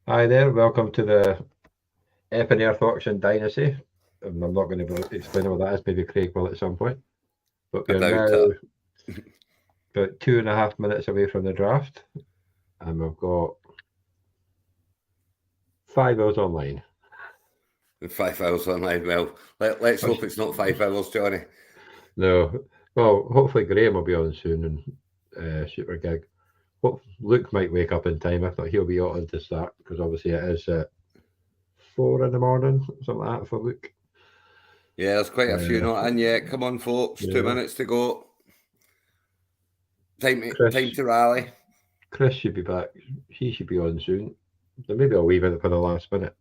Hi there, welcome to the Efinerth auction dynasty. I'm not going to explain what that is, maybe Craig will at some point. But we are About now it. about 2.5 minutes away from the draft, and we've got 5 hours online. 5 hours online. Well, let's hope it's not 5 hours, Johnny. No, well, hopefully Graham will be on soon and shoot our gig. Luke might wake up in time. If not, he'll be on to start because obviously it is at 4 in the morning, something like that for Luke. Yeah, there's quite a few not in yet. Come on, folks. Yeah. 2 minutes to go. Time Chris, to rally. Chris should be back. He should be on soon. There may be a wee bit for the last minute.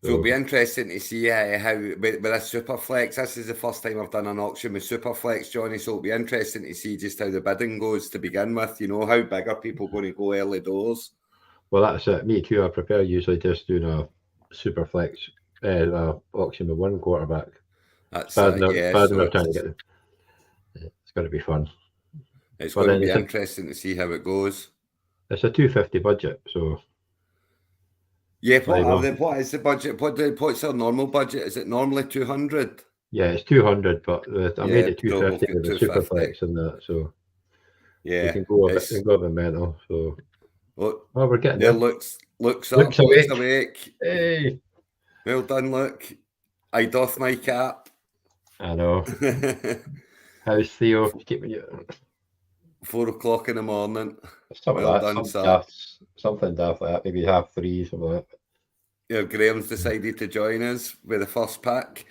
So it'll be interesting to see how with a Superflex. This is the first time I've done an auction with Superflex, Johnny. So it'll be interesting to see just how the bidding goes to begin with. You know, how big are people going to go early doors? Well, that's it. Me too. I prefer usually just doing a Superflex auction with one quarterback. That's Bad it. enough, Yeah, bad so enough trying to get it. It's going to be fun. it's But going to then be interesting to see how it goes. it's a 250 budget, so Yeah, there you go. what is the budget? What's our normal budget? Is it normally 200? Yeah, it's 200, but I made it So we've 250 got with the 250. Superflex and that, so we Yeah, can go a bit, it's mental. So, look. oh, we're getting There, there. looks Luke's up, looks awake. awake. Hey, Well done, Luke. I doff my cap. I know. How's Theo? Keeping you 4 o'clock in the morning. some Well of that, done, sir. something daft like that. Maybe 3:30, something like that. Yeah, Graham's decided to join us with the first pick.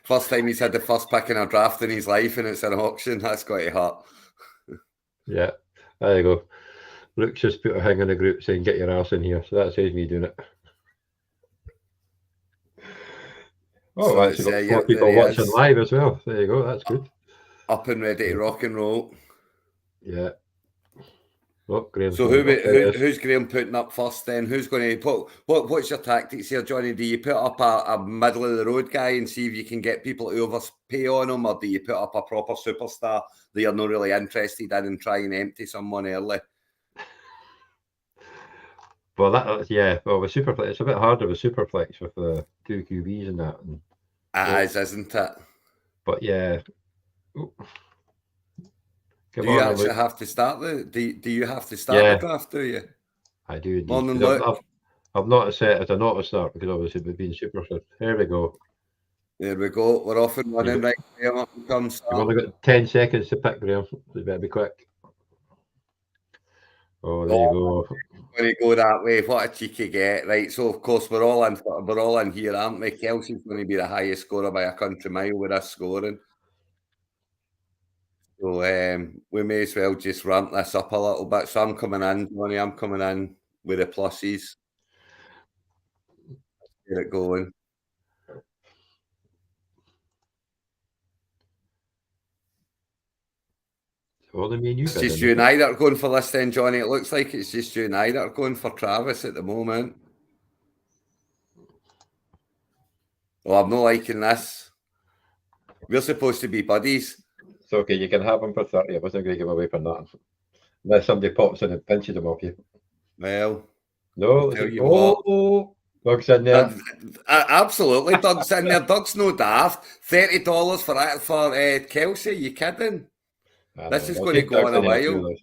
First time he's had the first pick in a draft in his life, and it's an auction. That's got to hurt. Yeah, there you go. Luke's just put a thing in the group saying get your ass in here, so that saves me doing it. Oh, So I've actually got 4 yeah, people watching live as well. There you go, that's good. Up and ready to rock and roll. Yeah. Oh, Graham's So going. who's Graham putting up first then? Who's going to put what's your tactics here, Johnny? Do you put up a middle of the road guy and see if you can get people to overpay on him, or do you put up a proper superstar that you're not really interested in and try and empty someone early? Well, well, with Superflex, it's a bit harder with Superflex with the 2 QBs and that. It is, isn't it? But yeah. Ooh. Do you actually have to start do you have to start the draft, do you? I do indeed. Morning, Luke. I've not set as an auto start because obviously we've been super fit. Here we go. There we go. We're off and running, right? Graham, up comes. You've only got 10 seconds to pick, Graham. So you better be quick. Oh, there you go. Going to go that way. What a cheeky get, right? So of course we're all in here, aren't we? Kelsey's going to be the highest scorer by a country mile with us scoring. So we may as well just ramp this up a little bit. So I'm coming in, Johnny. I'm coming in with the pluses. Let's get it going. It's just you and I that are going for this then, Johnny. It looks like it's just you and I that are going for Travis at the moment. Well, I'm not liking this. We're supposed to be buddies. It's okay, you can have him for 30. I wasn't going to give away for that. Unless somebody pops in and pinches him off you. Well, no, tell you what. Doug's in there. Absolutely, Doug's in there. Doug's no daft. $30 for Kelsey. You kidding? This is going to go in a while.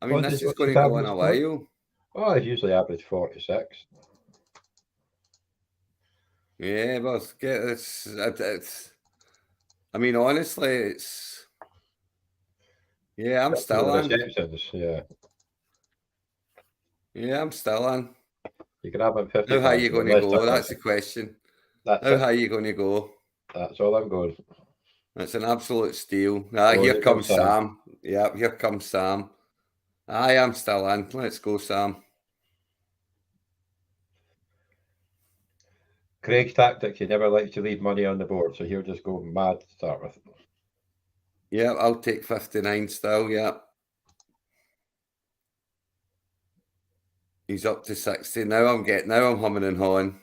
I mean, this is going to go in a while. Oh, I usually average 46. Yeah, but it's. I mean, honestly, it's. Yeah, I'm still on. Yeah. Yeah, I'm still on. You can have him 50. How high are you going to go? That's the question. How high are you going to go? That's all I'm going. That's an absolute steal. Here comes Sam. Yeah, here comes Sam. I am still on. Let's go, Sam. Craig's tactics, he never likes to leave money on the board, so he'll just go mad to start with. Yeah, I'll take 59 still, yeah. He's up to 60. Now I'm humming and hawing.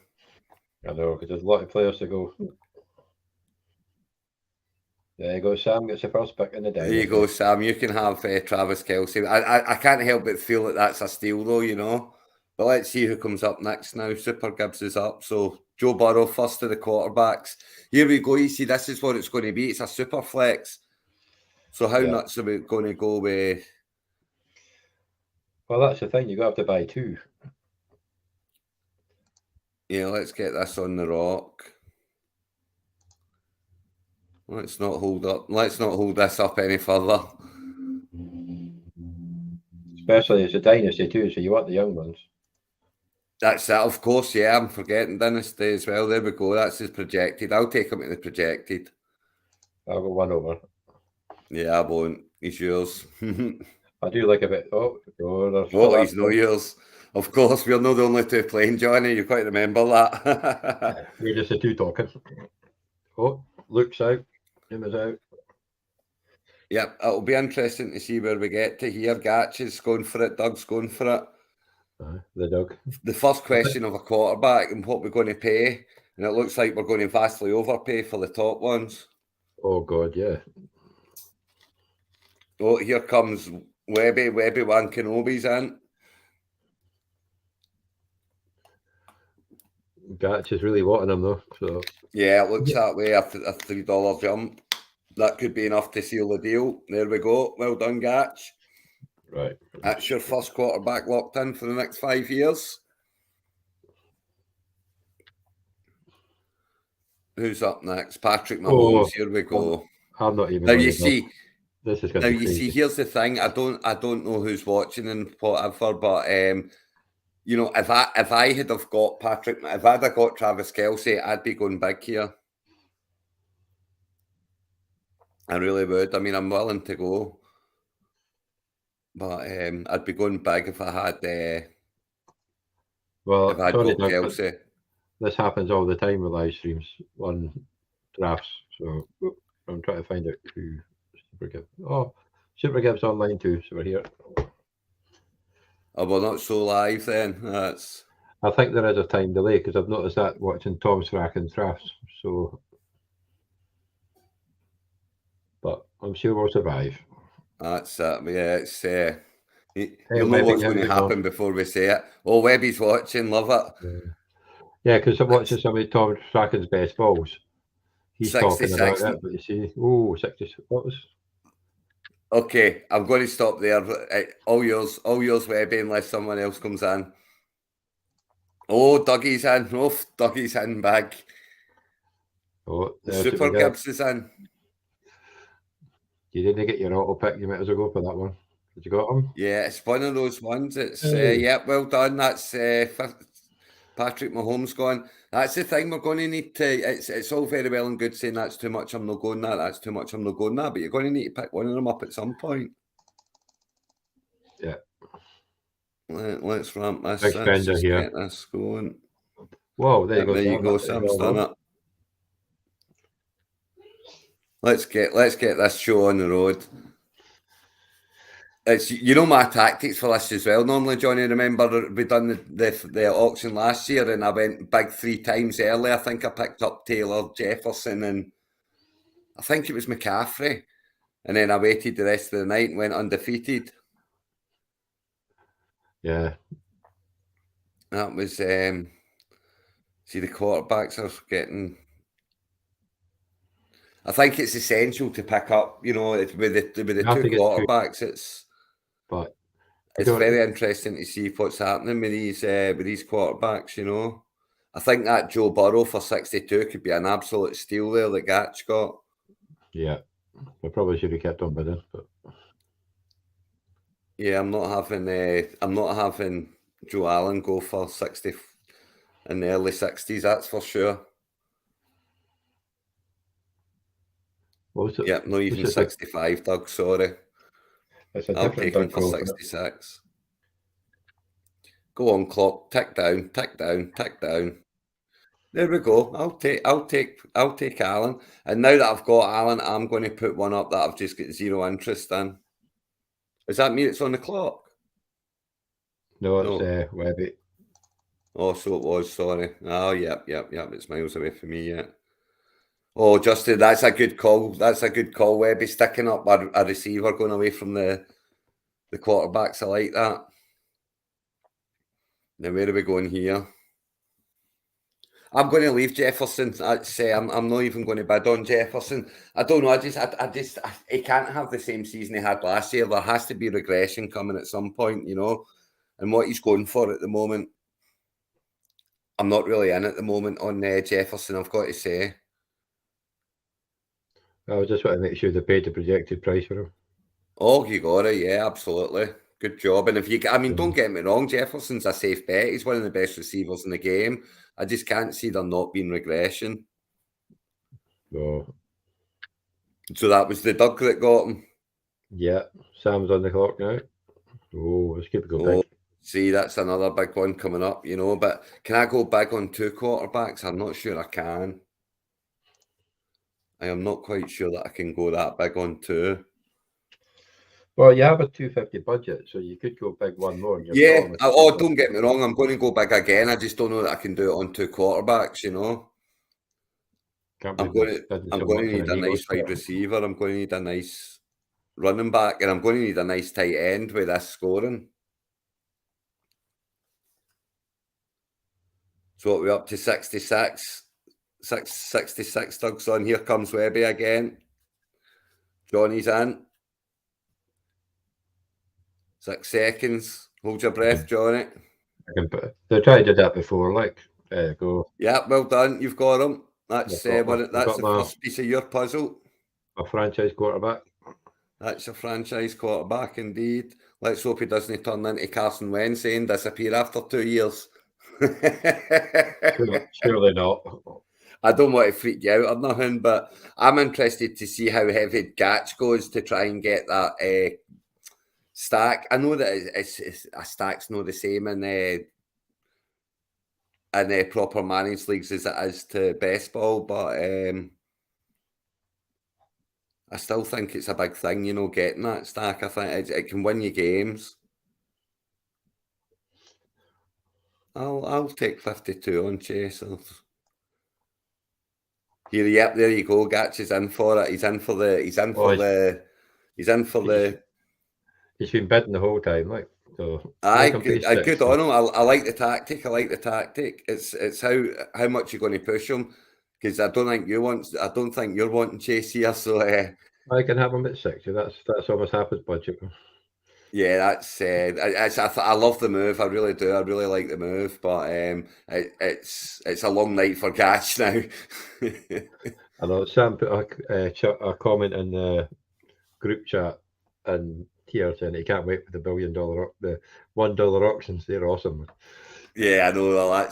I know, because there's a lot of players to go. There you go, Sam gets the first pick in the day. There you go, Sam. You can have Travis Kelsey. I can't help but feel that that's a steal, though, you know. But let's see who comes up next now. Super Gibbs is up. So Joe Burrow, first of the quarterbacks. Here we go. You see, this is what it's going to be. It's a super flex. So how nuts are we going to go with? Well, that's the thing. You're going to have to buy two. Yeah, let's get this on the rock. Let's not hold this up any further. Especially as a dynasty too, so you want the young ones. That's it, of course. Yeah, I'm forgetting dynasty as well. There we go. That's his projected. I'll take him to the projected. I'll go one over. Yeah, I won't. He's yours. I do like a bit. He's no yours. Of course, we're not the only two playing, Johnny. You quite remember that. We're just the two talking. Oh, Luke's out. Jim is out. Yep, it'll be interesting to see where we get to here. Gatch is going for it. Doug's going for it. The Doug. The first question of a quarterback and what we're going to pay, and it looks like we're going to vastly overpay for the top ones. Oh God, yeah. Oh, here comes Webby Wan Kenobi's in. Gatch is really wanting him though. So yeah, it looks that way. A $3 jump. That could be enough to seal the deal. There we go. Well done, Gatch. Right. That's your first quarterback locked in for the next 5 years. Who's up next? Patrick Mahomes. Here we go. I'm not even. Now you see. This is going to be crazy. See. Here's the thing. I don't know who's watching and whatever, but you know, if I had have got Patrick, if I'd have got Travis Kelce, I'd be going big here. I really would. I mean, I'm willing to go, but I'd be going big if I had. Well, if I had sorry, got Doug, Kelce. this happens all the time with live streams on drafts. So I'm trying to find out who Super Gibbs. Oh, Super Gibbs online too. So we're here. Oh, we're not so live then. That's. I think there is a time delay because I've noticed that watching Tom Strachan's drafts. So, but I'm sure we'll survive. That's yeah. It's you'll know what's going to happen before we say it. Oh, Webby's watching. Love it. Yeah, because I'm watching some of Tom Strachan's best balls. He's 66. talking about it, but you see, 66. What was? Okay, I'm going to stop there. All yours, Webby, unless someone else comes in. Oh, Dougie's in. Oh, Dougie's in big. Oh, Super Gibbs is in. You didn't get your auto pick. You might as well go for that one. Did you got him? Yeah, it's one of those ones. It's well done. That's Patrick Mahomes gone. That's the thing. We're going to need to. It's all very well and good saying that's too much. I'm not going that. That's too much. I'm not going that. But you're going to need to pick one of them up at some point. Yeah. Let's ramp this. Let's just get this going. Whoa, there you go. There you go, Sam's done it. Let's get this show on the road. It's my tactics for this as well. Normally, Johnny, remember we done the auction last year and I went big 3 times early. I think I picked up Taylor, Jefferson, and I think it was McCaffrey. And then I waited the rest of the night and went undefeated. Yeah. That was see the quarterbacks are getting. I think it's essential to pick up, with the 2 quarterbacks. It's very interesting to see what's happening with these quarterbacks. I think that Joe Burrow for 62 could be an absolute steal there that Gatch got. Yeah, I probably should have kept on bidding, but yeah, I'm not having Joe Allen go for 60 in the early 60s. That's for sure. Yeah, not even 65, Doug. Sorry. I'll take him for 66. Go on, clock. Tick down, tick down, tick down. There we go. I'll take Allen. And now that I've got Allen, I'm going to put one up that I've just got 0 interest in. Does that mean it's on the clock? No, it's Webby. Oh, so it was. Sorry. Oh, yep. It's miles away from me yet. Oh, Justin, that's a good call. That's a good call, Webby. Sticking up a receiver going away from the quarterbacks. I like that. Now where are we going here? I'm going to leave Jefferson. I'd say I'm not even going to bid on Jefferson. I don't know. He can't have the same season he had last year. There has to be regression coming at some point, you know. And what he's going for at the moment, I'm not really in at the moment on Jefferson, I've got to say. I just want to make sure they paid the projected price for him. Oh, you got it. Yeah, absolutely. Good job. And if you, I mean, don't get me wrong, Jefferson's a safe bet. He's one of the best receivers in the game. I just can't see there not being regression. So, So that was the Doug that got him. yeah, Sam's on the clock now. Oh, let's keep it going Oh, big. see, that's another big one coming up, you know. But can I go big on 2 quarterbacks? I'm not sure I can. I am not quite sure that I can go that big on 2. Well, you have a 250 budget, so you could go big one more. And you're Yeah. talking Oh, don't get me wrong. I'm going to go big again. I just don't know that I can do it on 2 quarterbacks, you know. Can't I'm believe going bidding to so much on need an a Eagles nice wide player. receiver. I'm going to need a nice running back, and I'm going to need a nice tight end with this scoring. So what, we're up to 66. 66 Doug's on. Here comes Webby again. Johnny's in. 6 seconds. Hold your breath, Johnny. They tried to do that before, like, go. Yeah, well done. You've got him. That's I've that's got the my first piece of your puzzle. franchise quarterback. That's a franchise quarterback indeed. Let's hope he doesn't turn into Carson Wentz and disappear after 2 years. Surely not. I don't want to freak you out or nothing, but I'm interested to see how heavy Gatch goes to try and get that stack. I know that it's a stack's not the same in proper managed leagues as it is to best ball, but I still think it's a big thing, you know, getting that stack. I think it can win you games. I'll take 52 on Chasers. Here, yep, there you go. Gatch is in for it. He's in for the. He's been bidding the whole time, like, so. Aye, Make him pay good 60. on him. I like the tactic. I like the tactic. It's how much you're going to push him, because I don't think you're wanting Chase here. So I can have him at 60. That's almost half his budget. yeah, I love the move. I really do. I really like the move, but it's a long night for Gash now. I know Sam put a comment in the group chat and here saying he can't wait for the the $1 auctions. They're awesome. Yeah, I know. Well,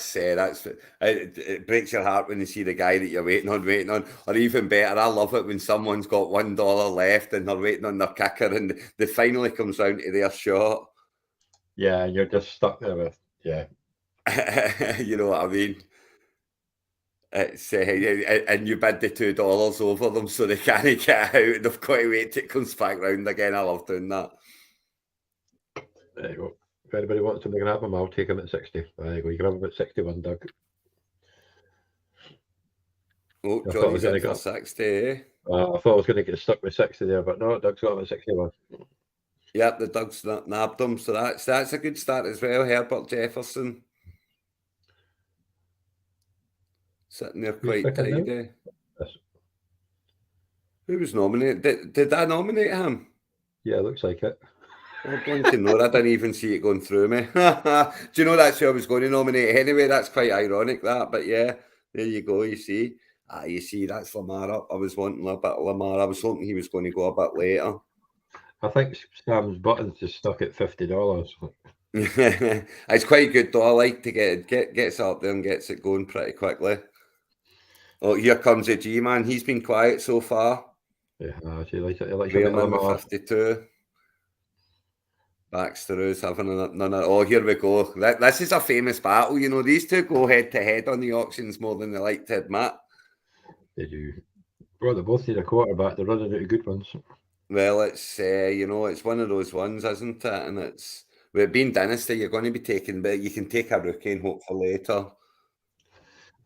it breaks your heart when you see the guy that you're waiting on, or even better, I love it when someone's got $1 left and they're waiting on their kicker and they finally comes round to their shot. Yeah, and you're just stuck there with You know what I mean? It's and you bid the $2 over them so they can't get out and they've got to wait till it comes back round again. I love doing that. There you go. If anybody wants him, they can have him. I'll take him at 60. There you go. You can have him at 61, Doug. Oh, Johnny's in for 60, eh? I thought I was going to get stuck with 60 there, but no, Doug's got him at 61. Yep, the Doug's nabbed him, so that's a good start as well. Herbert Jefferson sitting there quite tidy. Yes. Who was nominated? Did I nominate him? Yeah, looks like it. Oh, blinking no, I didn't even see it going through me. Do you know that's who I was going to nominate anyway? That's quite ironic, that. But yeah, there you go, you see. You see, that's Lamar up. I was wanting a bit of Lamar. I was hoping he was going to go a bit later. I think Sam's buttons is stuck at $50. It's quite good though. I like to gets up there and gets it going pretty quickly. Oh, here comes a G-man. He's been quiet so far. Yeah, he likes it. Graham with 52. Baxter's having another. Oh, here we go. This is a famous battle. You know, these two go head to head on the auctions more than they like to admit. They do. Well, they both need a quarterback. They're running out of good ones. Well, it's it's one of those ones, isn't it? And it's with it being dynasty, you're going to be taking, but you can take a rookie and hope for later.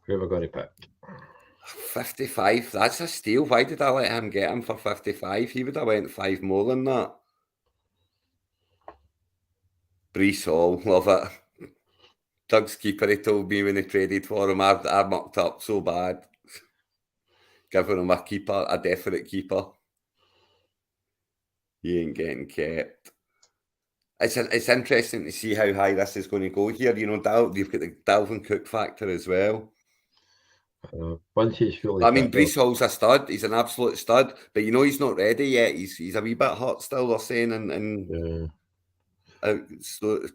Who have I got to pick? 55. That's a steal. Why did I let him get him for 55? He would have went 5 more than that. Brees Hall, love it. Doug's keeper, he told me when he traded for him, I mucked up so bad. Giving him a keeper, a definite keeper. He ain't getting kept. It's interesting to see how high this is going to go here. You know, you've got the Dalvin Cook factor as well. Once he's fully I mean, fit, Breece Hall's a stud. He's an absolute stud. But you know, he's not ready yet. He's a wee bit hurt still, they're saying, and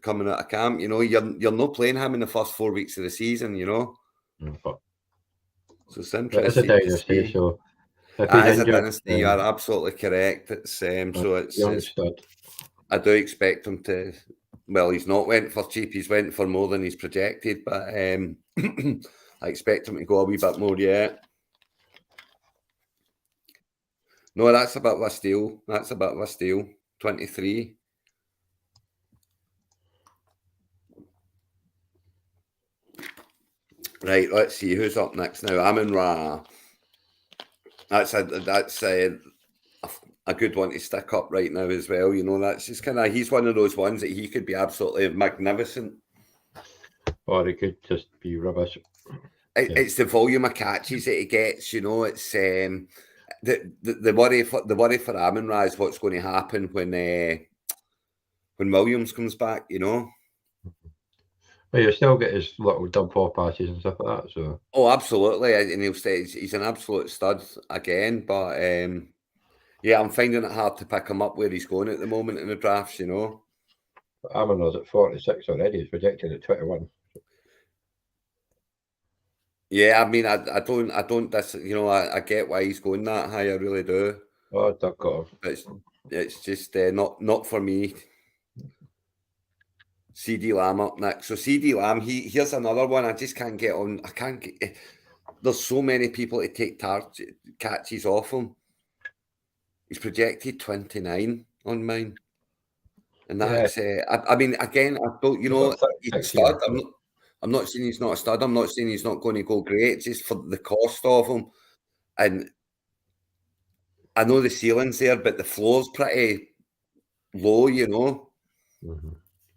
coming out of camp. You know, you're not playing him in the first 4 weeks of the season, you know. but So it's interesting. It's a dynasty, so if That he's is a injured, dynasty. You are absolutely correct. It's young stud. I do expect him to. Well, he's not went for cheap. He's went for more than he's projected, but I expect him to go a wee bit more yet. No, that's a bit of a steal. 23. Right, let's see who's up next now. Amon-Ra. That's a good one to stick up right now as well. You know, that's just he's one of those ones that he could be absolutely magnificent. Or he could just be rubbish. It's the volume of catches that he gets. You know, it's the worry for Amon-Ra is what's going to happen when Williams comes back. You know. Well, you still get his little dump off passes and stuff like that. So. Oh, absolutely, and he'll say he's an absolute stud again. But yeah, I'm finding it hard to pick him up where he's going at the moment in the drafts. You know. Amon-Ra's at 46 already. He's projected at 21. Yeah, I mean, I don't. You know, I get why he's going that high. I really do. Oh, Doug got him. It's just not for me. CD Lamb up next. So CD Lamb, here's another one. I just can't get on. I can't get. There's so many people to take catches off him. He's projected 29 on mine, and that's. I mean, again, I don't. You know, he's a stud. I'm not saying he's not a stud. I'm not saying he's not going to go great. It's just for the cost of him, and I know the ceiling's there, but the floor's pretty low. You know. Mm-hmm.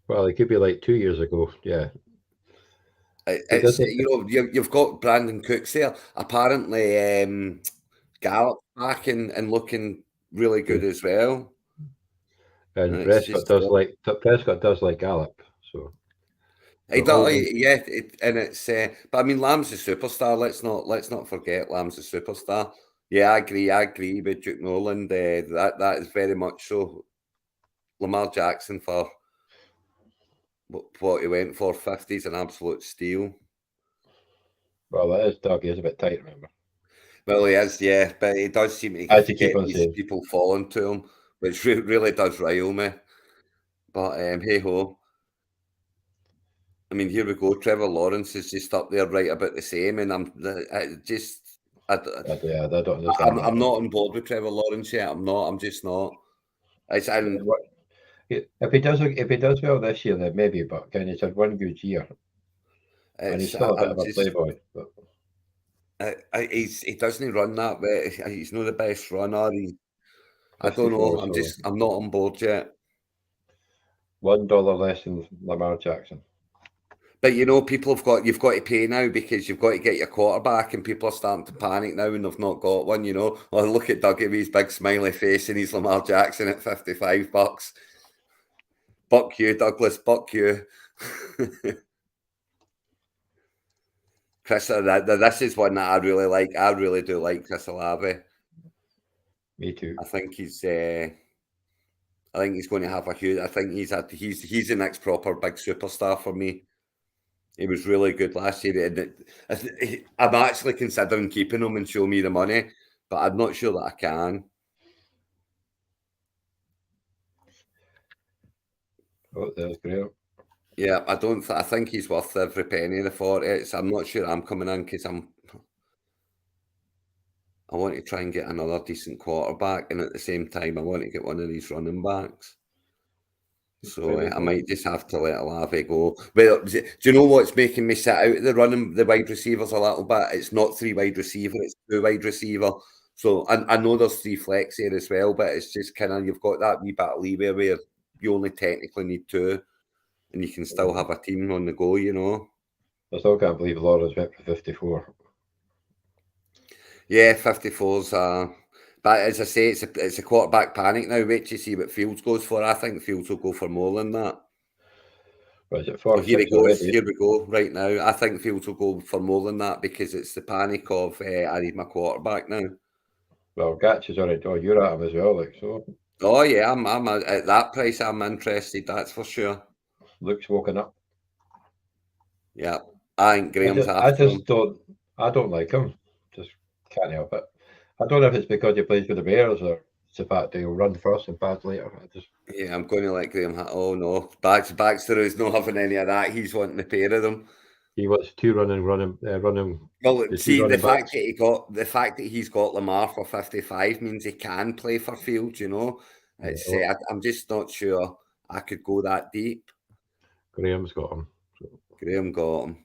Well, it could be like 2 years ago. Yeah. It's you know you've got Brandon Cooks there. Apparently, Gallup back and looking really good as well. And Prescott does like Gallup, so. He does, yeah. And it's but I mean, Lamb's a superstar. Let's not forget Lamb's a superstar. Yeah, I agree with Duke Noland. That is very much so. Lamar Jackson for what he went for, 50 is an absolute steal. Well, that is Doug. He's a bit tight, remember? Well, he is, yeah, but he does seem to get these people falling to him, which really does rile me. But hey ho. I mean, here we go. Trevor Lawrence is just up there, right about the same, and I'm not on board with Trevor Lawrence yet. I'm not. I'm just not. If he does well this year, then maybe. But again, he's had one good year, and he's still a bit of a playboy. He doesn't run that way. He's not the best runner. I don't know. I'm not on board yet. $1 less than Lamar Jackson. But you know, you've got to pay now because you've got to get your quarterback, and people are starting to panic now when they've not got one. You know, or look at Dougie with his big smiley face and he's Lamar Jackson at $55. Buck you, Douglas. Buck you. Chris, this is one that I really like. I really do like Chris Olave. Me too. I think he's going to have a huge. I think he's the next proper big superstar for me. He was really good last year. I'm actually considering keeping him and show me the money, but I'm not sure that I can. Oh, that's great. Yeah, I think he's worth every penny for it. So I'm not sure I'm coming in because I want to try and get another decent quarterback, and at the same time, I want to get one of these running backs. So I might just have to let Olave go. Well, do you know what's making me sit out of the wide receivers a little bit? It's not 3 wide receiver, it's 2 wide receiver. So I know there's 3 flex here as well, but it's just you've got that wee bit of leeway where you only technically need 2. and you can still have a team on the go, you know. I still can't believe Laura's went for 54. Yeah, 54's but as I say, it's a quarterback panic now. Wait to see what Fields goes for. I think Fields will go for more than that. Or is it Oh, here he 46 goes. already? Here we go. Right now, I think Fields will go for more than that because it's the panic of I need my quarterback now. Well, Gatch is already. Oh, you're at him as well, like so. Oh yeah, I'm at that price. I'm interested. That's for sure. Luke's woken up. Yeah, I think Graham's I after him. just don't. I don't like him. Just can't help it. I don't know if it's because he plays with the Bears or it's the fact that he'll run first and pass later. Yeah, I'm going to let Graham. Oh no, Baxter is not having any of that. He's wanting a pair of them. He wants two running. Well, The two see, running backs. the fact that he's got Lamar for 55 means he can play for Fields. You know, it's Yeah, I'm just not sure I could go that deep. Graham's got him. So. Graham got him.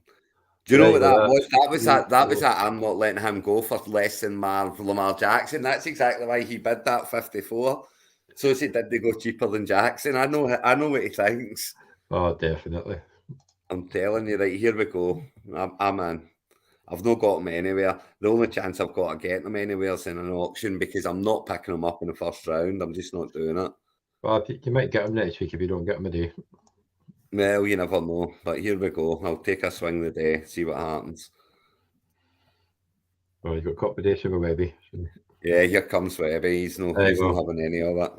Do you know Right, what well, that was? That was that. That was that's that. I'm not letting him go for less than Lamar Jackson. That's exactly why he bid that 54. So he did they go cheaper than Jackson? I know what he thinks. Oh, definitely. I'm telling you, right, here we go. I'm in. I've not got him anywhere. The only chance I've got of getting him anywhere is in an auction because I'm not picking him up in the first round. I'm just not doing it. Well, you might get him next week if you don't get him a day. Well, you never know. But here we go. I'll take a swing the day, see what happens. Well, you've got competition with Webby. So. Yeah, here comes Webby. He's not having any of it.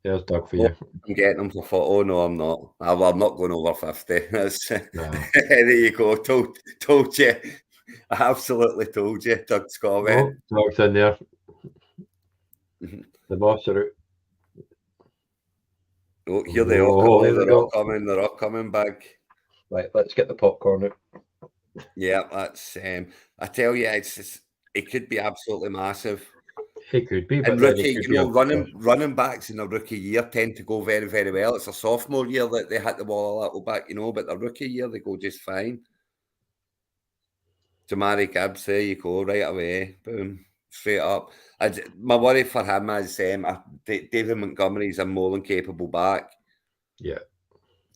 There's Doug for you. I'm getting him for 40. Oh no, I'm not. I'm not going over 50. No. There you go. Told you. I absolutely told you, Doug's got it. Oh, Doug's in there. The boss are out. Oh, here they are. Oh, there They're all coming. They're all coming back. Right, let's get the popcorn out. Yeah, that's. I tell you, it could be absolutely massive. It could be, but And rookie, running backs in a rookie year tend to go very, very well. It's a sophomore year that they hit the wall a little bit, you know, but the rookie year they go just fine. Jamari Gibbs, there you go, right away, boom, straight up. My worry for him is David Montgomery's a more than capable back. Yeah.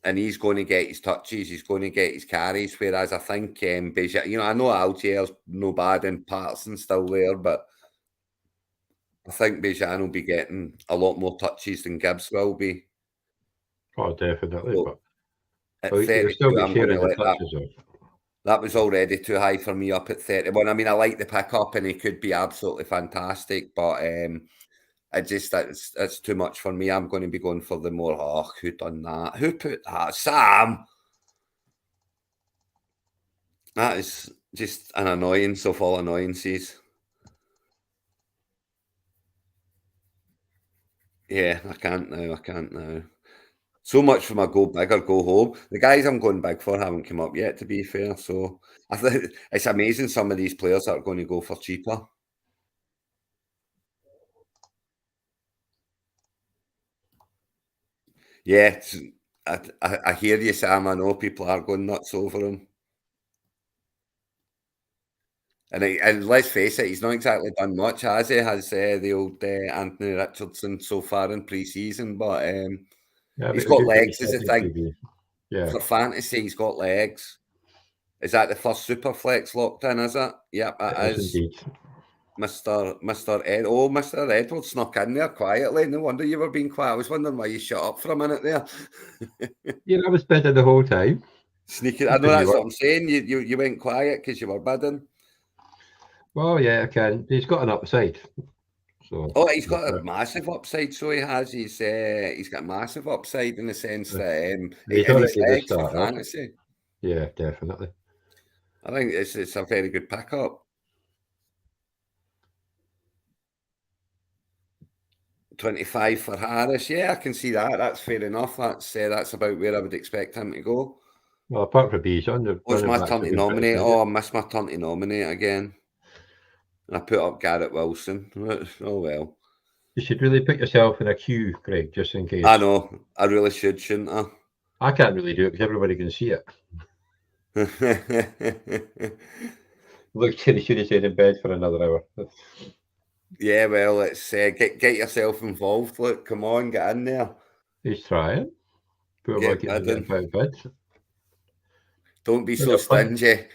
And he's going to get his touches, he's going to get his carries, whereas I think, Beja, I know Algier's no bad and Patterson's still there, but I think Bejan will be getting a lot more touches than Gibbs will be. Oh, definitely. So, but at 32, I'm going to let that. That was already too high for me up at 31. I mean, I like the pickup and he could be absolutely fantastic, but it's too much for me. I'm going to be going for the more, who done that? Who put that? Sam! That is just an annoyance of all annoyances. Yeah, I can't now. So much for my go big or go home. The guys I'm going big for haven't come up yet, to be fair. So I think it's amazing some of these players that are going to go for cheaper. Yeah, I hear you, Sam. I know people are going nuts over him. And let's face it, he's not exactly done much, has he? Has the old Anthony Richardson so far in pre-season? But he's got legs, is the thing. Yeah. For fantasy, he's got legs. Is that the first super flex locked in, is it? Yep, it is. Indeed. Mr. Edwards snuck in there quietly. No wonder you were being quiet. I was wondering why you shut up for a minute there. Yeah, I was bidding the whole time. Sneaking. I know that's what I'm saying. You went quiet because you were bidding. Well, yeah, I can. He's got an upside. So. Oh, he's got a massive upside. So he has. He's got a massive upside in the sense that he's in his legs for fantasy. Yeah, definitely. I think it's a very good pickup. 25 for Harris. Yeah, I can see that. That's fair enough. That's about where I would expect him to go. Well, apart from Bijan, it's my turn to nominate. Oh, I missed my turn to nominate again. And I put up Garrett Wilson. Oh well. You should really put yourself in a queue, Greg, just in case. I know. I really should, shouldn't I? I can't really do it because everybody can see it. Look, he should have stayed in bed for another hour. Yeah, well, let's get yourself involved. Look, come on, get in there. He's trying. Poor boy Get keeps on getting bidding. bid. Don't be Who's so up front? stingy.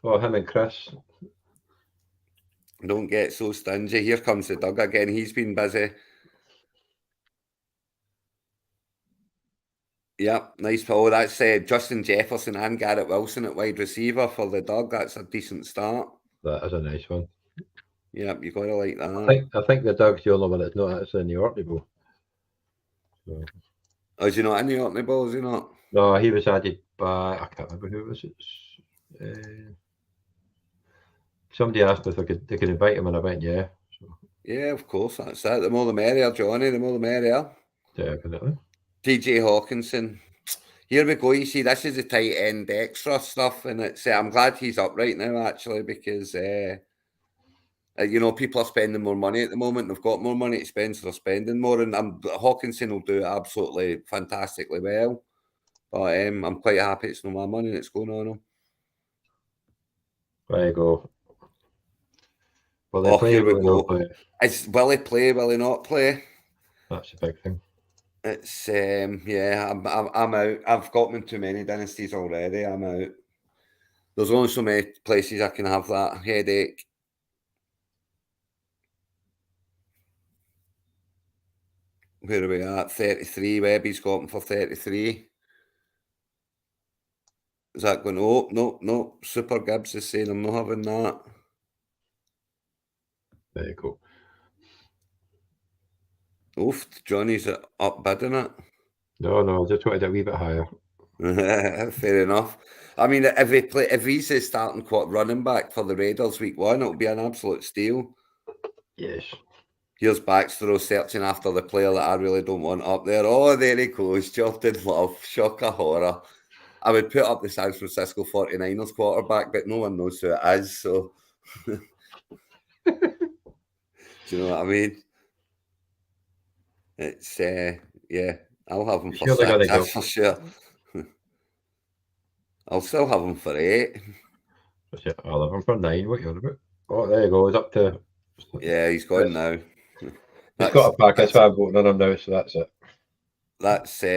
Oh, him and Chris. Don't get so stingy. Here comes the Doug again. He's been busy. Yep, nice. Oh, that's Justin Jefferson and Garrett Wilson at wide receiver for the Doug. That's a decent start. That is a nice one. Yep, you gotta like that. I think the Doug's the only one that's not actually in the Orkney Bowl. So. Oh, is he not in the Orkney Bowl? Is he not? No, he was added by, I can't remember who it was. Somebody asked if they could invite him, and I went, yeah. So, Yeah, of course. That's it. The more the merrier, Johnny. The more the merrier. definitely. TJ Hawkinson. Here we go. You see, this is the tight end extra stuff, and it's. I'm glad he's up right now, actually, because people are spending more money at the moment. They've got more money to spend, so they're spending more. And Hawkinson will do absolutely fantastically well. But I'm quite happy it's not my money that's going on him. There you go. Will they play? Here we Will they not go. play? Will he play? Will he not play? That's the big thing. It's yeah. I'm out. I've got them in too many dynasties already. I'm out. There's only so many places I can have that headache. Where are we at? 33. Webby's got him for 33. Is that going? Oh, no. Super Gibbs is saying I'm not having that. There you go. Oof, Johnny's up bidding it. No, just wanted it a wee bit higher. Fair enough. I mean, if he's a starting running back for the Raiders week 1, it'll be an absolute steal. Yes. Here's Baxter searching after the player that I really don't want up there. Oh, there he goes. Jordan Love. Shocker horror. I would put up the San Francisco 49ers quarterback, but no one knows who it is, so do you know what I mean? It's yeah, I'll have him for 6, that's for sure. I'll still have him for 8. I'll have him for 9. What are you on about? Oh, there you go. He's up to. Yeah, he's gone now. He's got a pack. That's why I'm voting on him now. So that's it.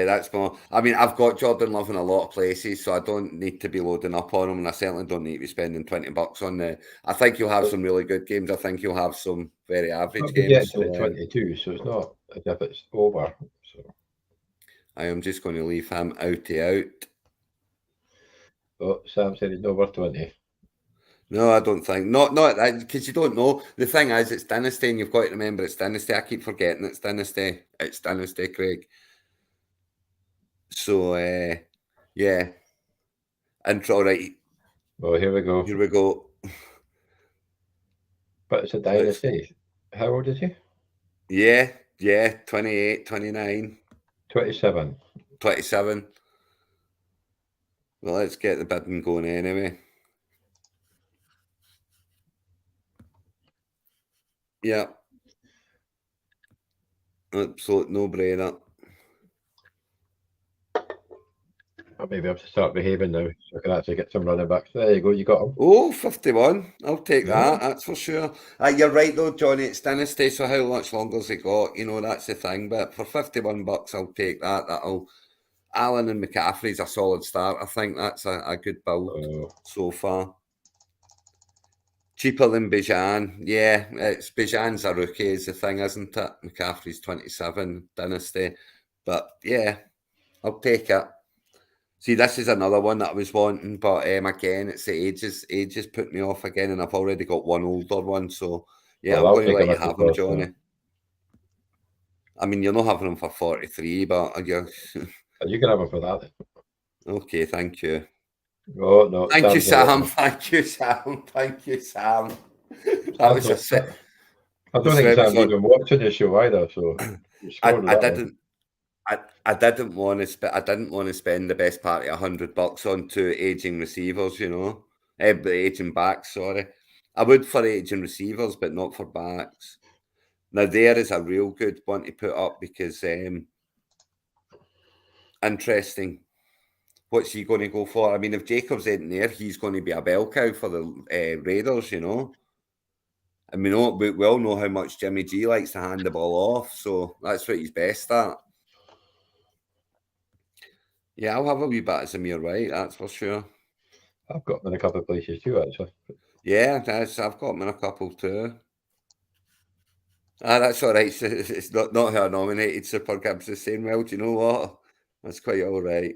That's more. I mean, I've got Jordan Love in a lot of places, so I don't need to be loading up on him, and I certainly don't need to be spending $20 on the. I think you'll have some really good games. I think you'll have some very average games. Getting to the 22, so it's not as if it's over. So I am just going to leave him out. Oh, Sam said he's not worth 20. No, I don't think. Not that, because you don't know. The thing is, it's Dynasty, and you've got to remember it's Dynasty. I keep forgetting it's Dynasty. It's Dynasty, Craig. So, yeah. Intro, right. Oh, here we go. Here we go. But it's a Dynasty. How old is he? Yeah, 28, 29. 27. 27. Well, let's get the bidding going anyway. Yeah. Absolute no-brainer. I may be able to start behaving now, so I can actually get some running backs. There you go, you got him. Oh, 51. I'll take that, that's for sure. You're right though, Johnny, it's Dynasty, so how much longer's he got? You know, that's the thing. But for $51, I'll take that. Allen and McCaffrey's a solid start. I think that's a good build so far. Cheaper than Bijan. Yeah, Bijan's a rookie is the thing, isn't it? McCaffrey's 27, Dynasty. But yeah, I'll take it. See, this is another one that I was wanting, but again, it's the ages put me off again, and I've already got one older one, so yeah, I'm going to let you have him, Johnny. I mean, you're not having him for 43, but you can have him for that. Okay, thank you. Oh, no. Thank you, Sam. Thank you, Sam. Thank you, Sam. That was a I don't think Sam's even watching the show either, so I didn't want to spend the best part of $100 on 2 aging receivers, you know, aging backs. Sorry, I would for aging receivers, but not for backs. Now there is a real good one to put up because interesting. What's he going to go for? I mean, if Jacobs isn't there, he's going to be a bell cow for the Raiders, you know. And we all know how much Jimmy G likes to hand the ball off, so that's what he's best at. Yeah, I'll have a wee bit of Zamir White, that's for sure. I've got him in a couple of places too, actually. Yeah, I've got him in a couple too. That's all right. It's not her nominated Super Gibbs the same. Well, do you know what? That's quite all right.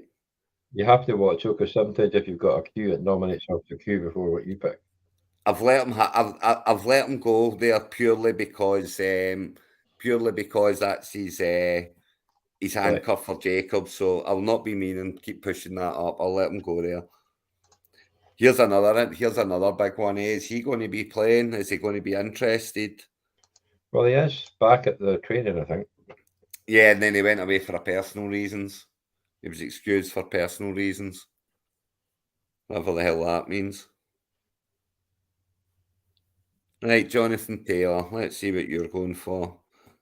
You have to watch it because sometimes if you've got a queue, it nominates off the queue before what you pick. I've let him. I've let him go there purely because that's his handcuff for Jacob. So I'll not be mean and keep pushing that up. I'll let him go there. Here's another big one. Is he going to be playing? Is he going to be interested? Well, he is back at the training, I think. Yeah, and then he went away for personal reasons. He was excused for personal reasons. Whatever the hell that means. Right, Jonathan Taylor. Let's see what you're going for.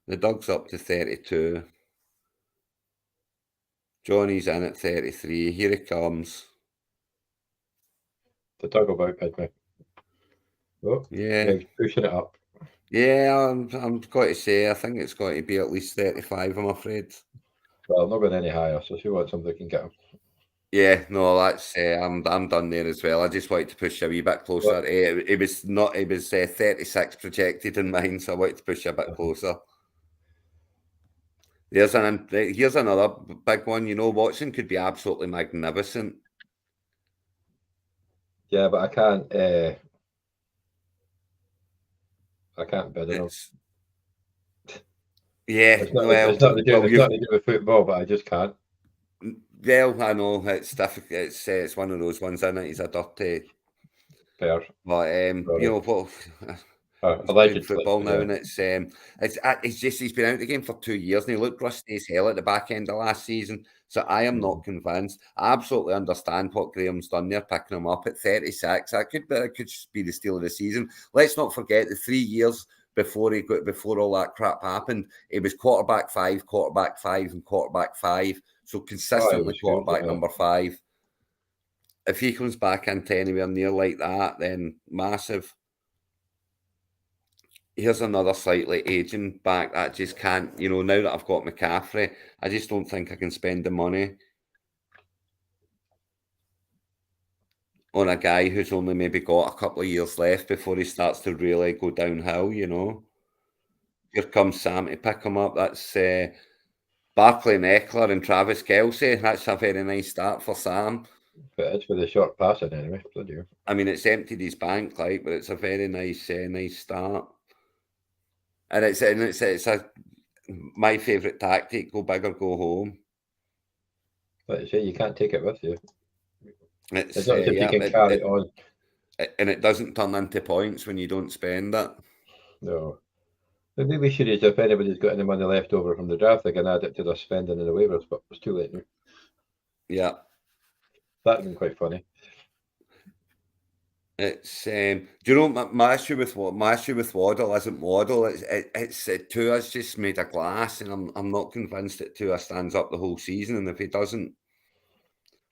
The Doug's up to 32. Johnny's in at 33. Here he comes. The Doug about midway. Oh, Yeah. he's pushing it up. Yeah, I'm going to say, I think it's going to be at least 35, I'm afraid. Well, not going any higher, so see what somebody can get him. Yeah, no, that's I'm done there as well. I just wanted to push a wee bit closer. What? It was 36 projected in mine, so I wanted to push a bit closer. Here's another big one. You know, Watson could be absolutely magnificent. Yeah, but I can't bid on him. Yeah, It's not well, to do with football, but I just can't. Well, I know it's difficult. It's one of those ones, isn't it? He's a dirty. Fair. But you know what? He's playing football now, and it's just he's been out of the game for 2 years, and he looked rusty as hell at the back end of last season. So I am not convinced. I absolutely understand what Graham's done there, picking him up at 36. That could just be the steal of the season. Let's not forget the 3 years before all that crap happened. It was quarterback 5, and quarterback 5. So consistently quarterback number 5. If he comes back into anywhere near like that, then massive. Here's another slightly aging back that just can't, now that I've got McCaffrey, I just don't think I can spend the money on a guy who's only maybe got a couple of years left before he starts to really go downhill, Here comes Sam to pick him up. That's Barkley and Eckler and Travis Kelce. That's a very nice start for Sam. But it's for the short passing anyway. Bloody hell. I mean, it's emptied his bank, but it's a very nice start. And it's my favourite tactic: go big or go home. Like you say, you can't take it with you. It's not as if you can carry it on. And it doesn't turn into points when you don't spend it. No. But maybe should have, if anybody's got any money left over from the draft, they can add it to their spending in the waivers, but it's too late now. Yeah. That'd been quite funny. It's do you know my issue with Waddle isn't Waddle. It's Tua's just made a glass, and I'm not convinced that Tua stands up the whole season. And if he doesn't,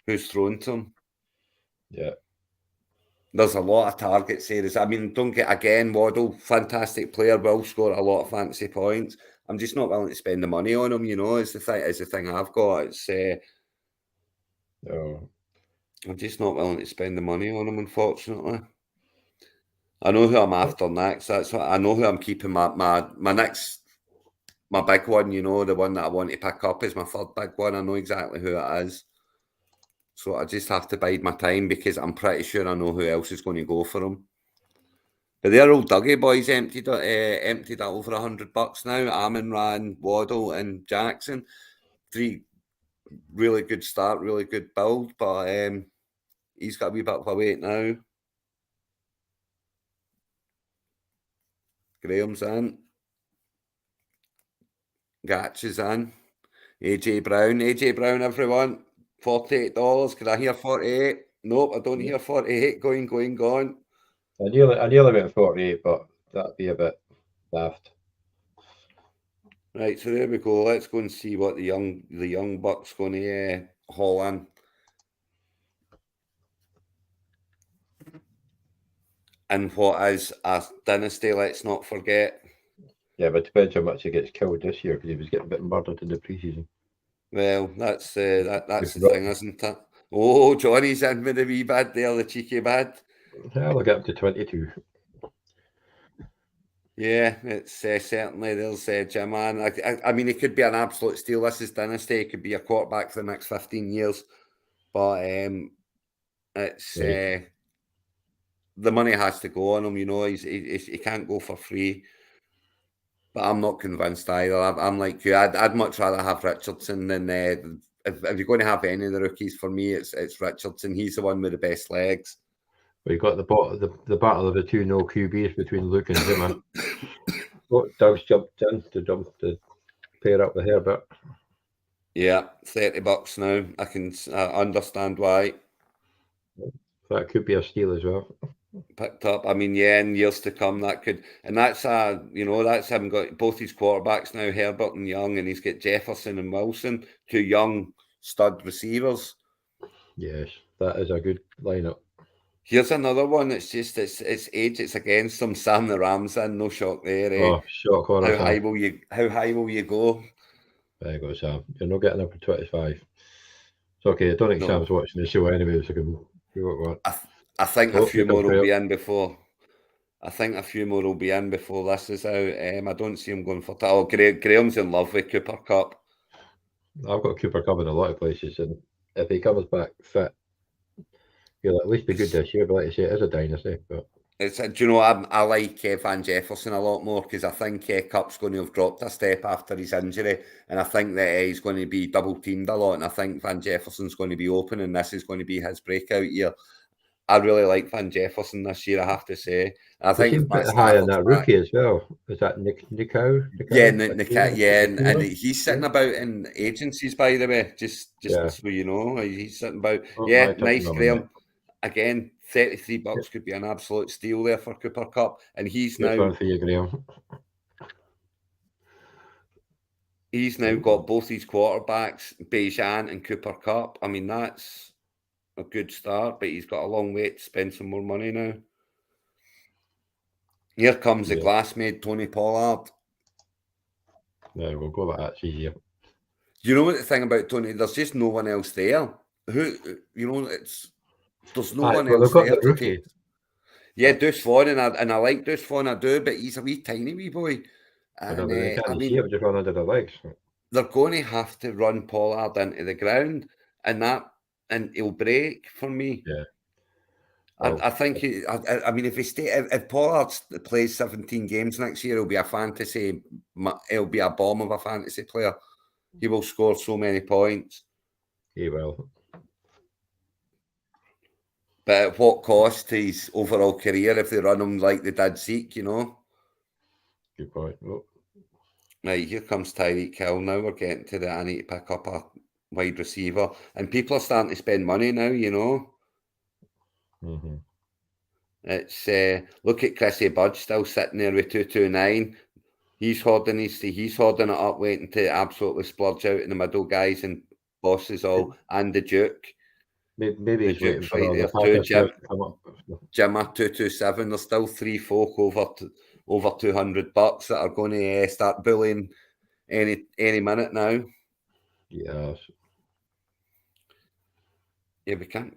who's thrown to him? Yeah. There's a lot of targets here. I mean, don't get again, Waddle, fantastic player, will score a lot of fantasy points. I'm just not willing to spend the money on him. Is the thing I've got. It's no. I'm just not willing to spend the money on him, unfortunately. I know who I'm after next. That's what I know who I'm keeping. My next, my big one. The one that I want to pick up is my third big one. I know exactly who it is. So I just have to bide my time because I'm pretty sure I know who else is going to go for him. But their old Dougie boys emptied at over $100 now. Amon-Ra, Waddle, and Jackson. 3 really good start, really good build, but he's got a wee bit of a wait now. Graham's in. Gatch is in. AJ Brown, everyone. $48. Can I hear 48? Nope, I don't hear 48. Going. I nearly went 48, but that'd be a bit daft. Right, so there we go. Let's go and see what the young buck's going to haul in. And what is a dynasty, let's not forget. Yeah, but it depends how much he gets killed this year because he was getting a bit murdered in the preseason. Well, that's the thing, isn't it? Oh, Johnny's in with the wee bid there, the cheeky bid. Yeah, we'll get up to 22. Yeah, it's certainly there's Jim Man. I mean, it could be an absolute steal. This is dynasty. It could be a quarterback for the next 15 years, but it's Right. the money has to go on him. You know, he can't go for free. But I'm not convinced either. I'm like you. I'd much rather have Richardson than if you're going to have any of the rookies. For me, it's Richardson. He's the one with the best legs. We got the battle of the two no QBs between Luke and Zimmer. Doug's jumped in to pair up with Herbert. Yeah, $30 now. I can understand why. That could be a steal as well. Picked up. I mean, yeah, in years to come, that could, and that's that's him got both his quarterbacks now, Herbert and Young, and he's got Jefferson and Wilson, two young stud receivers. Yes, that is a good lineup. Here's another one. It's just it's age. It's against them. Sam the Rams in. No shock there. Eh? Oh, shock horror! How high will you go? There you go, Sam. You're not getting up to 25. It's okay. I don't think Sam's watching the show anyway, so I can do what. I think a few more will be in before. I think a few more will be in before this is out. I don't see him going for. Oh, Graham's in love with Cooper Kupp. I've got Cooper Kupp in a lot of places, and if he comes back fit, he'll at least be good this year. But like I say, it is a dynasty. But do you know, I like Van Jefferson a lot more because I think Kupp's going to have dropped a step after his injury, and I think that he's going to be double teamed a lot, and I think Van Jefferson's going to be open, and this is going to be his breakout year. I really like Van Jefferson this year, I have to say. I think he's pretty high on that rookie as well. Is that Nico? Yeah, and he's sitting about in agencies, by the way, just so you know. He's sitting about. Yeah, nice, Graham. Again, $33 could be an absolute steal there for Cooper Kupp, and he's Good one for you, Graham. He's now got both his quarterbacks, Bijan and Cooper Kupp. I mean, that's a good start, but he's got a long wait to spend some more money now. Here comes the glass-made Tony Pollard. Yeah, we'll go with that. It's easier. You know what the thing about Tony? There's just no one else there. There's no one else there to take. Yeah, Deuce Vaughn, and I like Deuce Vaughn, I do, but he's a wee tiny wee boy. And, I mean, see just run under the legs. They're going to have to run Pollard into the ground, and he'll break for me. Yeah. I think. I mean, if Pollard plays 17 games next year, he'll be a fantasy. He'll be a bomb of a fantasy player. He will score so many points. He will. But at what cost to his overall career if they run him like they did Zeke, you know? Good point. Oh. Right, here comes Tyreek Hill. Now we're getting to I need to pick up a wide receiver. And people are starting to spend money now, you know? Mm-hmm. It's look at Chrissy Budge still sitting there with 229. He's holding it up, waiting to absolutely splurge out in the middle, guys and bosses all, and the Duke. Maybe he's waiting for all the Packers to come up. Jim at 227. There's still three folk over $200 that are going to start bullying any minute now. Yes. Yeah, we can't.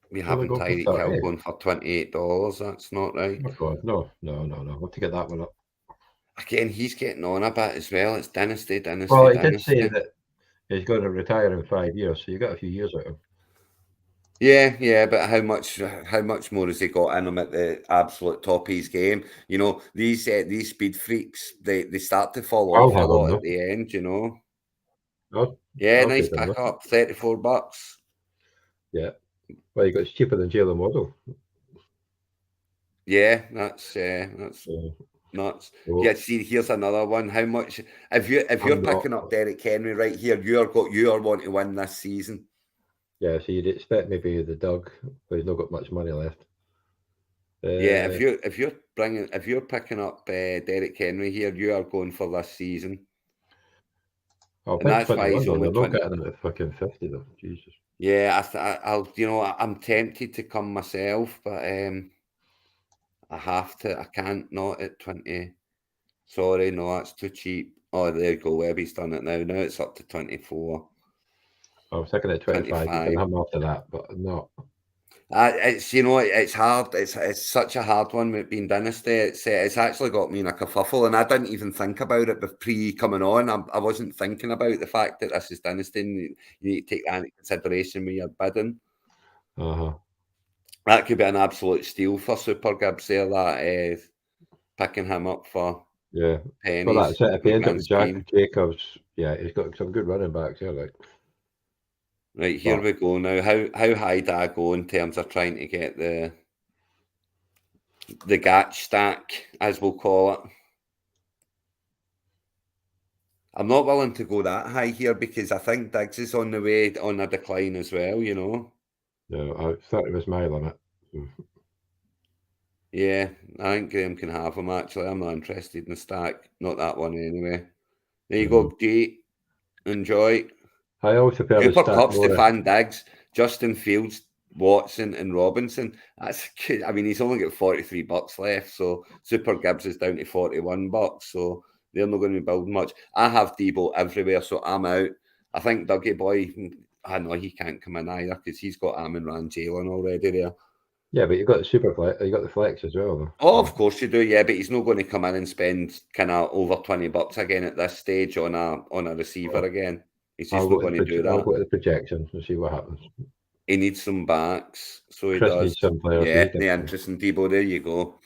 We haven't Tyreek Hill going for $28. That's not right. Oh God, no. We'll to get that one up. Again, he's getting on a bit as well. It's dynasty. Well, he did say that he's going to retire in 5 years, so you got a few years out of him. Yeah, but how much more has he got in him at the absolute top of his game? You know, these speed freaks, they start to fall off a lot at the end, you know. Nice pick up, $34. Yeah. Well, it's cheaper than Jalen Waddle. Yeah, that's nuts. Oh. Yeah, see, here's another one. How much if you're picking up Derrick Henry right here, you are wanting to win this season. Yeah, so you'd expect maybe the Doug, but he's not got much money left. Yeah, if you're picking up Derrick Henry here, you are going for this season. And that's why he's only not getting him at fucking 50 though. Jesus. Yeah, I'll I'm tempted to come myself, but I have to. I can't not at 20. Sorry, no, that's too cheap. Oh, there you go. Webby's done it now. Now it's up to 24. I was thinking at 25. You 25. can have after that, but not. It's it's hard. It's such a hard one with being Dynasty. It's actually got me in a kerfuffle, and I didn't even think about it pre coming on. I wasn't thinking about the fact that this is Dynasty. And you need to take that into consideration when you're bidding. That could be an absolute steal for Super Gibbs there. That picking him up for pennies. Well, that's it. If he ends up with scheme. Jacobs, yeah, he's got some good running backs here. Like, right, here we go now. How high do I go in terms of trying to get the Gatch stack, as we'll call it? I'm not willing to go that high here because I think Diggs is on the way on a decline as well, you know. No, 30 was my limit. Yeah, I think Graham can have him actually. I'm not interested in the stack. Not that one anyway. There you go, G. Enjoy. I also prefer Cooper the Cup, more. Stefan Diggs, Justin Fields, Watson, and Robinson. That's good. I mean, he's only got $43 left, so Super Gibbs is down to $41. So they're not going to be building much. I have Debo everywhere, so I'm out. I think Dougie Boy, I know he can't come in either because he's got Amon-Ra Jalen already there. Yeah, but you've got the super flex. You got the flex as well, though. Oh, of course you do, yeah. But he's not going to come in and spend kind of over $20 again at this stage on a receiver again. He's just not going to do that. I'll go to the projections and see what happens. He needs some backs, so he Chris does. needs some players. Yeah, the interest in Debo. There you go.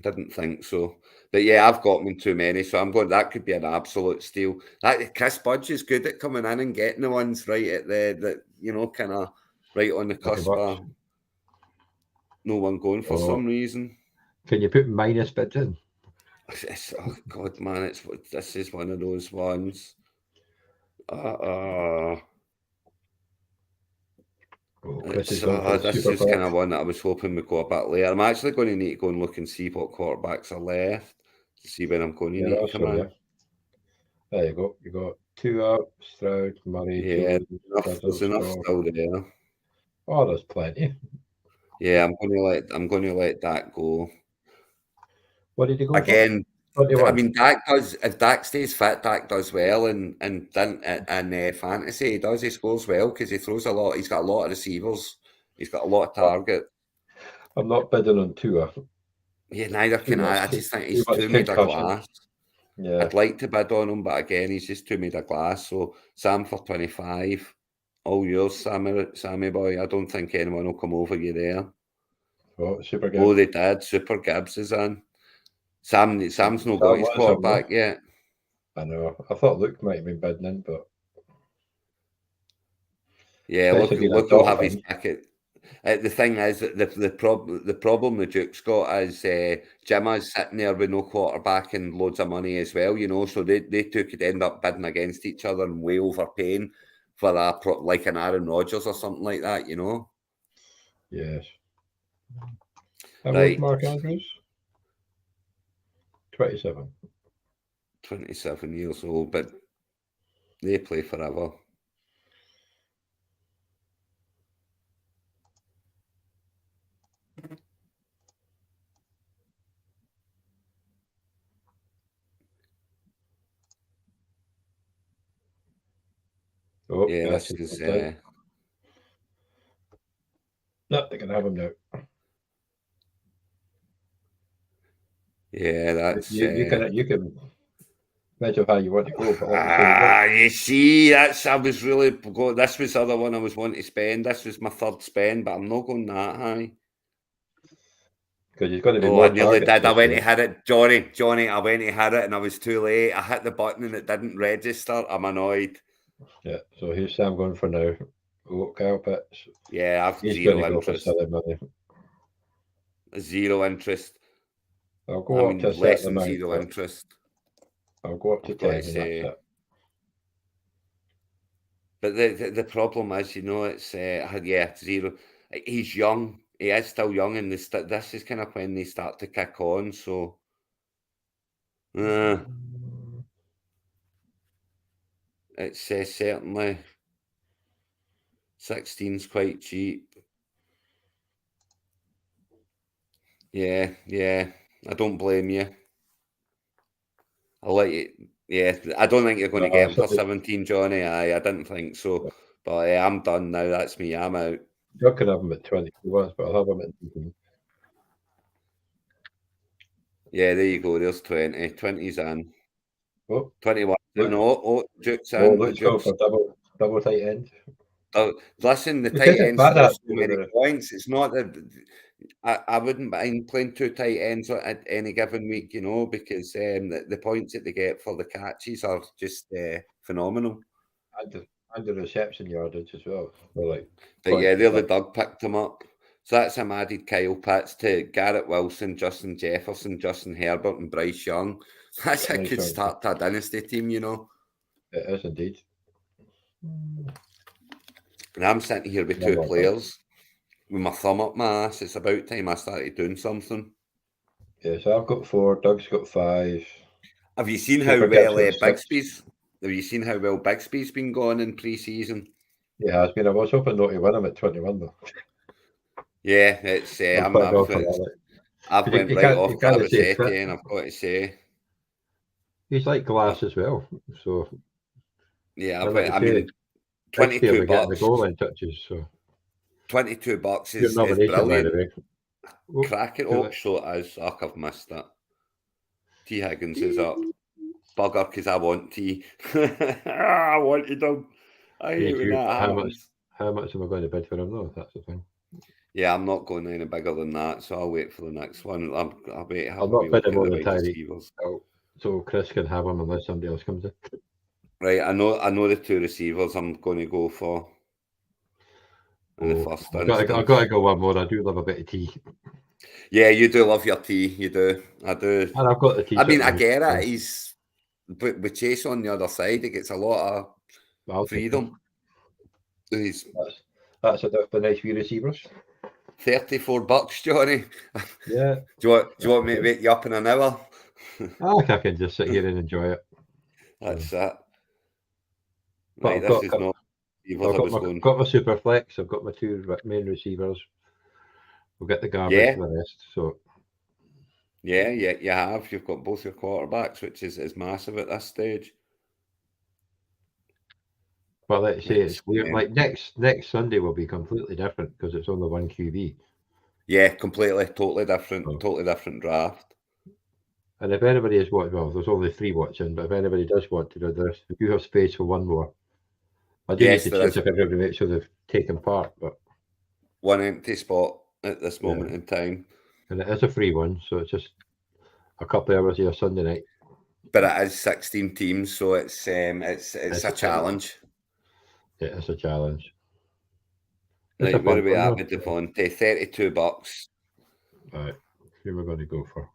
Didn't think so, but yeah, I've got them too many, so I'm going. That could be an absolute steal. That Chris Budge is good at coming in and getting the ones right at the kind of right on the cusp of no one going for some reason. Can you put minus bids in? Oh God, man! This is one of those ones. This is kind of one that I was hoping would go a bit later. I'm actually going to need to go and look and see what quarterbacks are left to see when I'm going to need to come in. Yeah. There you go. You got Tua, Stroud, Murray. Yeah, there's enough still there. Oh, there's plenty. Yeah, I'm going to let that go. What did you go again? For? I mean, Dak does. If Dak stays fit, Dak does well, and fantasy he does. He scores well because he throws a lot. He's got a lot of receivers. He's got a lot of target. I'm not bidding on Tua. Yeah, neither can I. I just think he's too made of glass. Yeah, I'd like to bid on him, but again, he's just too made of glass. So Sam for 25. All yours, Sammy boy. I don't think anyone will come over you there. Oh, Super Gibbs. Oh, they did. Super Gibbs is in. Sam's not got his quarterback yet. I know. I thought Luke might have been bidding in, but yeah, look, will have his ticket. The thing is that the problem the Duke's got is Jimma's sitting there with no quarterback and loads of money as well, you know. So they two could end up bidding against each other and way overpaying for like an Aaron Rodgers or something like that, you know. Yes. How old Mark Andrews? 27. 27 years old, but they play forever. Oh, yeah, this is. No, they can have him now. Yeah, that's. You can measure how you want to go, but you see, I was really. This was the other one I was wanting to spend. This was my third spend, but I'm not going that high. Because he's going to be more. I nearly did. I went to hit it, Johnny. I went to hit it, and I was too late. I hit the button and it didn't register. I'm annoyed. Yeah. So here's Sam going for now. Oh, Kyle Pitts. Yeah, I've he's zero going to interest. Go for money. Zero interest. I'll go up to less than zero interest. I'll go up to 10 and that's it. But the problem is, you know, it's zero. He's young. He is still young, and this is kind of when they start to kick on. So, it's certainly 16's quite cheap. Yeah. I don't blame you. I'll let you. Yeah, I don't think you're going to No, get him for somebody- 17, Johnny. I didn't think so. But I'm done now. That's me. I'm out. Doug can have him at 20 if he wants, but I'll have him at 19. Yeah, there you go. There's 20. 20's in. Oh, 21. Luke. No, Duke's Oh, in. Luke's going Duke's. for double tight end. Listen, the He tight isn't ends bad score at so many points. It's not that I wouldn't mind playing two tight ends at any given week, because the points that they get for the catches are just phenomenal. and the reception yardage as well. So like, But yeah, they're the Doug picked him up. So that's him added Kyle Pitts to Garrett Wilson, Justin Jefferson, Justin Herbert, and Bryce Young. That's a good start to a dynasty team, It is indeed. And I'm sitting here with two players with my thumb up my ass. It's about time I started doing something. Yeah, so I've got 4. Doug's got 5. Have you seen how well Bigsby's? Have you seen how well Bigsby's been going in pre-season? It has been. I was hoping not to win him at 21 though. Yeah, it's. I've went right off Rossetti, and I've got to say, he's like Glass as well. So yeah, I mean, $22 the goal line touches. So $22 is brilliant. Crack it up, so it is. I've missed that. T Higgins is up. Bugger, because I want T. I wanted him. I hate when that happens. How much am I going to bid for him though? That's the thing. Yeah, I'm not going any bigger than that, so I'll wait for the next one. I'll wait. I'll not bid him more than Tyreek. So Chris can have him unless somebody else comes in. Right, I know the two receivers I'm going to go for in the first instance. I've got to go one more. I do love a bit of tea. Yeah, you do love your tea. You do. I do. And I've got the tea. I mean, I get it. But with Chase on the other side, it gets a lot of freedom. That's the nice wee receivers. $34, Johnny. Yeah. Do you want me to wake you up in an hour? I can just sit here and enjoy it. That's it. Right, this is not. I've got my super flex. I've got my 2 main receivers. We'll get the garbage for the rest. So. Yeah, you have. You've got both your quarterbacks, which is massive at this stage. But let's say it's weird. Like next Sunday will be completely different because it's only one QB. Yeah, completely, totally different draft. And if anybody is watching, well, there's only 3 watching, but if anybody does want to do this, we do have space for one more. I do need to check if everybody makes sure they've taken part, but one empty spot at this moment in time. And it is a free one, so it's just a couple of hours here Sunday night. But it is 16 teams, so it's a challenge. It is a challenge. Right, where are we at with Devontae? $32. All right, who we're going to go for?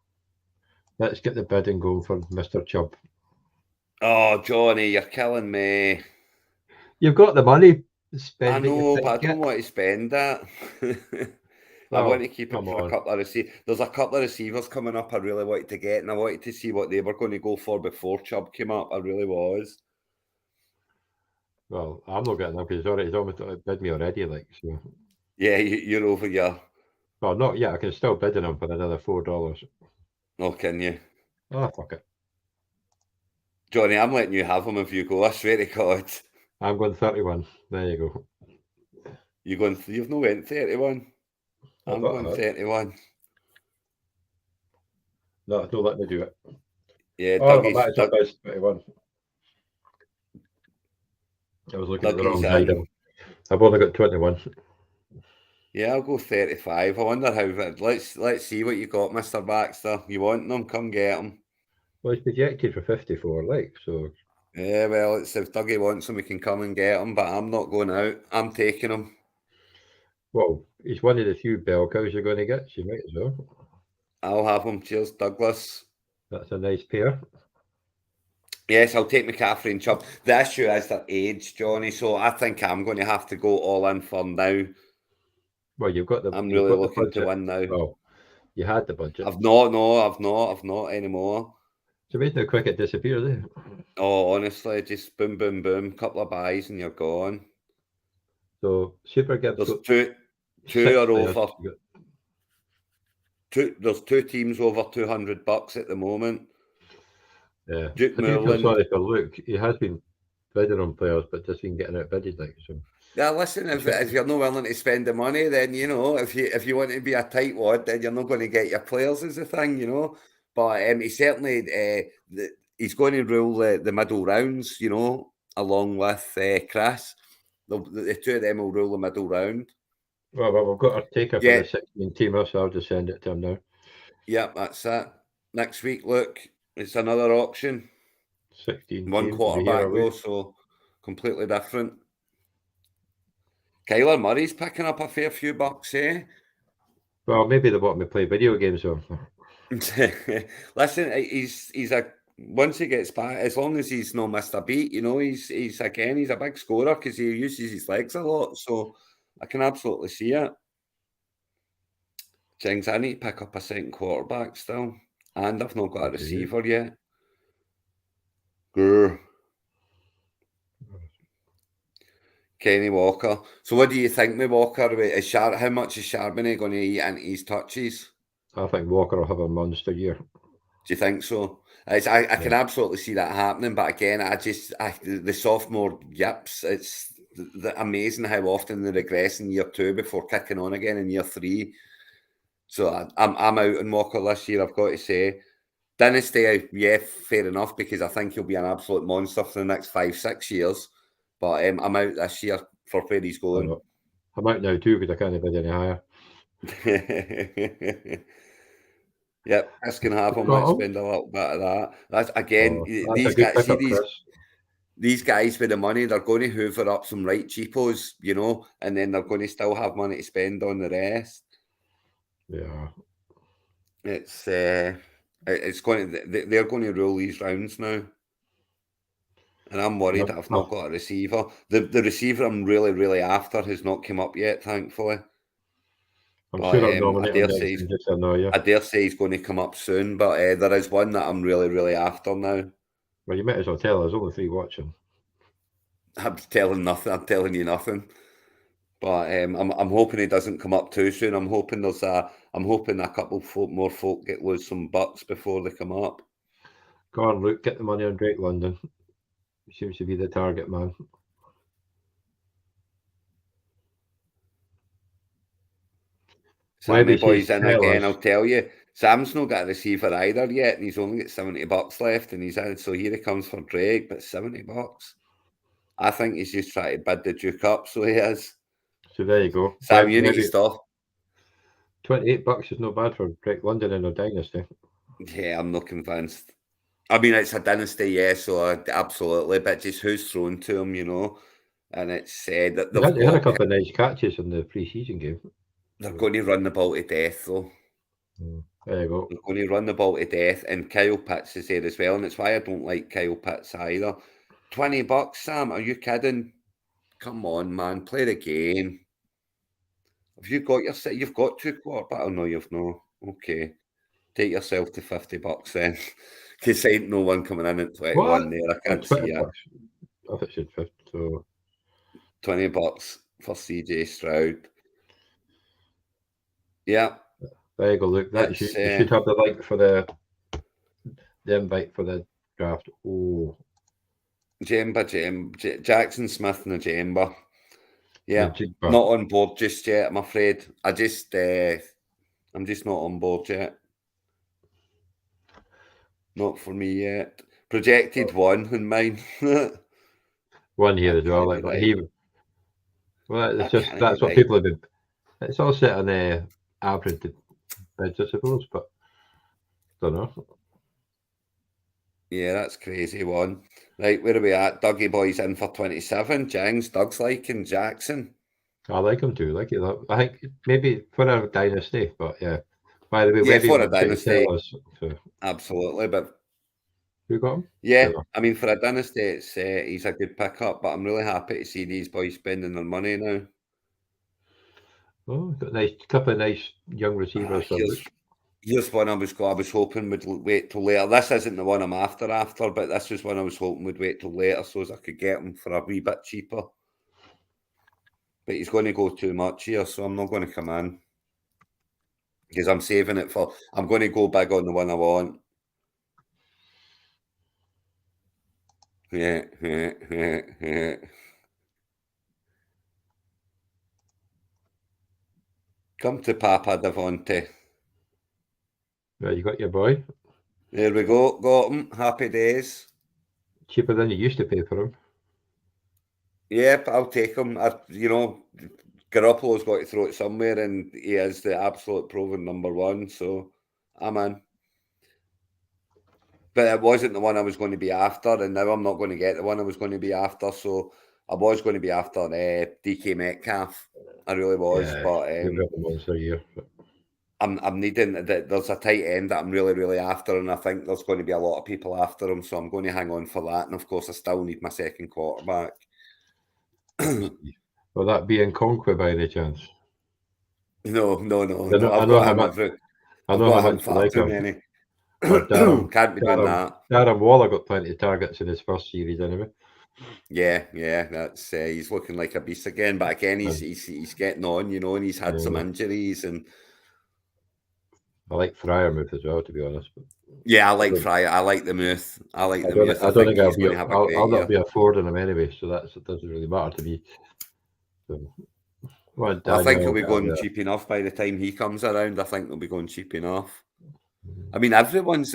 Let's get the bidding going for Mr. Chubb. Oh, Johnny, you're killing me. You've got the money. I know, but I don't want to spend that. I want to keep it for a couple of receivers. There's a couple of receivers coming up I really wanted to get, and I wanted to see what they were going to go for before Chubb came up. I really was. Well, I'm not getting them because he's almost bid me already, like so. Yeah, you're over your. Well, not yet. I can still bid on him for another $4. Oh, can you? Oh, fuck it. Johnny, I'm letting you have him if you go. I swear to God. I'm going 31. There you go. You've no went 31. I'm going 31. No, don't let me do it. Yeah, Dougie's 21. I was looking at the wrong item. I've only got 21. Yeah, I'll go 35. I wonder how. Let's see what you got, Mr. Baxter. You want them? Come get them. Well, he's projected for 54, like so. Yeah, well, if Dougie wants them, we can come and get them. But I'm not going out. I'm taking them. Well, he's one of the few bell cows you're going to get. So you might as well. I'll have him. Cheers, Douglas. That's a nice pair. Yes, I'll take McCaffrey and Chubb. The issue is their age, Johnny. So I think I'm going to have to go all in for now. Well, you've got the. I'm really looking to win now. Well, you had the budget. I've not anymore. So wait how quick it disappears, eh? Oh, honestly, just boom, boom, boom, couple of buys and you're gone. So Super Gibbs. There's two are over. There's 2 teams over $200 at the moment. Yeah, Duke I do feel Moreland. sorry for Luke. He has been bidding on players, but just been getting outbidded. Like so. Yeah, listen, if you're not willing to spend the money, then if you want to be a tightwad, then you're not going to get your players is the thing, But he certainly he's going to rule the middle rounds, along with Chris. The two of them will rule the middle round. Well, we've got our taker for Yeah, the 16 teamer, so I'll just send it to him now. yeah, that's it. Next week, look, it's another auction. 16 One teams will be here quarterback a though, week. so completely different. Kyler Murray's picking up a fair few bucks, eh? Well, maybe they want me to play video games with him. Listen, he's a once he gets back, as long as he's not missed a beat, he's he's a big scorer because he uses his legs a lot. So I can absolutely see it. Jings, I need to pick up a second quarterback still, and I've not got a receiver yet. Grr. Kenny Walker. So what do you think with Walker? How much is Charbonnet going to eat into his touches? I think Walker will have a monster year. Do you think so? I can absolutely see that happening, but again, the sophomore yips. It's amazing how often they regress in year 2 before kicking on again in year 3. So I'm out on Walker this year. I've got to say, Dynasty, yeah, fair enough, because I think he'll be an absolute monster for the next 5-6 years. But I'm out this year for where he's going. I'm out now too because I can't bid any higher. Yep, Chris can have him. Let's spend a little bit of that. That's again, That's these a good guys. See pickup, Chris. these guys with the money, they're going to hoover up some right cheapos, and then they're going to still have money to spend on the rest. Yeah, It's going to they're going to rule these rounds now, and I'm worried that I've not got a receiver. The receiver I'm really really after has not come up yet, thankfully. I'm sure I'll nominate him next and just annoy you. I dare say he's going to come up soon, but there is one that I'm really, really after now. Well, you might as well tell us. There's only 3 watching. I'm telling nothing. I'm telling you nothing. But I'm hoping he doesn't come up too soon. I'm hoping a couple more folk lose some bucks before they come up. Go on, Luke. Get the money on Drake London. He seems to be the target man. Sammy boy's in again, I'll tell you. Sam's not got a receiver either yet, and he's only got $70 left, and he's in. So here he comes for Drake, but $70. I think he's just trying to bid the Duke up, so he is. So there you go. Sam, you need to stop. $28 is not bad for Drake London in a dynasty. Yeah, I'm not convinced. I mean, it's a dynasty, yeah, so absolutely, but just who's thrown to him, And it's that they had a couple of nice catches in the pre-season game. They're going to run the ball to death, though. There you go. They're going to run the ball to death, and Kyle Pitts is there as well, and it's why I don't like Kyle Pitts either. $20, Sam? Are you kidding? Come on, man, play the game. Have you got you've got 2 quarterbacks? Oh no, you've no. Okay, take yourself to $50 then, because ain't no one coming in at 21 what? there. I can't see it. I thought it said 50. So $20 for CJ Stroud. Yeah. There you go, Luke. You should have the link for the invite for the draft. Oh, Jackson Smith and the Jemba. Yeah, not on board just yet, I'm afraid. I'm just not on board yet. Not for me yet. Projected 1 in mine. 1 here as well. That's what people have been. It's all set on average bids, I suppose, but don't know. Yeah, that's crazy one. Right, where are we at? Dougie boy's in for 27. Jings, Doug's liking Jackson. I like him too. Like it. I think maybe for a dynasty, but yeah. By the way, yeah, for a dynasty, so. Absolutely. But who got him? Yeah, I mean for a dynasty, it's he's a good pickup. But I'm really happy to see these boys spending their money now. Oh, got a couple of nice young receivers. Here's one I was hoping would wait till later. This isn't the one I'm after, but this was one I was hoping would wait till later so as I could get him for a wee bit cheaper. But he's going to go too much here, so I'm not going to come in. Because I'm saving it I'm going to go big on the one I want. Yeah. Come to Papa Devonte. Right, you got your boy. There we go. Got him. Happy days. Cheaper than you used to pay for him. Yep, I'll take him. Garoppolo's got to throw it somewhere, and he is the absolute proven number one. So I'm in. But it wasn't the one I was going to be after, and now I'm not going to get the one I was going to be after. So I was going to be after DK Metcalf. I really was, Yeah, but you've got him once a year. I'm needing. There's a tight end that I'm really after, and I think there's going to be a lot of people after him. So I'm going to hang on for that. And of course, I still need my second quarterback. Will that be in Conquer by any chance? No. I I've know got how him much. every. I I've know how got him much you far like too him. many. Or Can't be doing that. Darren Waller got plenty of targets in his first series anyway. Yeah. That's he's looking like a beast again. But again, And, he's getting on, and he's had some injuries. And I like Fryermuth as well, to be honest. But yeah, I like Fryer. I like the Muth. I like the Muth. I I don't think think I'll he's be. going to have a I'll great not year. be affording him anyway, so it doesn't really matter to me. So, well, I think he'll Daniel, be going cheap enough by the time he comes around. I think they'll be going cheap enough. I mean, everyone's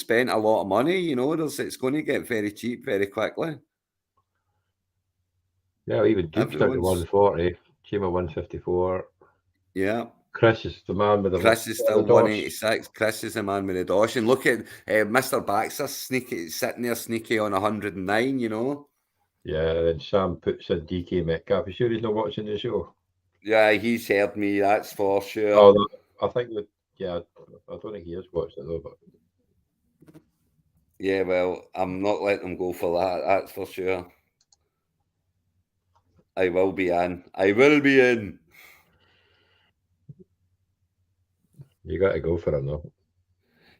spent a lot of money. It's going to get very cheap very quickly. Yeah, even Duke's down to Everyone's 140. Chima 154. yeah. Chris is the man with Chris is the still dosh. 186. Chris is the man with the dosh. And look at Mr. Baxter sitting there sneaky on 109, Yeah, and Sam puts in DK Metcalf. You sure he's not watching the show? Yeah, he's heard me, that's for sure. Oh, no, I think that. Yeah, I don't think he has watched it though. But Yeah, well, I'm not letting him go for that, that's for sure. I will be in. I will be in. you got to go for him though.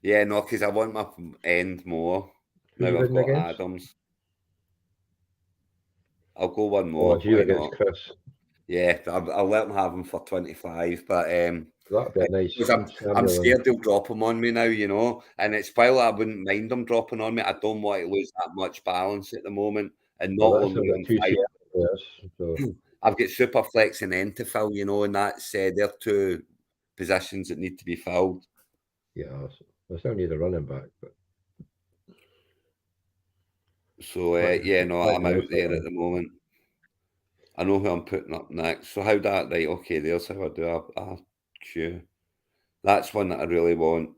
Yeah, no, because I want my end more. Who you Now I've winning got against? Adams. I'll go one Oh, more. it's you Why against not? Chris. Yeah, I'll let him have him for 25. But That'd be a nice because I'm Samuel. scared he'll drop him on me now. And it's while I wouldn't mind him dropping on me, I don't want to lose that much balance at the moment. And not Well, that's only I've got on two five, Seattle players. So I've got Superflex and Entefil, and that's they're two positions that need to be filled. yeah, I still need a running back. But So yeah, no, I'm out there at the moment. I know who I'm putting up next. So how that right? Okay, there's how I do a queue. That's one that I really want.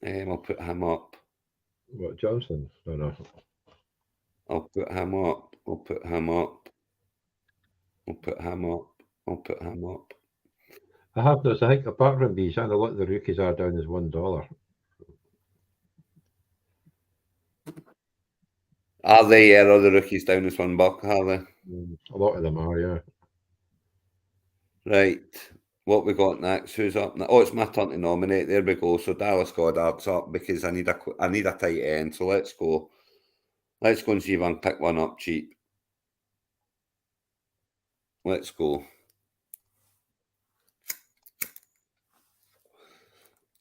I'll put him up. What, Johnson? No. I'll put him up. I'll put him up. I'll put him up. I'll put him up. I have noticed. I think apart from these, and a lot of the rookies are down as $1. Are they? Yeah, are the rookies down as $1? Are they? A lot of them are, yeah. Right. What we got next? Who's up? Oh, it's my turn to nominate. There we go. So Dallas Goddard's up because I need a tight end. So let's go. Let's go and see if I can pick one up cheap. Let's go.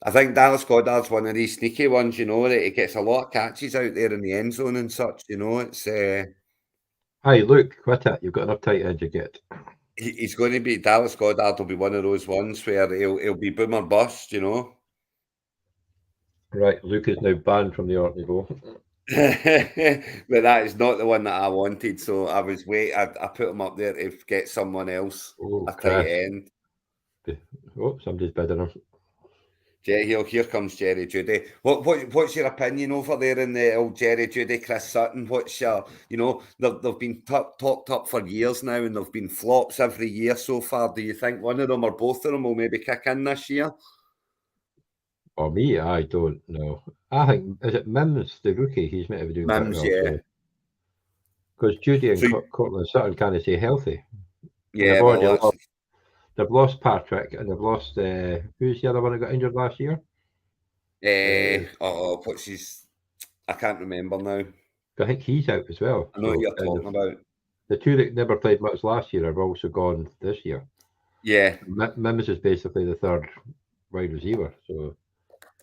I think Dallas Goddard's one of these sneaky ones, that he gets a lot of catches out there in the end zone and such, it's Hey, look, quit it. You've got enough tight ends you get. he's going to be Dallas Goddard will be one of those ones where he'll be boom or bust, Right, Luke is now banned from the Orkney. But that is not the one that I wanted. So I was I put him up there to get someone else a tight end. Oh, somebody's bidding him. Here comes Jerry Judy. What's your opinion over there in the old Jerry Judy, Chris Sutton? What's your, they've been talked up for years now, and they've been flops every year so far. Do you think one of them or both of them will maybe kick in this year? Or me, I don't know. I think, is it Mims, the rookie? He's meant to be doing Mims, quite well. yeah. Because Judy and Cortland Sutton can't stay healthy. Yeah, they've lost Patrick, and they've lost, who's the other one that got injured last year? What's his, I can't remember now. I think he's out as well. I know what you're talking about. The two that never played much last year have also gone this year. Yeah. Mims is basically the third wide receiver. So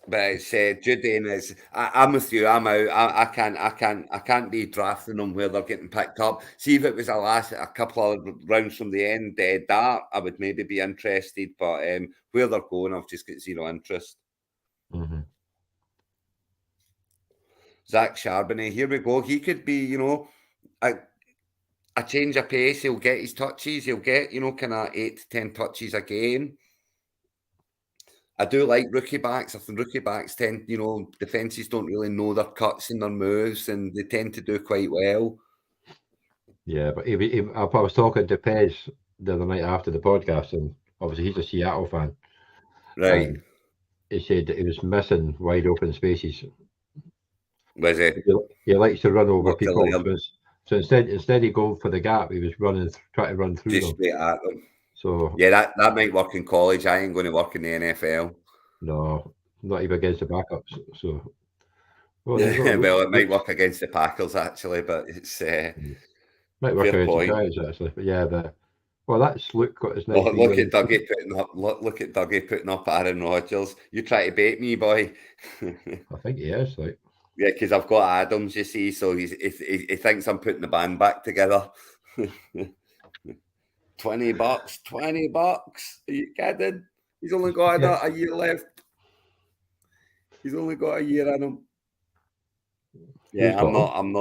But it's Judy and it's. I'm with you. I'm out. I can't be drafting them where they're getting picked up. See if it was a couple of rounds from the end, that I would maybe be interested. But where they're going, I've just got zero interest. Mm-hmm. Zach Charbonnet, here we go. He could be, a change of pace. He'll get his touches. He'll get, kind of 8 to 10 touches a game. I do like rookie backs. I think rookie backs tend, defenses don't really know their cuts and their moves, and they tend to do quite well. Yeah, but I was talking to Pez the other night after the podcast, and obviously he's a Seattle fan. Right. He said that he was missing wide open spaces. Was it? He likes to run over What to people. learn? So instead of going for the gap, he was trying to run through Just them. straight at them. So Yeah, that might work in college. I ain't going to work in the NFL. no, not even against the backups. So Well, it might work against the Packers actually, but it's might work fair against point. the Giants actually. But yeah, that's Luke got his nice. Look at Dougie putting up Aaron Rodgers. You try to bait me, boy. I think he is like. Yeah, because I've got Adams, you see, so he thinks I'm putting the band back together. $20, $20. Are you kidding? He's only got a year left. He's only got a year in him. Yeah, I'm not in,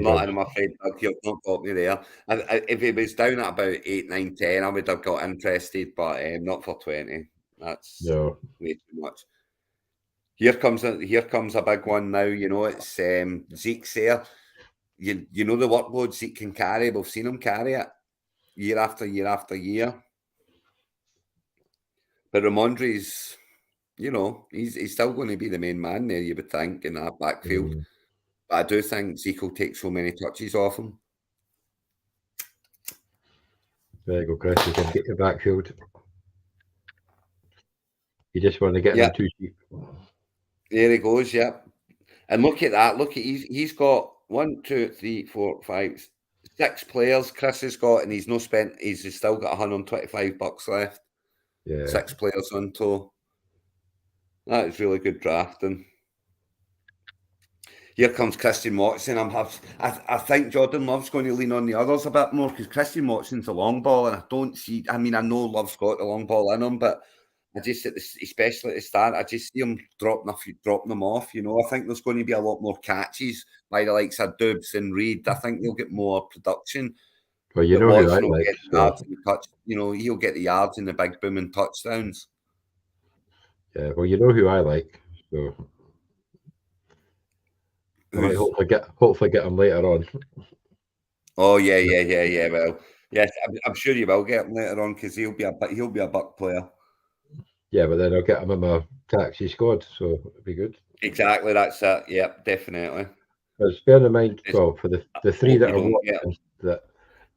I'm afraid, Doug. You've not got me there. If he was down at about 8, 9, 10, I would have got interested, but not for 20. That's way too much. Here comes a big one now. It's Zeke's there. You know the workload Zeke can carry. We've seen him carry it year after year after year. But Ramondre's, he's still going to be the main man there, you would think, in that backfield. But I do think Zeke will take so many touches off him. There you go, Chris. You can get your backfield. You just want to get him too cheap. There he goes, yep. And look at that. Look at he's got 1, 2, 3, 4, 5, 6 players. Chris has got, and he's still got $125 left. Yeah. 6 players on tour. That is really good drafting. Here comes Christian Watson. I think Jordan Love's going to lean on the others a bit more because Christian Watson's a long ball, and I know Love's got the long ball in him, but I just, especially at the start, I just see him dropping them off. I think there's going to be a lot more catches by the likes of Dubs and Reed. I think they'll get more production. Well, who I like. He'll get the yards and the big booming touchdowns. Yeah, well, you know who I like. So I might hopefully get him later on. Oh yeah. Well, yes, I'm sure you will get him later on because he'll be a buck player. Yeah, but then I'll get him in my taxi squad, so it'll be good. Exactly, that's it. Yep, definitely. Because bear in mind, for the 3 that are watching, that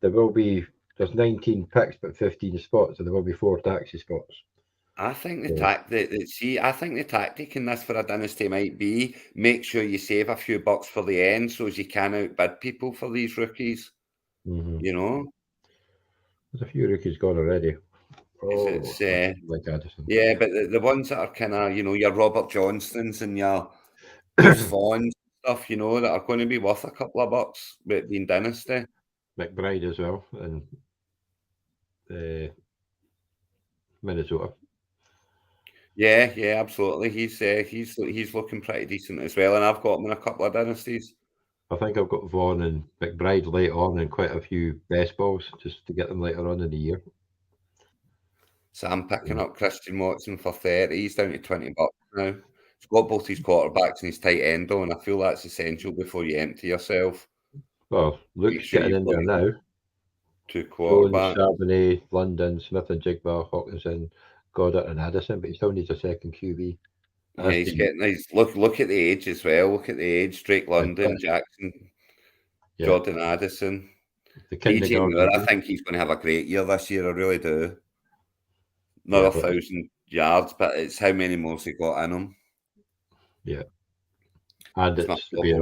there's 19 picks but 15 spots, and there will be 4 taxi spots. I think the tactic in this for a dynasty might be make sure you save a few bucks for the end so as you can outbid people for these rookies. Mm-hmm. There's a few rookies gone already. Like Addison. Yeah, but the ones that are kind of, your Robert Johnstons and your Bruce Vaughns and stuff, that are going to be worth a couple of bucks with being dynasty. McBride as well, and Minnesota. Yeah, absolutely. He's looking pretty decent as well, and I've got him in a couple of dynasties. I think I've got Vaughn and McBride late on, and quite a few best balls just to get them later on in the year. So I'm picking up Christian Watson for 30. He's down to $20 now. He's got both his quarterbacks and his tight end on. I feel that's essential before you empty yourself. Well, Luke's getting in there now. 2 quarterbacks. Charbonnet, London, Smith and Jigba, Hawkinson, Goddard and Addison, but he still needs a second QB. Yeah, he's getting nice. Look at the age as well. Look at the age. Drake London, Jackson, Jordan Addison. DJ Moore, I think he's going to have a great year this year. I really do. Another 1,000 yards, but it's how many more he got in him. Yeah. And it's there.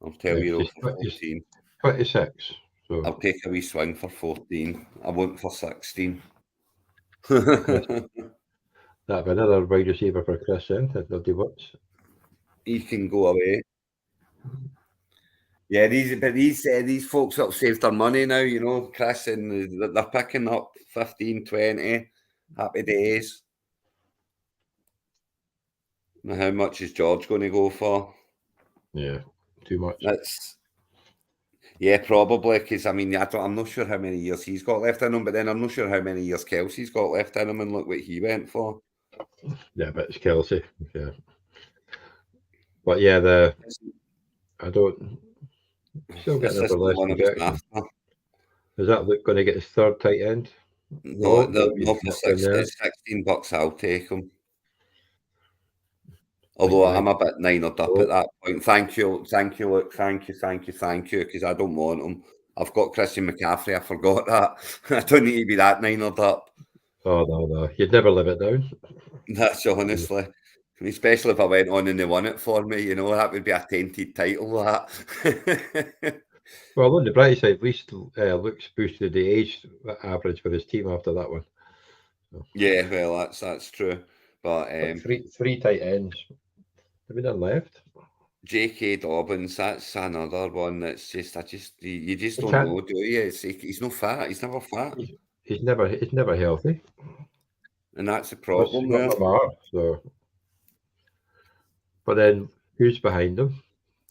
I'll tell you for 14. 26. So I'll take a wee swing for 14. I won't for 16. That'd be another wide receiver for Chris then, if they'll do what's. He can go away. Yeah, these folks that have saved their money now, you know, Chris, and they're picking up 15, 20. Happy days. Now, how much is George going to go for? Yeah, too much. That's yeah, probably because I mean I'm not sure how many years he's got left in him, but then I'm not sure how many years Kelsey's got left in him, and look what he went for. Yeah, but it's Kelsey. Yeah, but yeah, I don't still This getting over isn't the one I Leslie was Jackson. after. Is that Luke going to get his third tight end? No, No, no, he's no for not in there. $16, I'll take him. Like Although nine. I'm a bit ninered up at Oh, that point. Thank you, Luke. Thank you, because I don't want him. I've got Christian McCaffrey. I forgot that. I don't need to be that ninered up. oh no, you'd never live it down. That's honestly. Especially if I went on and they won it for me, you know, that would be a tainted title, that. Well, on the bright side, at least Luke's boosted the age average for his team after that one. So, Yeah, well, that's true. But but three tight ends. Have we done left? J.K. Dobbins, that's another one that's just, you just He don't can't. know, do you? He's no fat. He's never fat. He's never healthy. And that's the What's problem got there. Lamar? So, but then who's behind him?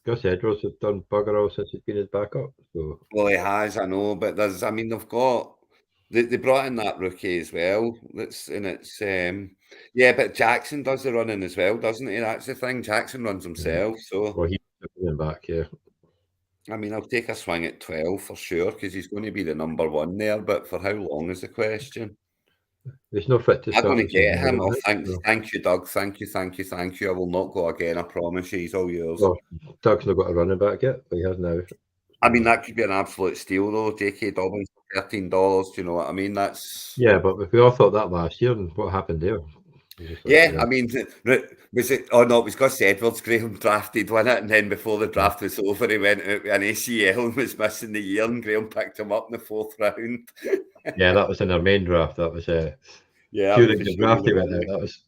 Gus Edwards has done bugger all since he's been his backup. So Well, he has, I know, but I mean, they brought in that rookie as well. Yeah, but Jackson does the running as well, doesn't he? That's the thing. Jackson runs yeah. himself. So, Well, he's coming back. Yeah. I mean, I'll take a swing at 12 for sure because he's going to be the number one there. But for how long is the question? He's not fit to I'm start going the to get season him. again, Oh, right? So, thank you, Doug. Thank you. I will not go again. I promise you. He's all yours. well, Doug's not got a running back yet, but he has now. I mean, So, that could be an absolute steal, though. J.K. Dobbins for $13. Do you know what I mean? That's. yeah, but we all thought that last year, and what happened there? We just like, Yeah, yeah, I mean, was it? Oh no, it was Gus Edwards. Graham drafted one it, and then before the yeah, draft was over, he went out with an ACL and was missing the year, and Graham picked him up in the fourth round. yeah. That was in our main draft. That was Yeah, that was during the the show draft he that went won out. me. That was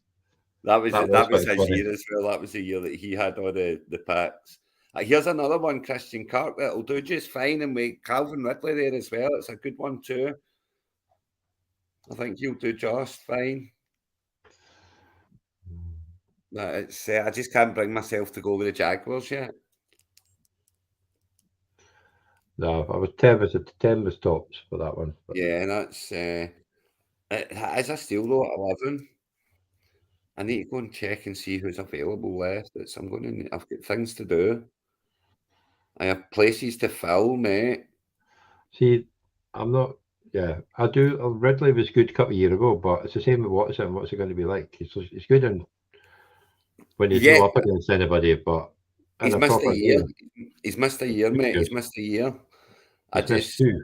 That was quite his funny. year as well. That was the year that he had all the packs. Here's another one, Christian Kirk, that'll do just fine, and with Calvin Ridley there as well. It's a good one too. I think he'll do just fine. It's I just can't bring myself to go with the Jaguars yet. No, I was 10 was tops for that one. But Yeah, that's it is a steal though at 11. I need to go and check and see who's available left. I've got things to do. I have places to fill, mate. see, I'm not. Yeah, I do. Ridley was good a couple of years ago, but it's the same with Watson. What's it going to be like? He's good when he's Yeah, not up against anybody, but in he's a missed a proper year. game, He's missed a year, he's mate. good. He's missed a year. I He's missed just two,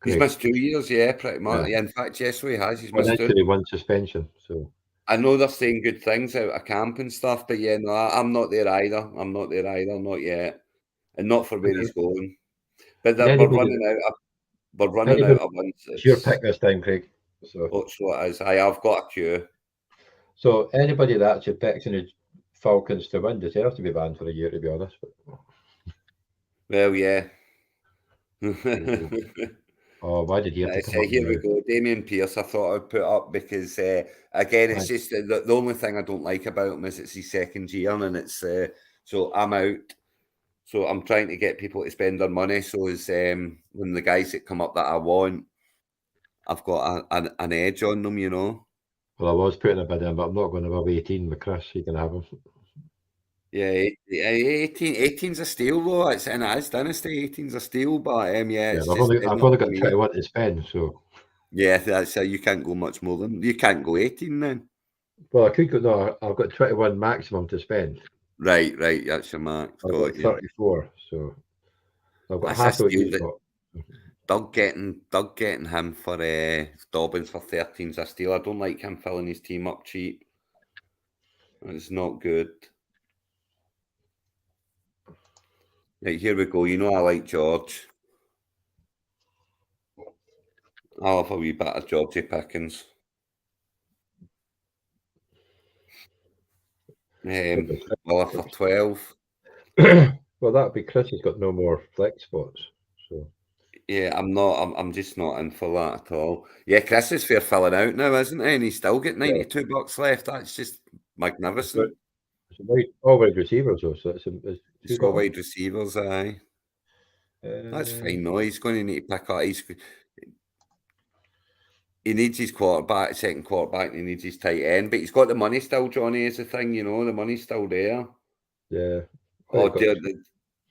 He's Craig. missed 2 years, yeah, pretty much. Yeah, Yeah, in fact, yes, so he has. He's missed two. potentially one suspension. So I know they're saying good things out of camp and stuff, but yeah, no, I'm not there either. I'm not there either, not yet, and not for where and he's going. But and we're anybody, running out. We're running anybody, out of ones. it's your pick this time, Craig. So That's what it is. I've got a queue. so anybody that's your picks in the Falcons to win deserves to be banned for a year, to be honest. But, Well, yeah. oh, why did he have to come So up here we now? go. Damien Pierce, I thought I'd put up because, again, it's Thank just the only thing I don't like about him is it's his second year and it's so I'm out. So I'm trying to get people to spend their money. So as when the guys that come up that I want, I've got an edge on them, you know. Well, I was putting a bid in, but I'm not going above 18 with Chris. You can have him. Yeah, 18's a steal though. It's in his dynasty. 18's a steal, but yeah, Yeah, it's I've just only, I've not only for got me. 21 to spend, so Yeah, that's you can't go much more than you can't go 18 then. well, I could go. No, I've got 21 maximum to spend. Right, that's your mark. I've got Got you. 34, so I've got That's a half of what steal you've that got. Doug getting him for Dobbins for 13's a steal. I don't like him filling his team up cheap. It's not good. Right, here we go. You know I like George. I'll have a wee bit of Georgie Pickens. Well, for 12. Well, that'd be Chris has got no more flex spots. So Yeah, I'm just not in for that at all. Yeah, Chris is fair filling out now, isn't he? And he's still got $92 left. That's just magnificent. all wide receivers though, so it's He's got wide receivers, aye. That's fine, no. He's going to need to pick up. He needs his quarterback, second quarterback, and he needs his tight end. But he's got the money still, Johnny, is the thing, you know. The money's still there. Yeah. Oh, dear.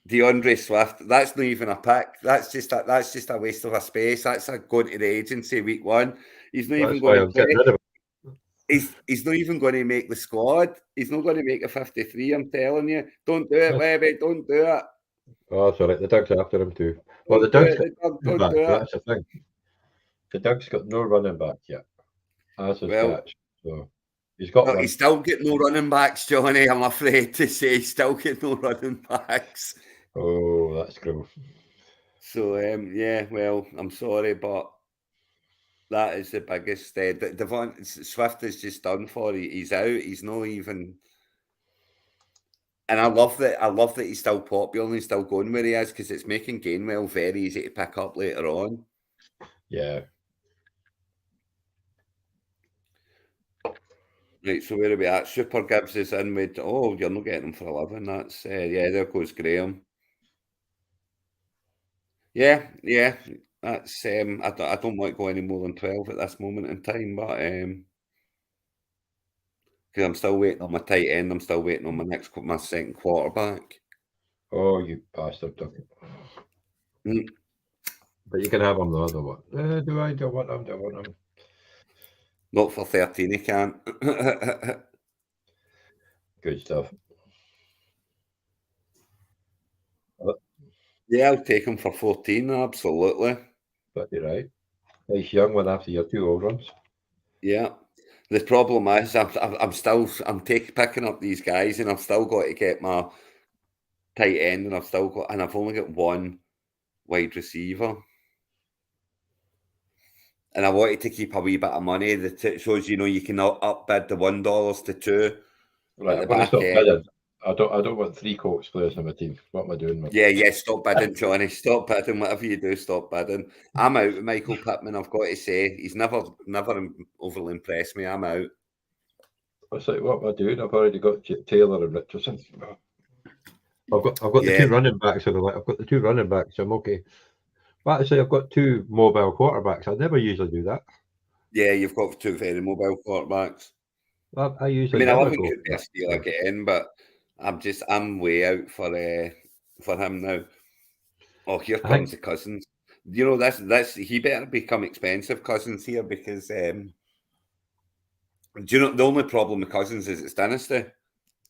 DeAndre Swift, that's not even a pick. That's just a waste of a space. That's a going to the agency week 1. He's not even going to play. He's not even going to make the squad. He's not going to make a 53, I'm telling you. Don't do it, Webby. Don't do it. Oh, sorry. The Doug's after him too. Well, the Doug's back. That's the thing. The Doug's got no running back yet. As his catch. So he's got one. He's still got no running backs, Johnny. I'm afraid to say he's still got no running backs. Oh, that's gross. So, yeah, well, I'm sorry, but that is the biggest. Devon Swift is just done for. He's out. He's not even. And I love that he's still popular and he's still going where he is because it's making Gainwell very easy to pick up later on. Yeah. Right, so where are we at? Super Gibbs is in with. Oh, you're not getting him for 11. That's yeah. There goes Graham. Yeah. That's I don't want to go any more than 12 at this moment in time, but because I'm still waiting on my tight end. I'm still waiting on my second quarterback. Oh, you bastard, Doug. But you can have him the other one. Do I want him? Not for 13, he can't. Good stuff. Yeah, I'll take him for 14, absolutely. But you're right. Nice young one after your 2 old ones. Yeah. The problem is I'm picking up these guys and I've still got to get my tight end and I've only got one wide receiver. And I wanted to keep a wee bit of money that shows you can upbid the $1 to $2. Right, I'm going to stop bidding. I don't want 3 Colts players on my team. What am I doing? Yeah, stop bidding, Johnny. Stop bidding. Whatever you do, stop bidding. I'm out with Michael Pittman, I've got to say. He's never overly impressed me. I'm out. It's like, what am I doing? I've already got Taylor and Richardson. I've got the 2 running backs. I've got the 2 running backs. I'm okay. But actually, I've got 2 mobile quarterbacks. I never usually do that. Yeah, you've got 2 very mobile quarterbacks. I usually. I love it be a steal again, but I'm way out for him now. Oh, here comes the Cousins. You know that's he better become expensive, Cousins here, because do you know the only problem with Cousins is it's dynasty.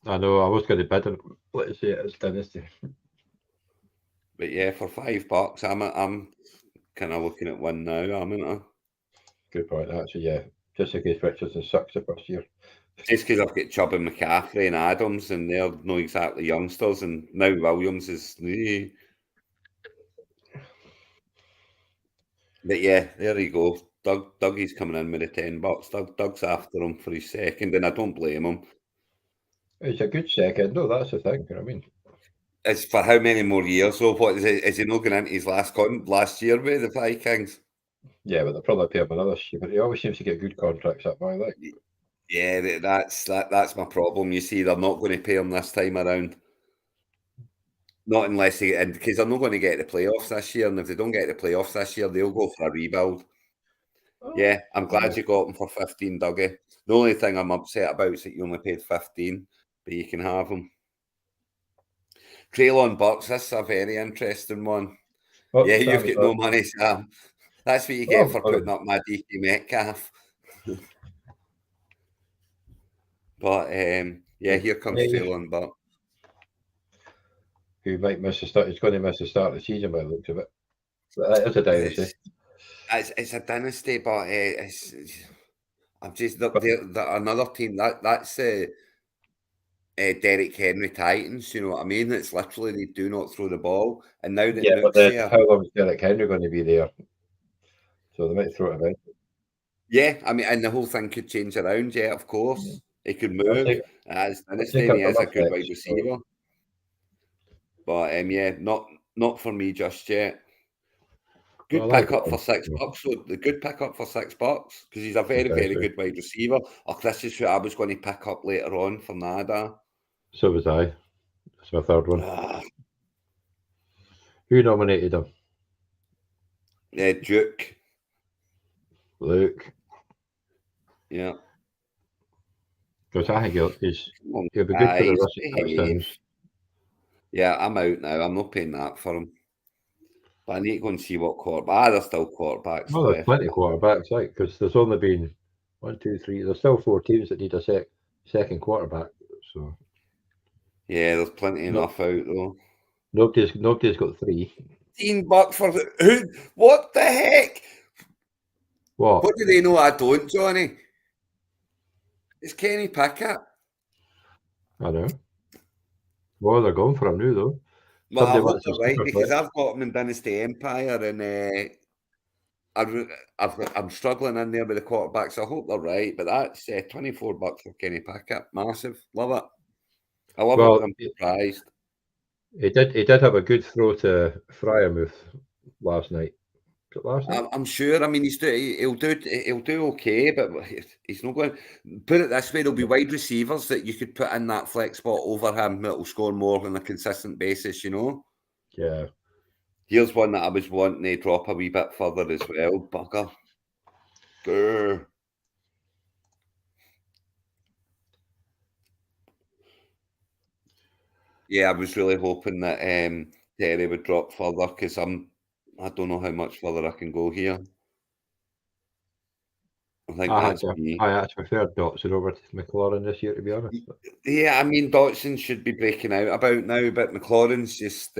I know. I was going to bid on. Let's say it's dynasty. But yeah, for $5, I'm kind of looking at one now. I'm Good point. Actually, yeah. Just in case Richardson sucks the first year. Just because I've got Chubb and McCaffrey and Adams, and they're not exactly youngsters, and now Williams is. But yeah, there you go. Dougie's coming in with the $10. Doug's after him for his second, and I don't blame him. It's a good second. No, that's the thing. You know what I mean? It's for how many more years? So what is it? Is he not going into his last year with the Vikings? Yeah, but they'll probably pay him another shit. But he always seems to get good contracts up my like. Yeah, that's my problem. You see, they're not going to pay him this time around. Not unless because they're not going to get the playoffs this year, and if they don't get the playoffs this year, they'll go for a rebuild. Yeah, I'm glad you got him for 15, Dougie. The only thing I'm upset about is that you only paid 15, but you can have him. Traylon Burks, this is a very interesting one. Yeah, you've got no money, Sam. That's what you get for putting up my DK Metcalf. But yeah, here comes Traylon Burks. Who might miss the start? He's going to miss the start of the season by the looks of it. It's a dynasty. It's a dynasty, but I'm just another team that's Derrick Henry Titans. You know what I mean? It's literally they do not throw the ball, and now that but then how long is Derrick Henry going to be there? So they might throw it eventually. Yeah, I mean, and the whole thing could change around. Yeah, of course. He could move. think As I've he is got a my good flex, wide receiver. But yeah, not for me just yet. Good Well, I like pick up for it. $6. So the good pick up for $6 because he's a very, very good wide receiver. Oh, this is who I was going to pick up later on for Nada. So was I. That's my third one. Ah, Who nominated him? Duke. Luke. Yeah. Because I think he'll be good for the Guys, rushing behave. touchdowns. Yeah, I'm out now. I'm not paying that for him. But I need to go and see what quarterback. There's still quarterbacks Well, there's left. plenty of quarterbacks, like, because there's only been 1, 2, 3. There's still 4 teams that need a second quarterback. So Yeah, there's plenty enough out though. nobody's got 3. $15 for who? What the heck? What? What do they know I don't, Johnny? It's Kenny Pickett. I know. Well, they're going for him now, though. Well, I Somebody hope wants they're his right super because flex. I've got him in Dynasty Empire and I'm struggling in there with the quarterbacks. I hope they're right, but that's $24 for Kenny Pickett. Massive. Love it. I love it Well, when I'm surprised. he did have a good throw to Fryermuth last night. Was it last night? I'm sure. I mean, he'll do okay, but he's not going. Put it this way: there'll be wide receivers that you could put in that flex spot over him that will score more on a consistent basis. You know. Yeah. Here's one that I was wanting to drop a wee bit further as well. Bugger. Grr. Yeah, I was really hoping that Terry would drop further because I don't know how much further I can go here. I think that's me. I actually preferred Dotson over to McLaurin this year, to be honest. Yeah, I mean Dotson should be breaking out about now, but McLaurin's just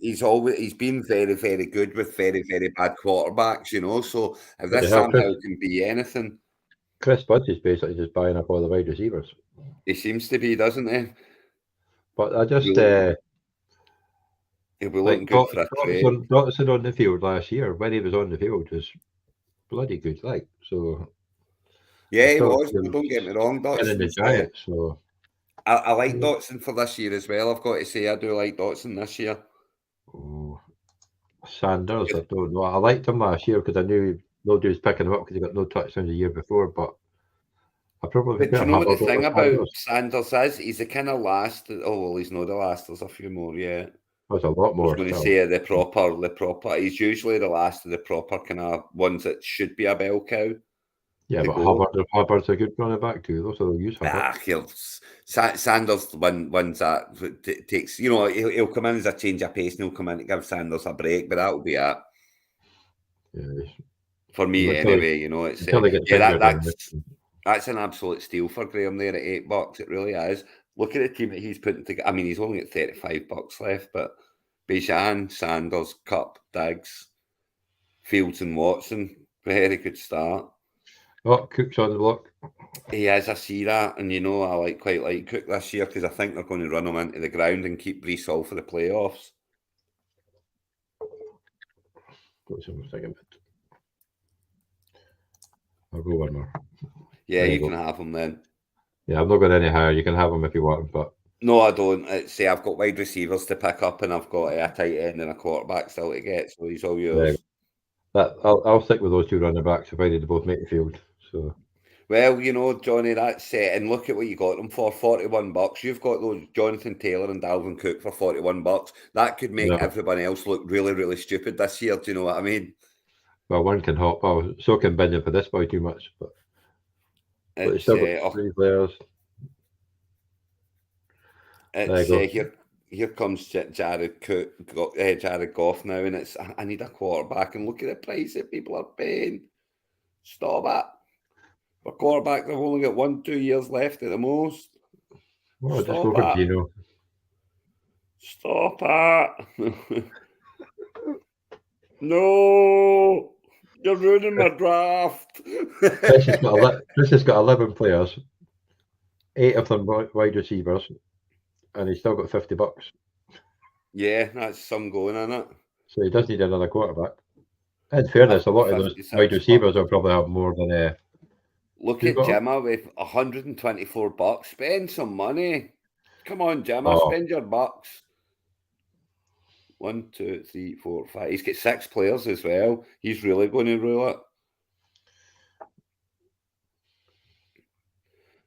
he's been very, very good with very, very bad quarterbacks, you know. So if But this somehow can be anything, Chris Budge is basically just buying up all the wide receivers. he seems to be, doesn't he? But I just He'll be like looking good for a trade. Dotson on the field last year when he was on the field was bloody good, like so. Yeah, he was. Don't get me wrong, Dotson. The Giants, so I like Dotson for this year as well. I've got to say, I do like Dotson this year. Oh, Sanders, I don't know. I liked him last year because I knew nobody was picking him up because he got no touchdowns the year before. But I probably But you know what the thing about Sanders. Sanders is? He's the kind of last. Oh well, he's not the last. There's a few more. Yeah, there's a lot more. I was going to say the proper. He's usually the last of the proper kind of ones that should be a bell cow. Yeah, but Hubbard's a good running back too. Those will use Hubbard. Sanders wins that takes. You know, he'll come in as a change of pace, and he'll come in to give Sanders a break. But that'll be it. Yeah, for me anyway. You know, it's that's an absolute steal for Graham there at $8. It really is. Look at the team that he's putting together. I mean, he's only at $35 left, but Bijan, Sanders, Cup, Diggs, Fields, and Watson. Very good start. Oh, Cook's on the block. He is. I see that, and you know, I quite like Cook this year because I think they're going to run him into the ground and keep Brees all for the playoffs. I'll go one more. Yeah, you can have him then. Yeah, I'm not going any higher. You can have him if you want, but no, I don't. Say I've got wide receivers to pick up, and I've got a tight end and a quarterback still to get. So he's all yours. I'll stick with those two running backs if I need to both make the field. So. Well, you know, Johnny, that's it. And look at what you got them for, $41. You've got those Jonathan Taylor and Dalvin Cook for $41. That could make everyone else look really, really stupid this year. Do you know what I mean? Well, one can hop. So can Binion for this boy too much, but it's still got 3 players. Here comes Jared Goff now, and it's I need a quarterback, and look at the price that people are paying. Stop it. For quarterback, they've only got 1-2 years left at the most. Well, just go for Gino. Stop it. No. You're ruining my draft. Chris has got 11 players, 8 of them wide receivers, and he's still got $50. Yeah, that's some going in it. So he does need another quarterback. In fairness, a lot of those wide receivers will probably have more than Look Who at got him? Gemma with $124. Spend some money. Come on, Gemma, Oh, spend your bucks. 1, 2, 3, 4, 5. He's got 6 players as well. He's really going to rule it.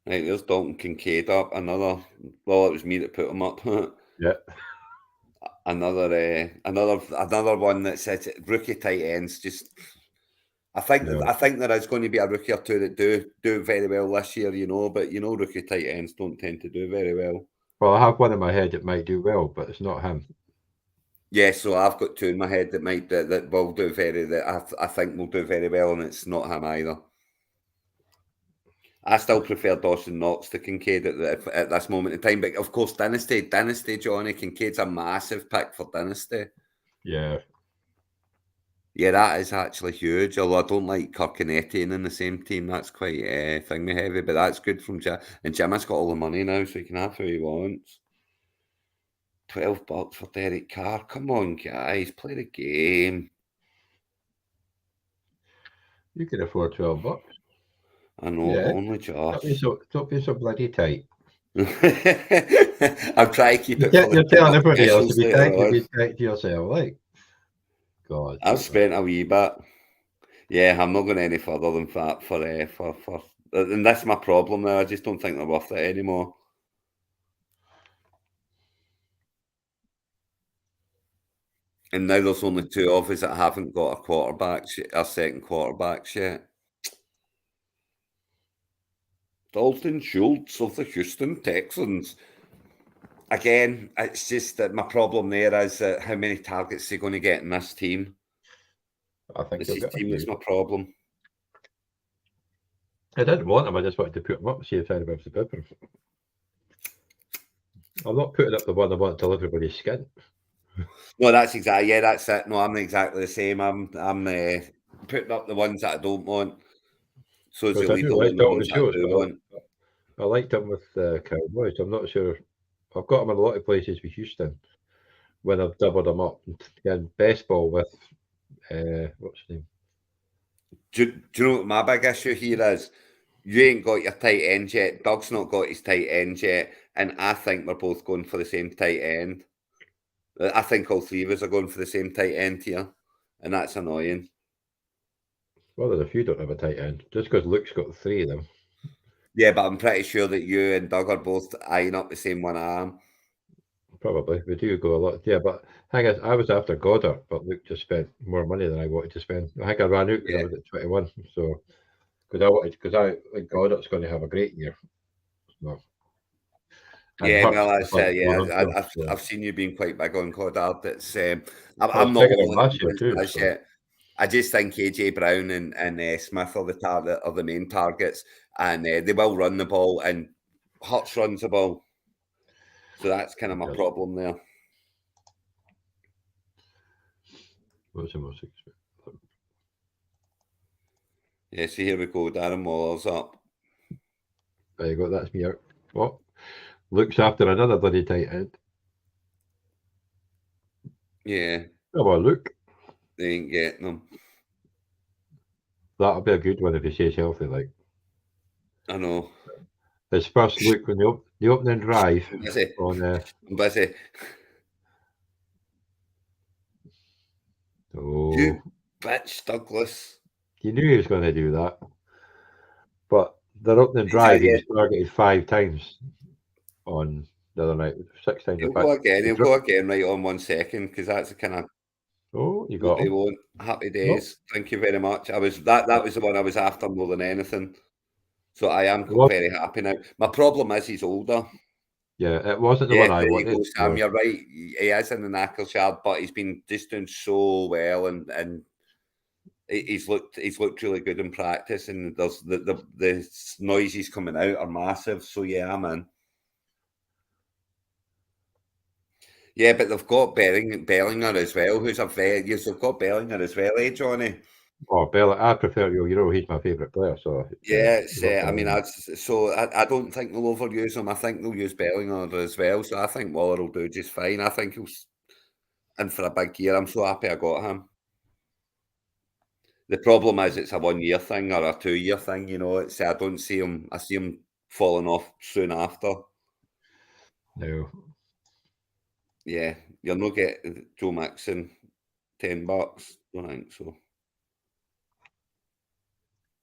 Right, there's Dalton Kincaid up. Another. Well, it was me that put him up. yeah. Another one that says rookie tight ends. Just, I think No. there is going to be a rookie or two that do very well this year, but rookie tight ends don't tend to do very well. Well, I have one in my head that might do well, but it's not him. Yeah, so I've got 2 in my head that will do I think will do very well, and it's not him either. I still prefer Dawson Knox to Kincaid at this moment in time, but of course, Dynasty, Johnny Kincaid's a massive pick for Dynasty. Yeah. Yeah, that is actually huge. Although I don't like Kirknetti in the same team, that's quite thingy heavy, but that's good from Jim. And Jim has got all the money now, so he can have who he wants. $12 for Derek Carr. Come on, guys, play the game. You can afford $12. I know, Yeah. but only just. Don't be so bloody tight. I'll try to keep it for You're the telling everybody else to specials be later tight. You on. be tight to yourself, like. God. I've spent a wee bit. Yeah, I'm not going any further than that for. And that's my problem now. I just don't think they're worth it anymore. And now there's only 2 of us that haven't got a second quarterbacks yet. Dalton Schultz of the Houston Texans. Again, it's just that my problem there is how many targets is he going to get in this team? I think It's he'll his get a team that's few. my problem. I didn't want him. I just wanted to put him up, see if anybody was a bid for him. I'm not putting up the one I want till everybody's skin. No, that's exactly. Yeah, that's it. No, I'm exactly the same. I'm putting up the ones that I don't want, so as Because to I leave do like alone the Dalton ones that I Schultz, do but want. I liked him with the Cowboys. I'm not sure. I've got him in a lot of places with Houston when I've doubled him up. Again, best ball with what's his name? Do you know what my big issue here is? You ain't got your tight end yet. Doug's not got his tight end yet, and I think we're both going for the same tight end. I think all 3 of us are going for the same tight end here, and that's annoying. Well, there's a few don't have a tight end. Just because Luke's got 3 of them. Yeah, but I'm pretty sure that you and Doug are both eyeing up the same one I am. Probably. We do go a lot. Yeah, but thing is, I was after Goddard, but Luke just spent more money than I wanted to spend. I think I ran out because I Yeah. was at 21. So, because I think Goddard's going to have a great year. So, and Yeah, Hurts well, is like going on to him. So, I've seen you being quite big on Goddard. It's I was I'm not bigger than overly last year convinced too. as So, yet. I just think AJ Brown and Smith are the main targets, and they will run the ball, and Hurts runs the ball, so that's kind of my yes. problem there. What's the most expensive? Yeah, see, here we go. Darren Waller's up. There you go. That's me out. What? Luke's after another bloody tight end. Yeah, Come on, Luke. they ain't getting them. That'll be a good one if he stays healthy. Like I know. his first look when the opening drive I'm busy. on. I'm busy. Oh, You bitch, Douglas. you knew he was going to do that. But their opening drive, he Yeah, was targeted 5 times on the other night, 6 times in he'll go fact. again. He'll go again right on 1 second because that's the kind of Oh, you what got they him. want. Happy No, days. Thank you very much. I was that was the one I was after more than anything. So I am it very happy now. My problem is he's older. yeah, it wasn't the Yeah, one I there you wanted. go, Sam. So You're right. He is in the knackers yard, but he's been just doing so well, and he's looked really good in practice. And there's the noises coming out are massive. So yeah, I'm in. Yeah, but they've got Bellinger as well, who's a very. Yes, they've got Bellinger as well, eh, Johnny? oh, Bella, I prefer you. You know, he's my favourite player. So Yeah, it's, not I mean, Bellingham. I don't think they'll overuse him. I think they'll use Bellinger as well. So I think Waller will do just fine. I think he'll in for a big year. I'm so happy I got him. The problem is it's a 1-year thing or a 2-year thing, It's I don't see him. I see him falling off soon after. No. Yeah, you'll not get Joe Mixon $10. Don't think so.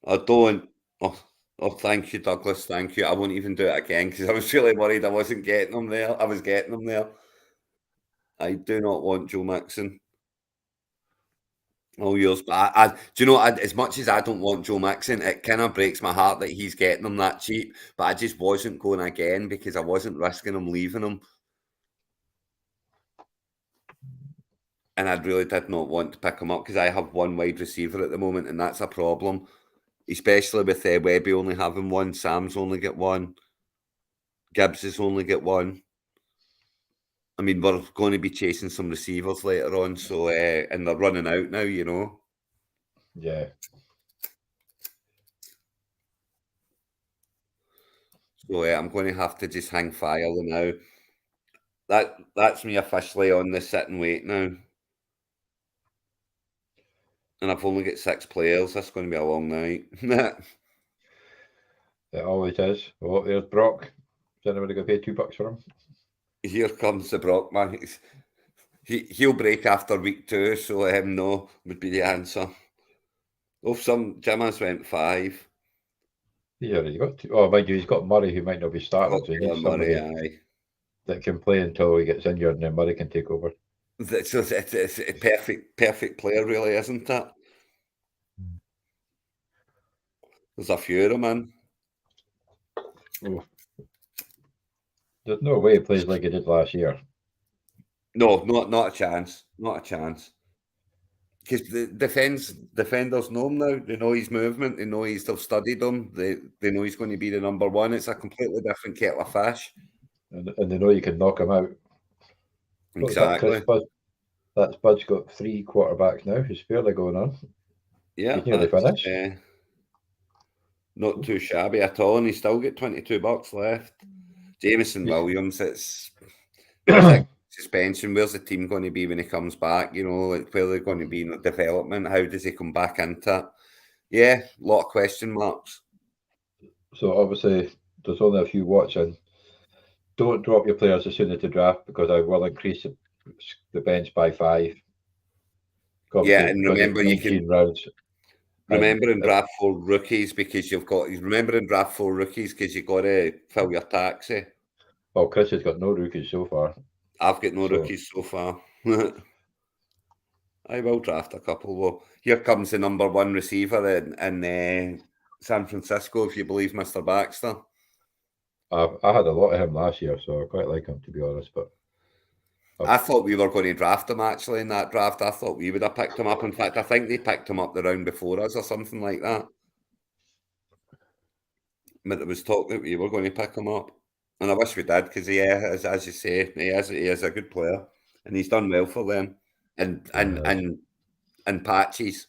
I don't. Oh, thank you, Douglas. Thank you. I won't even do it again because I was really worried I wasn't getting them there. I was getting them there. I do not want Joe Mixon. All yours, but do you know? As much as I don't want Joe Mixon, it kind of breaks my heart that he's getting them that cheap. But I just wasn't going again because I wasn't risking him leaving him, and I really did not want to pick him up because I have one wide receiver at the moment, and that's a problem. Especially with Webby only having one, Sam's only get one, Gibbs has only get one. I mean, we're going to be chasing some receivers later on, so and they're running out now, Yeah. So I'm going to have to just hang fire now. That's me officially on the sit and wait now. And I've only got 6 players. That's going to be a long night. It always is. Oh, there's Brock. Is anybody going to pay $2 for him? Here comes the Brock man. He'll break after week 2, so no would be the answer. Oh, some Jimmas went 5. Yeah, you got two. Oh, mind you, he's got Murray who might not be starting, so he needs somebody Murray, that can play until he gets injured, and then Murray can take over. It's a perfect player, really, isn't it? There's a few of them in. Oh. There's no way he plays like he did last year. No, not a chance. Not a chance. Because the defenders know him now. They know his movement. They know they've studied him. They know he's going to be the number one. It's a completely different kettle of fish. And they know you can knock him out. Exactly. That's Bud's got 3 quarterbacks now. He's fairly going on. Yeah, he's nearly finished. Not too shabby at all, and he's still got $22 left. Jameson Williams, it's like suspension. Where's the team going to be when he comes back? Like where they're going to be in the development. How does he come back into it? Yeah, a lot of question marks. So obviously, there's only a few watching. Don't drop your players as soon as the draft because I will increase the bench by 5. Yeah, and remember you can rounds. Remember in draft 4 rookies because you've got to fill your taxi. Well, Chris has got no rookies so far. I've got no rookies so far. I will draft a couple. Well, here comes the number 1 receiver in San Francisco, if you believe Mr. Baxter. I had a lot of him last year, so I quite like him, to be honest. But I thought we were going to draft him, actually, in that draft. I thought we would have picked him up. In fact, I think they picked him up the round before us or something like that. But it was talk that we were going to pick him up. And I wish we did, because as you say, he is a good player. And he's done well for them. And patches.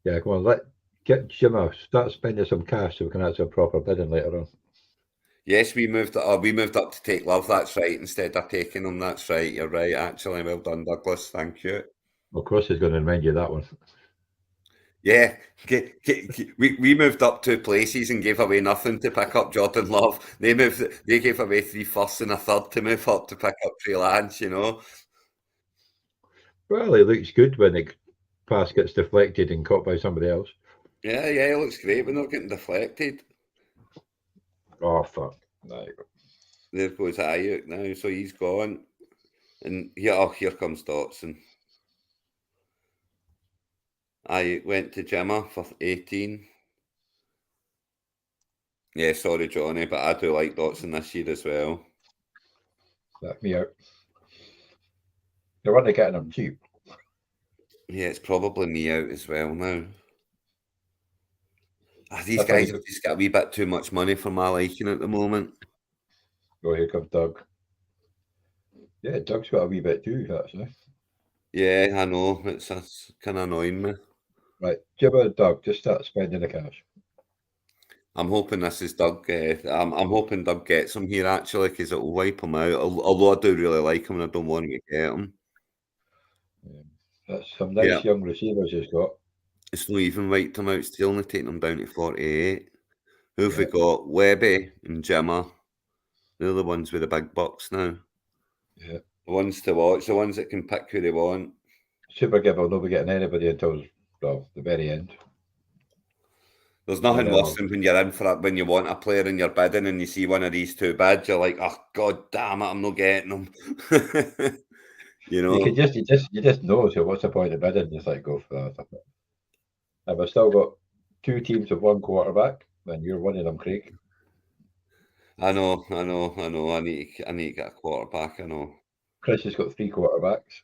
Yeah, come on, get Jimmy, start spending some cash so we can actually have proper bidding later on. Yes, we moved up to take Love, that's right, instead of taking him, that's right, you're right, actually. Well done, Douglas, thank you. Of course he's going to remind you of that one. Yeah, we moved up 2 places and gave away nothing to pick up Jordan Love. They gave away 3 firsts and a third to move up to pick up Trey Lance, Well, he looks good when the pass gets deflected and caught by somebody else. Yeah, he looks great when they're getting deflected. Oh, fuck. There goes Ayuk now, so he's gone. And here comes Dotson. I went to Gemma for 18. Yeah, sorry, Johnny, but I do like Dotson this year as well. Let me out. You're only getting him cheap. Yeah, it's probably me out as well now. These guys have just got a wee bit too much money for my liking at the moment. Oh, here comes Doug. Yeah, Doug's got a wee bit too, actually. Yeah, I know. It's kind of annoying me. Right, Jimmy, Doug, just start spending the cash. I'm hoping this is Doug. I'm hoping Doug gets him here, actually, because it'll wipe him out. Although I do really like him and I don't want to get him. Yeah. That's some nice Yeah. young receivers he's got. It's not even wiped him out. It's only taken him down to 48. Who have we Yeah. got? Webby and Jimmer. They're the ones with the big bucks now. Yeah. The ones to watch, the ones that can pick who they want. Super Gibb will not be getting anybody until, well, the very end. There's And nothing then worse than when you're in for it, when you want a player and you're bidding and you see one of these two bids, you're like, oh, God damn it, I'm not getting them. You you know? just know. So what's the point of bidding? Just like go for that. And we've still got two teams with one quarterback, and you're one of them, Craig. I know. I need to get a quarterback, I know. Chris has got three quarterbacks.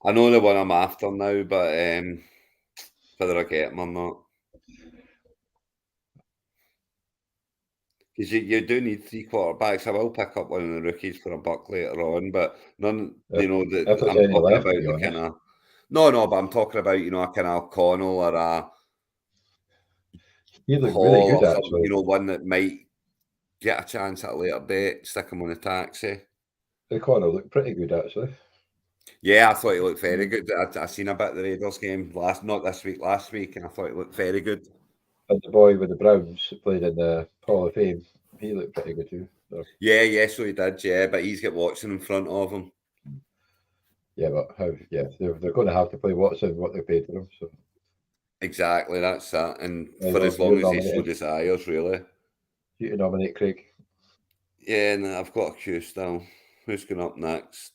I know the one I'm after now, but whether I get him or not. Because you do need three quarterbacks. I will pick up one of the rookies for a buck later on, but none, If, if there's I'm any talking left, to about be the honest. kind of, no, but I'm talking about, a kind of Connell or a He looked really Hall good, or some, actually. one that might get a chance at a later date, stick him on a taxi. The corner looked pretty good, actually. Yeah, I thought he looked very good. I seen a bit of the Raiders game not this week, last week, and I thought he looked very good. And the boy with the Browns played in the Hall of Fame. He looked pretty good too. So. Yeah, so he did, yeah, but he's got Watson in front of him. Yeah, but they're going to have to play Watson what they paid for him. So Exactly, that's that. And for you're, as you're long as he so nominated. desires, really. You to nominate Craig. Yeah, and I've got a queue still. Who's going up next?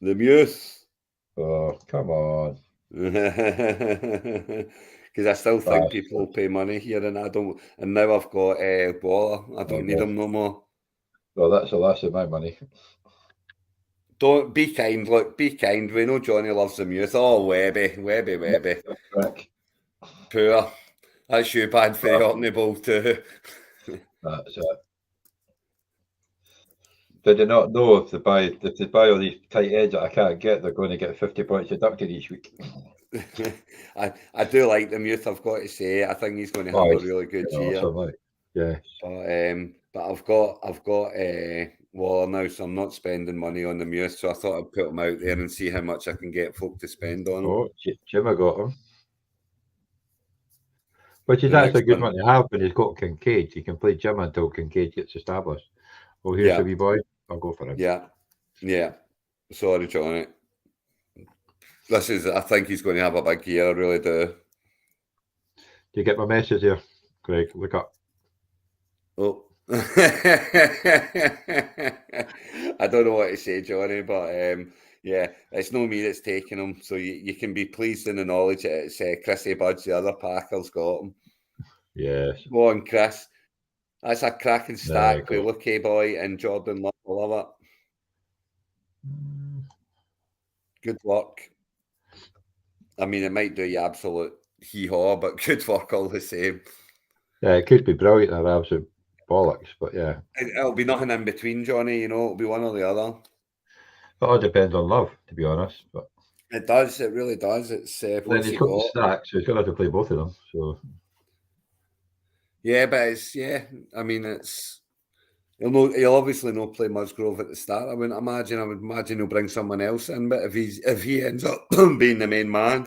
The Muse. Oh, come on. Because I still think people will pay money here, and I don't. And now I've got Waller. I don't need him no more. Well, that's the last of my money. Don't be kind. Look, be kind. We know Johnny loves the Muse. Oh, Webby. Correct. Poor. That's you bad for the Orkney Bowl too. That's it. Did they not know if they buy all these tight ends that I can't get, they're going to get 50 points deducted each week? I do like the Muse, I've got to say. I think he's going to have a really good year. Awesome, yeah. But I've got Waller now, so I'm not spending money on the Muse. So I thought I'd put him out there and see how much I can get folk to spend on him. Oh, Jimmy got him. Which is actually a good one to have when he's got Kincaid. You can play Jim until Kincaid gets established. Well, here's the wee boy. I'll go for him. Yeah. Sorry, Johnny. I think he's going to have a big year. I really do. Do you get my message here, Greg? Look up. Oh. I don't know what to say, Johnny, but yeah, it's no me that's taking him. So you can be pleased in the knowledge that it's Chrissy Budge, the other Packers, got him. Yes. Go on, Chris. That's a cracking stack with Lucky Boy and Jordan Love. I love it. Good work. I mean, it might do you absolute hee-haw, but good work all the same. Yeah, it could be brilliant or absolute bollocks, but yeah. It'll be nothing in between, Johnny, it'll be one or the other. It all depends on Love, to be honest. But it does, it really does. It's what's he got the stack, so he's going to have to play both of them. So yeah, but I mean, he'll obviously not play Musgrove at the start. I would imagine he'll bring someone else in, but if he ends up being the main man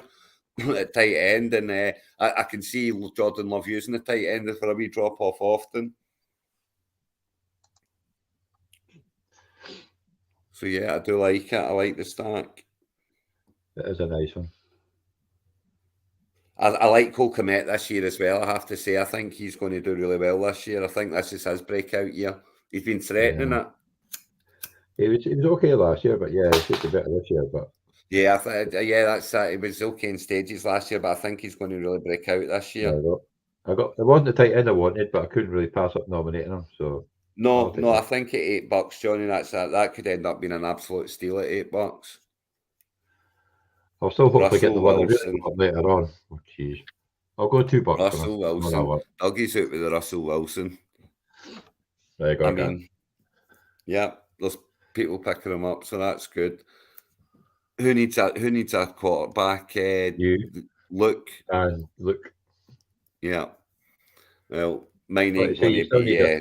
at tight end, and I can see Jordan Love using the tight end for a wee drop off often. So yeah, I do like it. I like the stack. It is a nice one. I like Cole Kmet this year as well, I have to say. I think he's going to do really well this year. I think this is his breakout year. He's been threatening it. He was okay last year, but yeah, he should be better this year. But yeah, that's that. He was okay in stages last year, but I think he's going to really break out this year. Yeah, it wasn't the tight end I wanted, but I couldn't really pass up nominating him. So no, I think at $8, Johnny, that could end up being an absolute steal at $8. I'll still hopefully get the one I really want later on. Oh, jeez. I'll go $2 Russell Wilson. Dougie's out with the Russell Wilson. There you go. I mean, yeah, there's people picking him up, so that's good. Who needs a quarterback? Luke. And Luke. Yeah. Well, mine ain't going to be.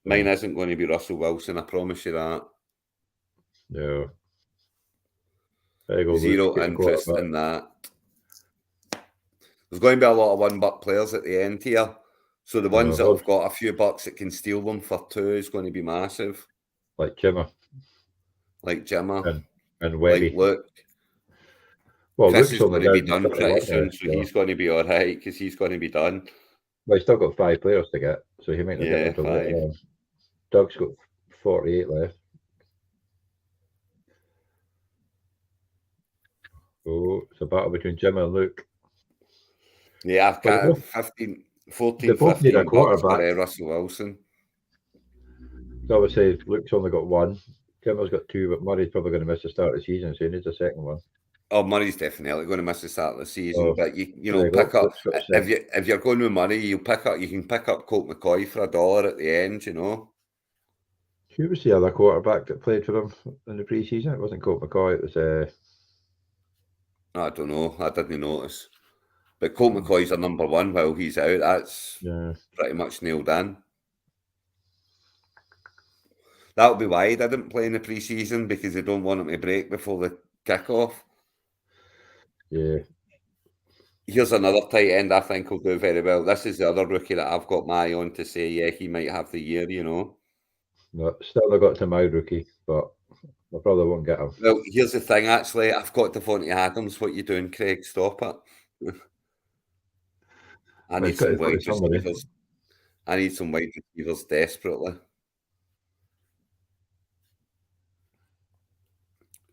Mine isn't going to be Russell Wilson. I promise you that. No. There you go, Zero Luke, get the interest quarterback. in that. There's going to be a lot of $1 players at the end here. So the ones that have got a few bucks that can steal them for 2 is going to be massive. Like Jimmer. Like Jimmer. And Webby. Like Luke. Well, Chris Luke's is only going to be down done pretty soon, now, so he's going to be all right because he's going to be done. Well, he's still got 5 players to get, so he might not get them till later on. Doug's got 48 left. Oh, it's a battle between Jim and Luke. Yeah, I've got 14, 15 bucks for Russell Wilson. So obviously, Luke's only got 1. Jimmer's got 2, but Murray's probably going to miss the start of the season, so he needs a second one. Oh, Murray's definitely going to miss the start of the season, but you know, pick up if you're going with Murray, you can pick up Colt McCoy for $1 at the end, you know. Who was the other quarterback that played for them in the pre-season? It wasn't Colt McCoy. It was I don't know. I didn't notice. But Colt McCoy's our number 1 while he's out. That's pretty much nailed in. That'll be why they didn't play in the pre-season, because they don't want him to break before the kickoff. Yeah. Here's another tight end I think will do very well. This is the other rookie that I've got my eye on to say, yeah, he might have the year, you know. No, still not got to my rookie, but I probably won't get him. Well, here's the thing, actually. I've got Devontae Adams. What you doing, Craig? Stop it. I need some wide receivers. I need some wide receivers desperately.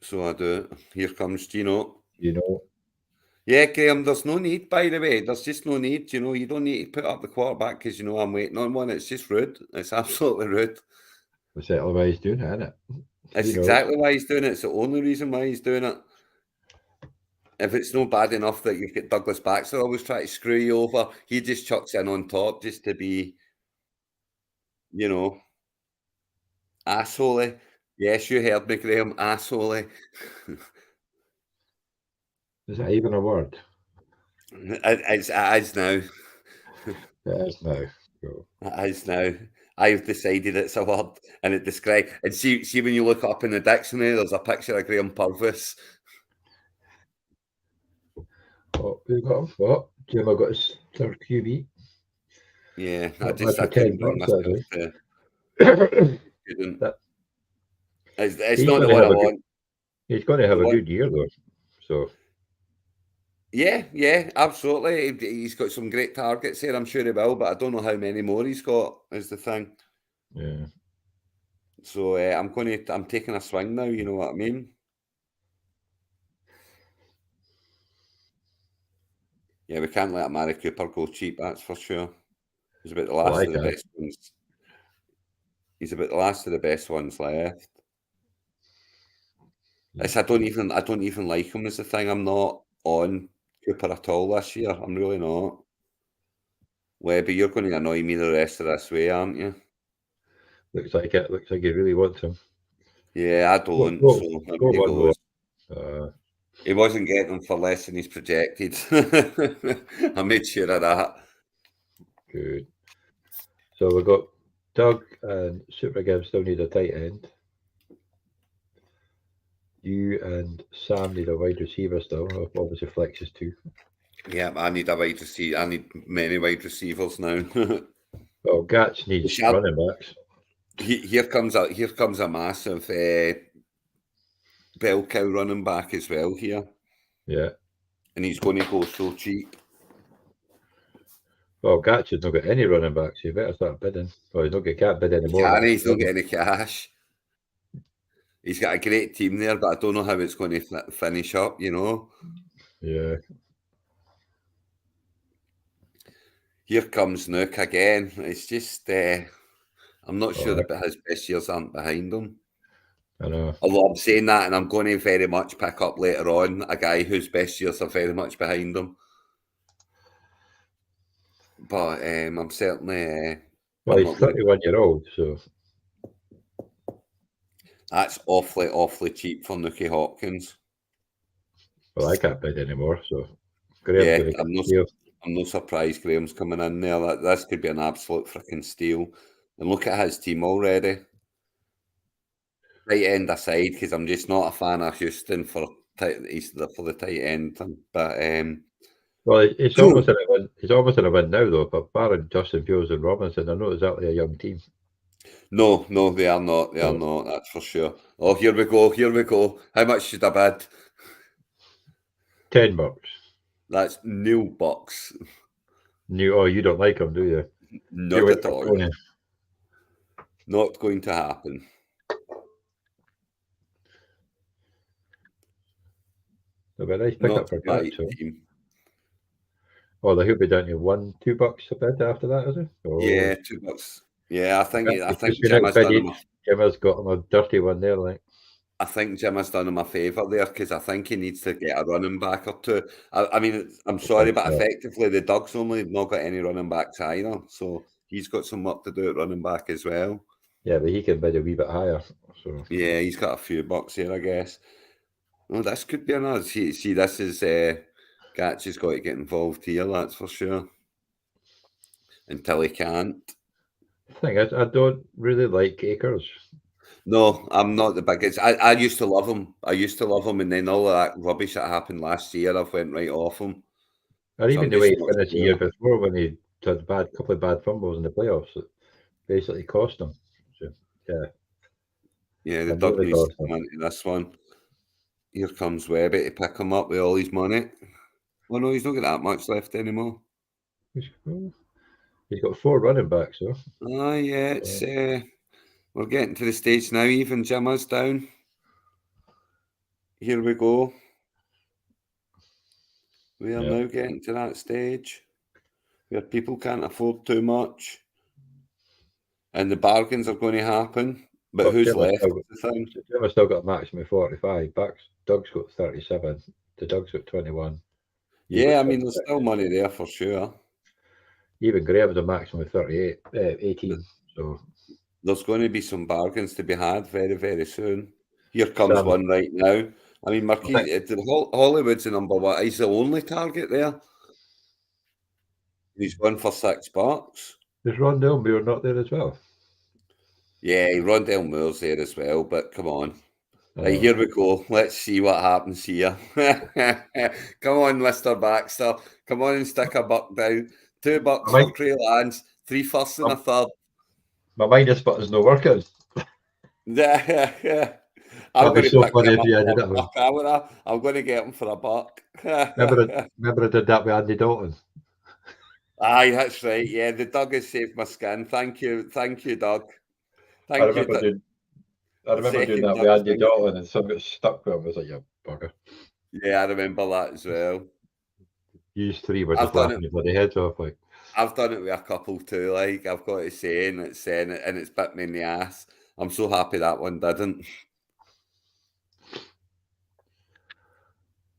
So I do. Here comes Gino. Yeah, Graham, there's no need, by the way. There's just no need. You know, you don't need to put up the quarterback because, you know, I'm waiting on one. It's just rude. It's absolutely rude. That's exactly why he's doing it, isn't it? It's exactly why he's doing it. It's the only reason why he's doing it. If it's no bad enough that you've got Douglas Baxter always trying to screw you over, he just chucks in on top just to be, you know, assholey. Yes, you heard me, Graham, assholey. Is that even a word? It is now. It is now. It is now. I've decided it's a word, and it describes. And see when you look up in the dictionary, there's a picture of Graham Purvis. Oh, who got him? What? Jim got his third QB. Yeah, I couldn't bring myself to. It's not the one I want. He's going to have a good year, though. So. Yeah, absolutely. He's got some great targets here, I'm sure he will, but I don't know how many more he's got, is the thing. Yeah. So I'm taking a swing now, you know what I mean? Yeah, we can't let Amari Cooper go cheap, that's for sure. He's about the last of the best ones. He's about the last of the best ones left. I don't even like him, is the thing. I'm not on Cooper at all this year. I'm really not. Webby, you're going to annoy me the rest of this way, aren't you? Looks like it. Looks like he really wants him. Yeah, I don't. Go he goes. He wasn't getting them for less than he's projected. I made sure of that. Good. So we've got Doug and Super Gim still need a tight end. You and Sam need a wide receiver still. Obviously, Flex is 2. Yeah, I need a wide receiver. I need many wide receivers now. Well, Gats needs running backs. Here comes a massive bell cow running back as well here. Yeah. And he's going to go so cheap. Well, Gats has not got any running backs. You better start bidding. Well, can't bid anymore. He's not getting any cash. He's got a great team there, but I don't know how it's going to finish up, you know? Yeah. Here comes Nook again. It's just, I'm not sure that his best years aren't behind him. I know. Although I'm saying that, and I'm going to very much pick up later on a guy whose best years are very much behind him. But I'm certainly... well, he's 31-year-old, so... That's awfully cheap for Nookie Hopkins. Well, I can't bid anymore, so... Graham's I'm no surprised Graham's coming in there. This could be an absolute freaking steal. And look at his team already. Right end aside, because I'm just not a fan of Houston for he's there for the tight end. But Well, it's almost in a win. He's almost in a win now, though. But barring Justin Fields and Robinson, they're not exactly a young team. no, they are not. They are not. That's for sure. Oh, here we go. Here we go. How much should I bid? $10. That's nil bucks. Oh, you don't like him, do you? Not at all. Not going to happen. It'll be a nice pickup for my Cat. team. Oh, he'll be down to $2 a bid after that, is he? Oh. Yeah, $2. Yeah, I think Jim has done him. Jim has got him a dirty one there, like. I think Jim has done him a favour there because I think he needs to get a running back or two. I mean, I'm sorry, but effectively the Doug's only not got any running backs either, so he's got some work to do at running back as well. Yeah, but he can bid a wee bit higher. So yeah, he's got a few bucks here, I guess. Oh, this could be another. See, this is Gatch has got to get involved here. That's for sure. Until he can't. The thing is, I don't really like Akers. No, I'm not the biggest. I used to love him. And then all of that rubbish that happened last year, I've went right off him. Or even the way he finished the year before when he had a couple of bad fumbles in the playoffs that basically cost him. So, yeah. Yeah, the Doug needs to come into this one. Here comes Webby to pick him up with all his money. Oh no, he's not got that much left anymore. He's got 4 running backs, though. Oh yeah, it's we're getting to the stage now. Even Jimma's down. Here we go. We are now getting to that stage where people can't afford too much, and the bargains are going to happen. But who's left? Jimma's still got a maximum of 45 bucks. Doug's got 37. The Doug's got 21. Yeah, I mean, there's still money there for sure. Even Graham's a maximum of 18. So there's going to be some bargains to be had very, very soon. Here comes one right now. I mean, Marquis, Hollywood's the number one. He's the only target there. He's going for $6. Is Rondell Moore not there as well? Yeah, Rondell Moore's there as well, but come on. Right, here we go. Let's see what happens here. Come on, Mr. Baxter. Come on and stick a buck down. $2 for Cray Lance, 3 firsts and a third. My minus button's not working. I'm going to funny if you ended up. I'm going to get him for a buck. remember I did that with Andy Dalton. Aye, that's right. Yeah, the Doug has saved my skin. Thank you, Doug. I remember doing that with Andy Dalton, and some got stuck with him. I was like, "You bugger." Yeah, I remember that as well. You 3 were just laughing your bloody heads off, like. I've done it with a couple too. Like I've got to say, and it's bit me in the ass. I'm so happy that one didn't.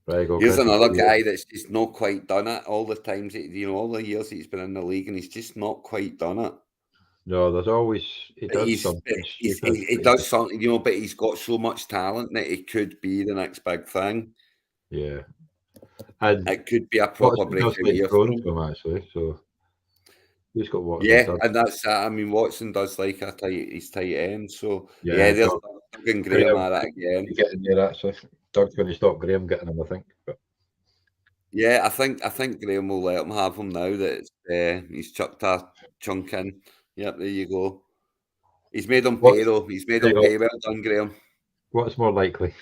Here's another guy that's just not quite done it. All the times, all the years he's been in the league, and he's just not quite done it. No, there's always he does something. He does something, but he's got so much talent that he could be the next big thing. Yeah, and it could be a proper breakout year for him actually. So he's got Watson. Yeah, and that's I mean, Watson does like his tight end. So yeah, there's Doug and Graham at it again. Getting there actually. Doug's going to stop Graham getting him, I think. But. Yeah, I think Graham will let him have him now that he's chucked a chunk in. Yep, there you go. He's made him pay though. He's made him pay. Well done, Graham. What's more likely?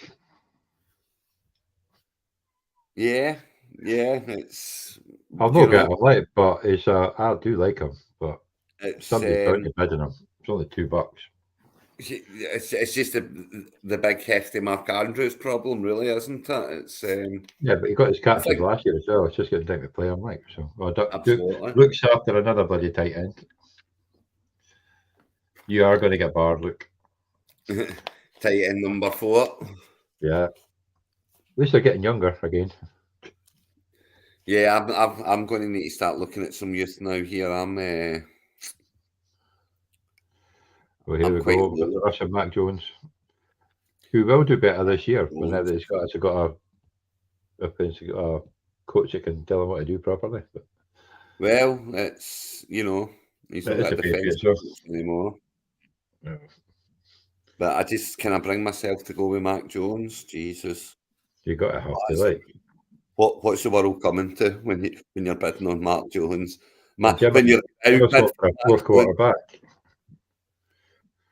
Yeah, it's. I've not got him like, but it's I do like him, but somebody's going to bid on him. It's only $2. It's just the big hefty Mark Andrews problem, really, isn't it? It's yeah, but he got his catches last year as well. It's just getting time to play him, like so. Luke's after another bloody tight end. You are going to get barred, Luke. Tight end number 4. Yeah. At least they're getting younger again. Yeah, I'm going to need to start looking at some youth now. Here, Well, here we go. The Russian Mac Jones, who will do better this year whenever he's got a coach that can tell him what to do properly. But. Well, it's he's not got a defense anymore. Yeah. But can I bring myself to go with Mac Jones? Jesus. You got to have to, like. What's the world coming to when you're bidding on Mark Jones? And Jim, When you're Jim's outbid got for a fourth quarterback.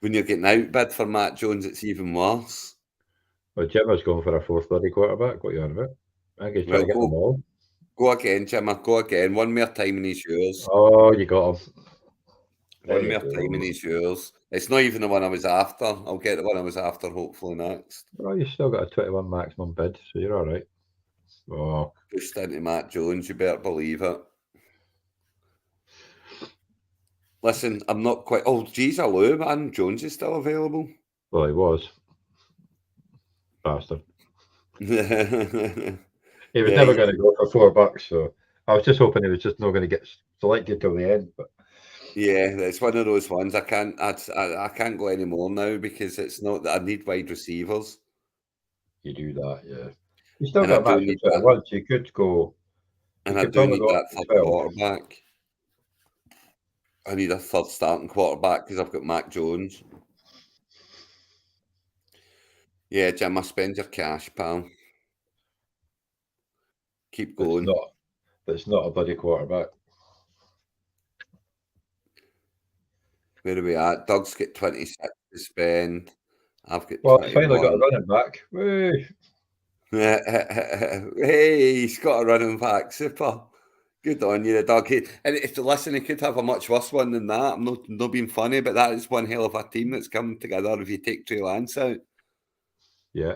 when you're getting outbid for Matt Jones, it's even worse. Well, Jim's going for a fourth bloody quarterback. What are you on about? I think he's trying to get them all. Go again, Jimmer. Go again. One more time and he's yours. Oh, you got him. One more time and he's yours. It's not even the one I was after. I'll get the one I was after hopefully next. Well, you still got a 21 maximum bid, so you're all right. Oh, Pushed into Matt Jones, you better believe it. Listen, I'm not quite. Oh, geez, hello, man. Jones is still available. well, he was. Bastard. He was never going to go for $4, so I was just hoping he was just not going to get selected till the end. But yeah, it's one of those ones. I can't go any more now because it's not that I need wide receivers. You do that, yeah. You still And got I a do match need for that. 21, so you could go. And You I could do probably need go that up to third 12. quarterback. I need a third starting quarterback because I've got Mac Jones. Yeah, Jim, I spend your cash, pal. Keep going. It's not a bloody quarterback. Where are we at? Doug's got 26 to spend. I've got Well, he's finally got a 21. running back. Woo. Hey, he's got a running back. Super. Good on you, Doug. And if listen, he could have a much worse one than that. I'm not being funny, but that is one hell of a team that's come together if you take Trey Lance out. Yeah.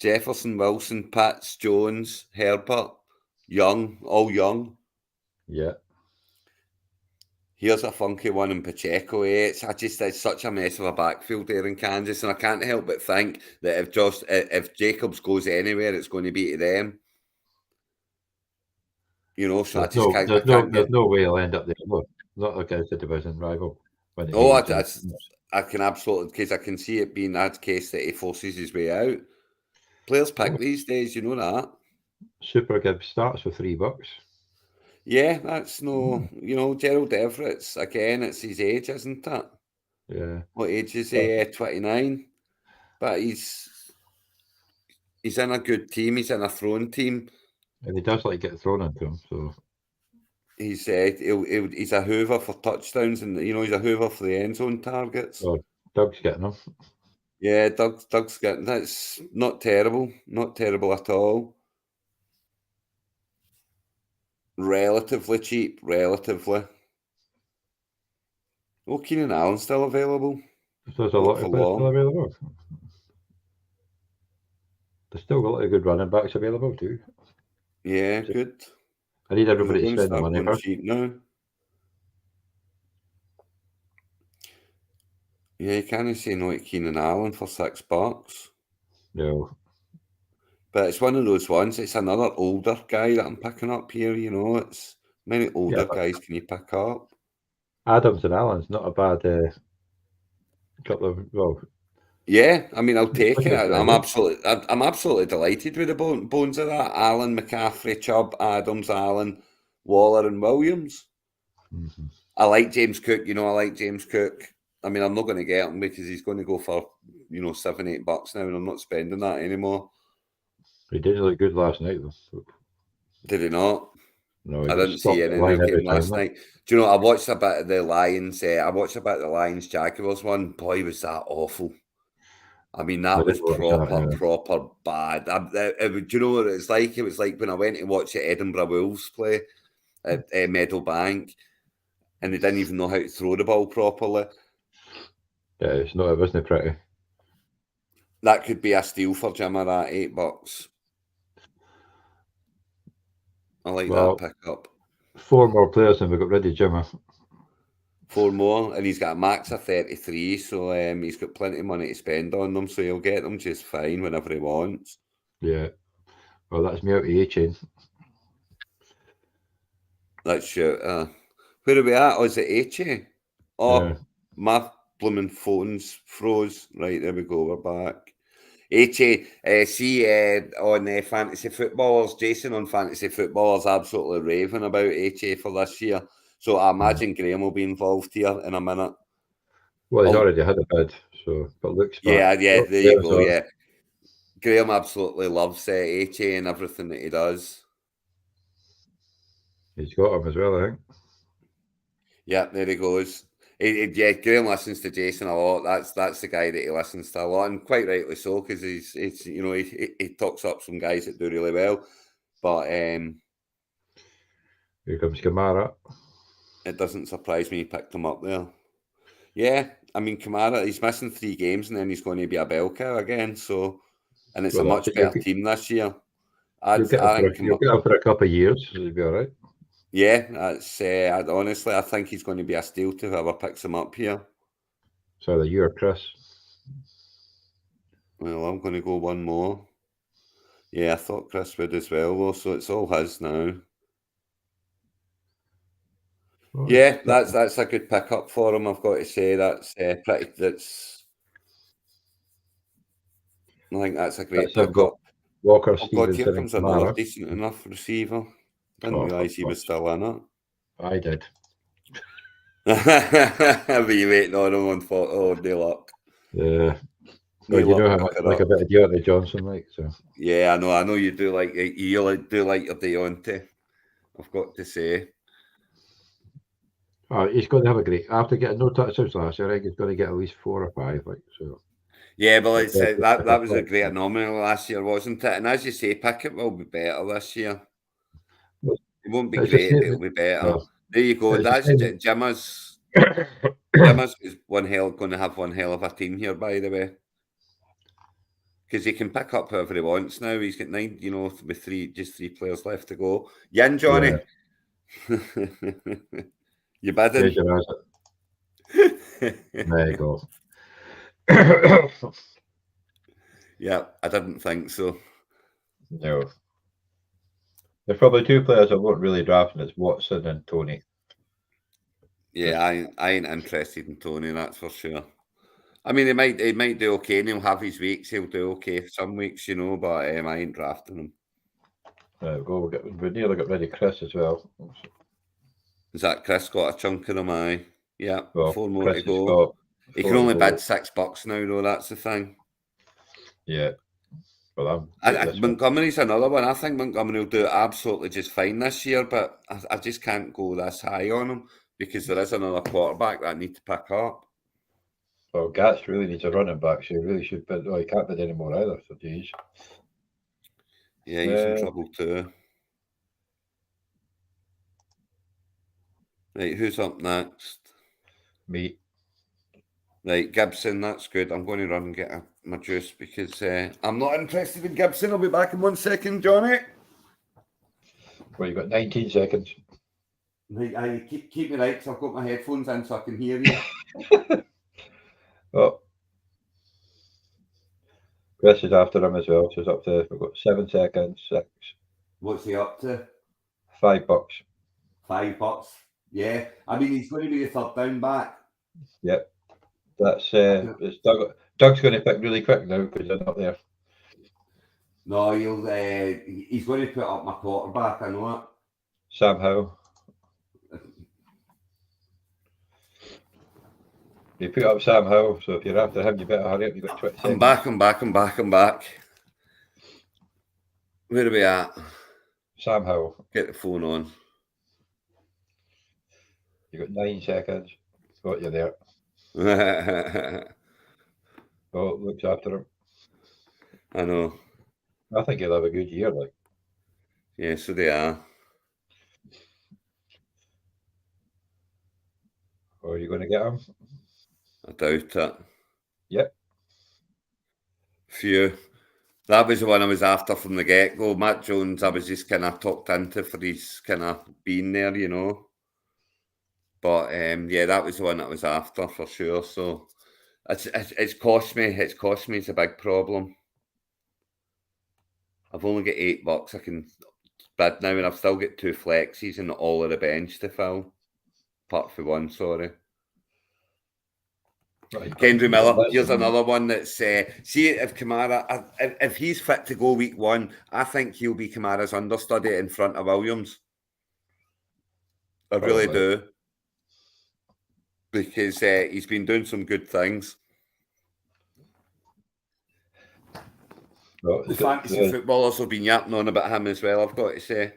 Jefferson, Wilson, Pats, Jones, Herbert, Young, all young. Yeah. Here's a funky one in Pacheco. It's such a mess of a backfield there in Kansas, and I can't help but think that if Jacobs goes anywhere, it's going to be to them. You know, so there's no way he'll end up there. No, not against a division rival. I can absolutely, because I can see it being that case that he forces his way out. Players pick these days, you know that. Super good starts for $3. Yeah, that's no, Gerald Everett's, again, it's his age, isn't it? Yeah. What age is he? 29. But he's in a good team. He's in a throwing team. And he does like get thrown into him, so. He's a hoover for touchdowns, and he's a hoover for the end zone targets. Oh, Doug's getting him. Yeah, Doug's getting that's not terrible at all. Relatively cheap, relatively. Oh, Keenan Allen's still available. There's a lot of players still available. There's still a lot of good running backs available too. Yeah, good. I need everybody to spend the money first. Cheap now. Yeah, you can't say no to Keenan Allen for $6. No. But it's one of those ones. It's another older guy that I'm picking up here. It's many older guys can you pick up? Adams and Allen's not a bad couple of Yeah, I mean, I'll take it. I'm absolutely delighted with the bones of that. Allen, McCaffrey, Chubb, Adams, Allen, Waller, and Williams. Mm-hmm. I like James Cook. I like James Cook. I mean, I'm not going to get him because he's going to go for $7-8 now, and I'm not spending that anymore. He did look good last night, though. Did he not? No, I didn't see any of the game last night. Do you know? I watched a bit of the Lions. I watched a bit of the Lions Jaguars one. Boy, was that awful. I mean, that was proper bad. Do you know what it's like? It was like when I went to watch the Edinburgh Wolves play at Meadowbank, and they didn't even know how to throw the ball properly. Yeah, it wasn't pretty. That could be a steal for Jim at $8. I like that pickup. 4 more players and we got rid of Jimmer. 4 more, and he's got a max of 33, so he's got plenty of money to spend on them, so he'll get them just fine whenever he wants. Yeah. Well, that's me out of A-Chain. That's shit. Where are we at? Oh, is it A-Chain? Oh, yeah. My blooming phone's froze. Right, there we go. We're back. A-Chain, on Fantasy Footballers, Jason on Fantasy Footballers absolutely raving about A-Chain for this year. So I imagine Graham will be involved here in a minute. Well, he's already had a bid, so but Luke's back. Yeah, there you go, yeah. Graham absolutely loves HA and everything that he does. He's got him as well, I think. Yeah, there he goes. Yeah, Graham listens to Jason a lot. That's the guy that he listens to a lot, and quite rightly so, because he's he talks up some guys that do really well. But Here comes Kamara. it doesn't surprise me he picked him up there. Yeah, I mean Kamara, he's missing 3 games, and then he's going to be a bell cow again. So, and it's a much better team this year. You'll get him for a couple of years. He'll be all right. Yeah, that's honestly, I think he's going to be a steal to whoever picks him up here. So either you or Chris. Well, I'm going to go one more. Yeah, I thought Chris would as well, though, so it's all his now. Oh, yeah, that's a good pickup for him. I've got to say that's pretty. I think that's a great pickup. Walker, oh God, here Stevenson, comes and another Kamara. decent enough receiver. Didn't realise he was still in it. I did. Were you waiting on him on thought, oh, no luck. Yeah. Well, you know how much I like a bit of Deontay Johnson, like so. Yeah, I know you do like your Deontay. I've got to say. Oh, he's going to have a great. After getting no touchdowns last year, I think he's going to get at least 4 or 5, like so. Yeah, but it's that was a great anomaly last year, wasn't it? And as you say, Pickett will be better this year. It won't be great, but it'll be better. There you go. That's Jimmer's. Jimmer's is going to have one hell of a team here, by the way, because he can pick up whoever he wants now. He's got 9, with just 3 players left to go. Yin, Johnny. Yeah. You bidding? There you go. Yeah, I didn't think so. No. There's probably 2 players I won't really draft, and it's Watson and Tony. Yeah, I ain't interested in Tony, that's for sure. I mean, he might do okay, and he'll have his weeks. He'll do okay some weeks, but I ain't drafting him. There we go. We nearly got rid of Chris as well. Is that Chris got a chunk of him? Yeah, well, 4 more Chris to go. He can only bid $6 now, though. That's the thing. Yeah. Well, Montgomery's another one. I think Montgomery will do absolutely just fine this year, but I just can't go this high on him because there is another quarterback that I need to pick up. Well, Gats really needs a running back, so he really should bid. Well, he can't bid anymore either, so geez. Yeah, he's in trouble too. Right, who's up next? Me. Right, Gibson, that's good. I'm going to run and get my juice because I'm not interested in Gibson. I'll be back in 1 second, Johnny. Well, you've got 19 seconds. Right, keep me right, so I've got my headphones in so I can hear you. Oh. Chris is after him as well, so it's up to, we've got 7 seconds, 6. What's he up to? $5. $5? Yeah. I mean, he's going to be the 3rd down back. Yep. That's it's Doug's going to pick really quick now because they're not there. No, he's going to put up my quarterback, I know it. Sam Howell. You put up Sam Howell, so if you're after him, you better hurry up. You've got 20 seconds. I'm back. Where are we at? Sam Howell. Get the phone on. You've got 9 seconds. Got you there. Oh, looks after him. I know. I think he'll have a good year, like. Yeah, so they are. Or are you going to get him? I doubt it. Yep. Phew. That was the one I was after from the get-go. Matt Jones, I was just kind of talked into for his kind of being there, But, yeah, that was the one that I was after for sure. So, it's cost me. It's cost me. It's a big problem. I've only got $8 I can bid now, and I've still got 2 flexes and all of the bench to fill. Apart from one, sorry. Kendry Miller, here's another one that's see if Kamara, if he's fit to go week 1, I think he'll be Kamara's understudy in front of Williams. I really do, because he's been doing some good things. Well, The fantasy footballers have been yapping on about him as well, I've got to say.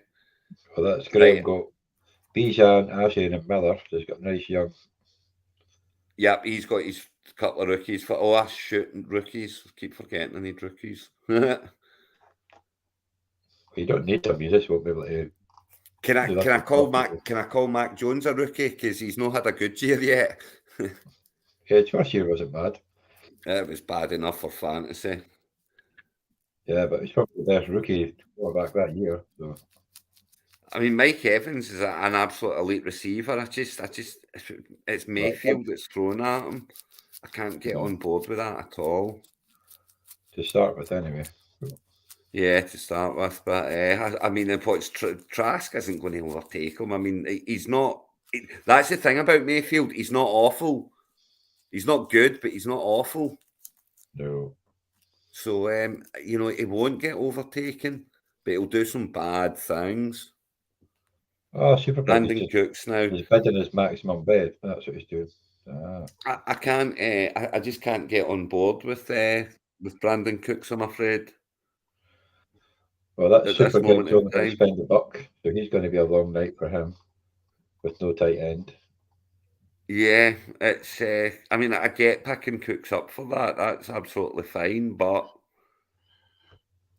Well, that's Graham Right. got Bijan, Ashen, and Miller. So he's got nice young. Yep, he's got his couple of rookies for rookies. I keep forgetting I need rookies. You don't need them. You just won't be able to. Can I call Mac Jones a rookie because he's not had a good year yet? Yeah, his first year wasn't bad. It was bad enough for fantasy. Yeah, but he's probably the best rookie quarterback that year. So. I mean, Mike Evans is an absolute elite receiver. It's Mayfield that's thrown at him. I can't get on board with that at all. To start with, anyway. Yeah, to start with, but I mean, what's Trask isn't going to overtake him. I mean, he's not. That's the thing about Mayfield. He's not awful. He's not good, but he's not awful. No. So he won't get overtaken, but he'll do some bad things. Oh, super. Brandon Cooks now. He's bidding his maximum bid. That's what he's doing. I can't. I just can't get on board with Brandon Cooks, I'm afraid. Well, that's super good. He's only going to spend $1, so he's going to be a long night for him with no tight end. Yeah, it's. I mean, I get picking Cooks up for that. That's absolutely fine, but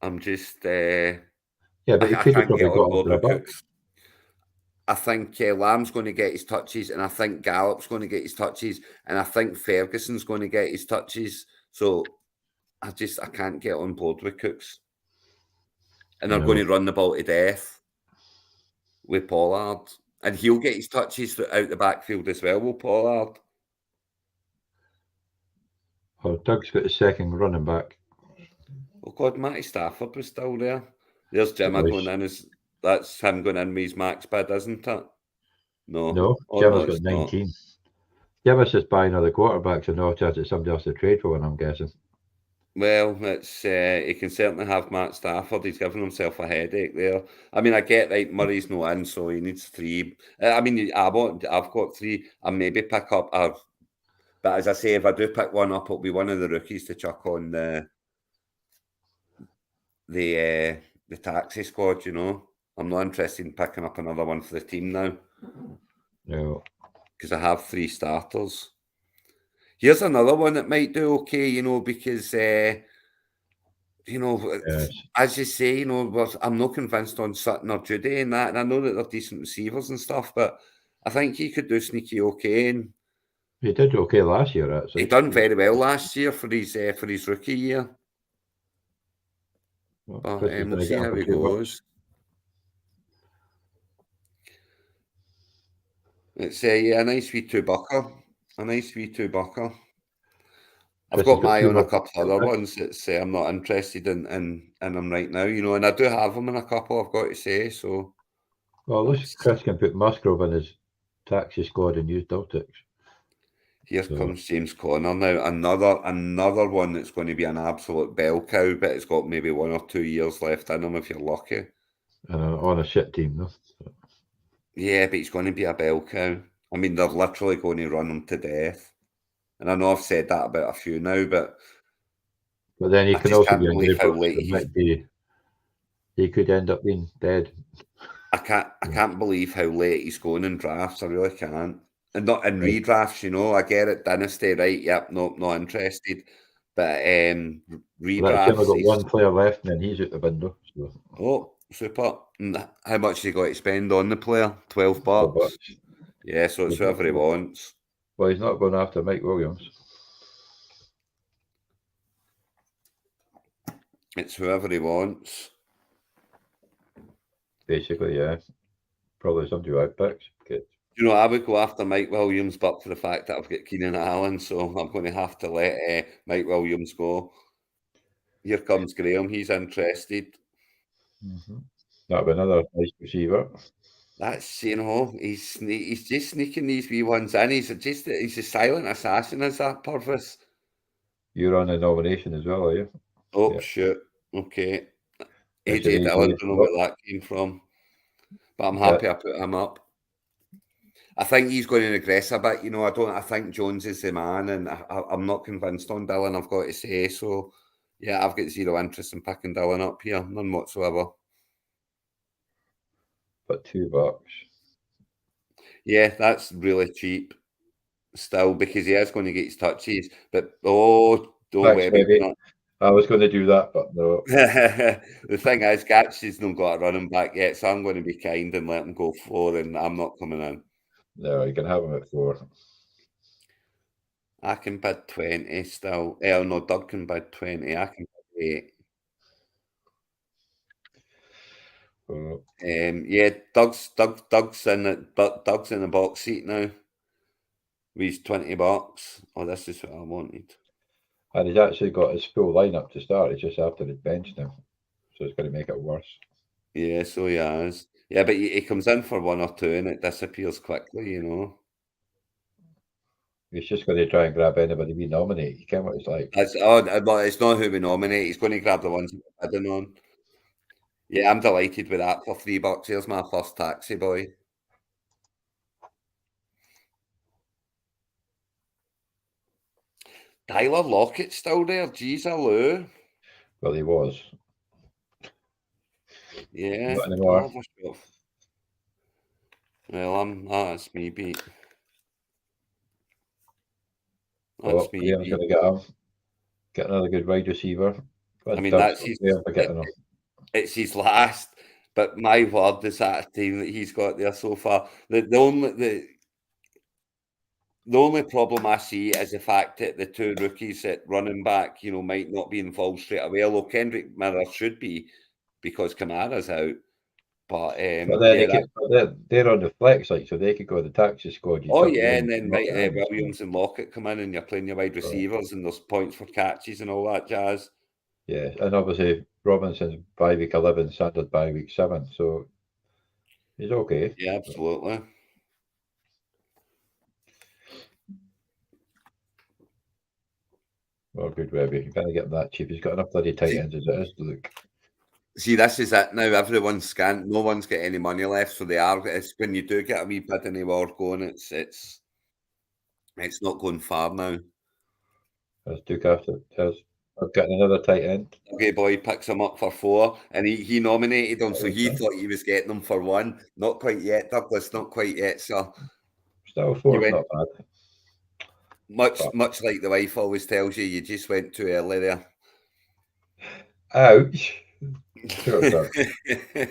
I'm just. Yeah, but I can't get on board with Cooks. I think Lamb's going to get his touches, and I think Gallup's going to get his touches, and I think Ferguson's going to get his touches. So I can't get on board with Cooks. And they're going to run the ball to death with Pollard. And he'll get his touches out the backfield as well with Pollard. Oh, Doug's got his second running back. Oh, God, Matty Stafford was still there. There's Jimmy going in. That's him going in with his max bid, isn't it? No. Jimmy's got 19. Jimmy's just buying other quarterbacks and no chance that somebody else to trade for one, I'm guessing. Well, it's he can certainly have Matt Stafford. He's giving himself a headache there. I mean, I get right, Murray's not in, so he needs 3. I mean, I've got 3. I maybe pick up but as I say, if I do pick one up, it'll be one of the rookies to chuck on the taxi squad. I'm not interested in picking up another one for the team now. No, because I have 3 starters. Here's another one that might do okay, because, yes. As you say, I'm not convinced on Sutton or Judy and that, and I know that they're decent receivers and stuff, but I think he could do sneaky okay. And he did okay last year, actually. He done very well last year for his rookie year. Well, but we'll see how he goes. It's a nice wee $2. A nice wee $2. I've got my own a couple other ones that I'm not interested in them right now, and I do have them in a couple, I've got to say. So, well, Chris can put Musgrove in his taxi squad and use Daltix. Here comes James Conner now. Another one that's going to be an absolute bell cow, but it's got maybe 1 or 2 years left in him if you're lucky. And on a shit team, though. So. Yeah, but he's going to be a bell cow. I mean, they're literally going to run him to death. And I know I've said that about a few now, but then he can also be how late he could end up being dead. I can't believe how late he's going in drafts. I really can't. And not in redrafts, I get it. Dynasty, right? Yep, not interested. But redrafts. I've got 1 player left, and then he's out the window. So. Oh, super! And how much has he got to spend on the player? $12. Yeah, so it's whoever he wants. Well, he's not going after Mike Williams. It's whoever he wants. Basically, yeah. Probably somebody who outpicks. I would go after Mike Williams, but for the fact that I've got Keenan Allen, so I'm going to have to let Mike Williams go. Here comes Graham. He's interested. Mm-hmm. That'll be another nice receiver. That's, he's just sneaking these wee ones in. He's a silent assassin, is that Purvis? You're on the nomination as well, are you? Oh, yeah. Shoot. Okay. AJ Dillon, don't know where that came from. But I'm happy I put him up. I think he's going to regress a bit. I think Jones is the man, and I'm not convinced on Dillon, I've got to say. So Yeah, I've got zero interest in picking Dylan up here, none whatsoever. But $2. Yeah, that's really cheap still because he is going to get his touches. But oh, Thanks, Webby. maybe. I was going to do that, but no. The thing is, Gatsy's not got a running back yet, so I'm going to be kind and let him go 4, and I'm not coming in. No, you can have him at 4. I can bid 20 still. Oh no, Doug can bid 20. I can bid 8. Oh, Yeah, Doug's in the box seat now. With his $20. Oh, this is what I wanted. and he's actually got his full lineup to start. It's just after he's benched him, so it's going to make it worse. Yeah, so he has. Yeah, but he comes in for 1 or 2 and it disappears quickly, you know. He's just going to try and grab anybody we nominate. You can't what it's like. But it's not who we nominate. He's going to grab the ones we're bidding on. Yeah, I'm delighted with that for $3. Here's my first taxi, boy. Tyler Lockett's still there. Jeez, hello. Well, he was. Yeah, Not anymore. Well, that's me beat. Oh, Graham's going to get him. Get another good wide receiver. I mean, that's his. It's his last. But my word, is that a team that he's got there so far. The only problem I see is the fact that the 2 rookies at running back, you know, might not be involved straight away. Although Kendrick Miller should be because Kamara's out. But then they're on the flex, like, so they could go to the taxi squad. Oh yeah, and then Williams and Lockett come in, and you're playing your wide receivers, and there's points for catches and all that jazz. Yeah, and obviously Robinson's by week 11, Sanders by week 7, so he's okay. Yeah, absolutely. Well, good Webby. You can't get him that cheap. He's got enough bloody tight ends as it is to look. See, this is it now. Everyone's scant. No one's got any money left, so they are. It's when you do get a wee bit anymore going. It's not going far now. As Duke after I've got another tight end. Okay, boy picks him up for 4, and he nominated him, so he thought he was getting him for 1. Not quite yet, Douglas. Not quite yet, sir. Still 4's not bad. Much like the wife always tells you, you just went too early there. Ouch. Sure, Doug. Are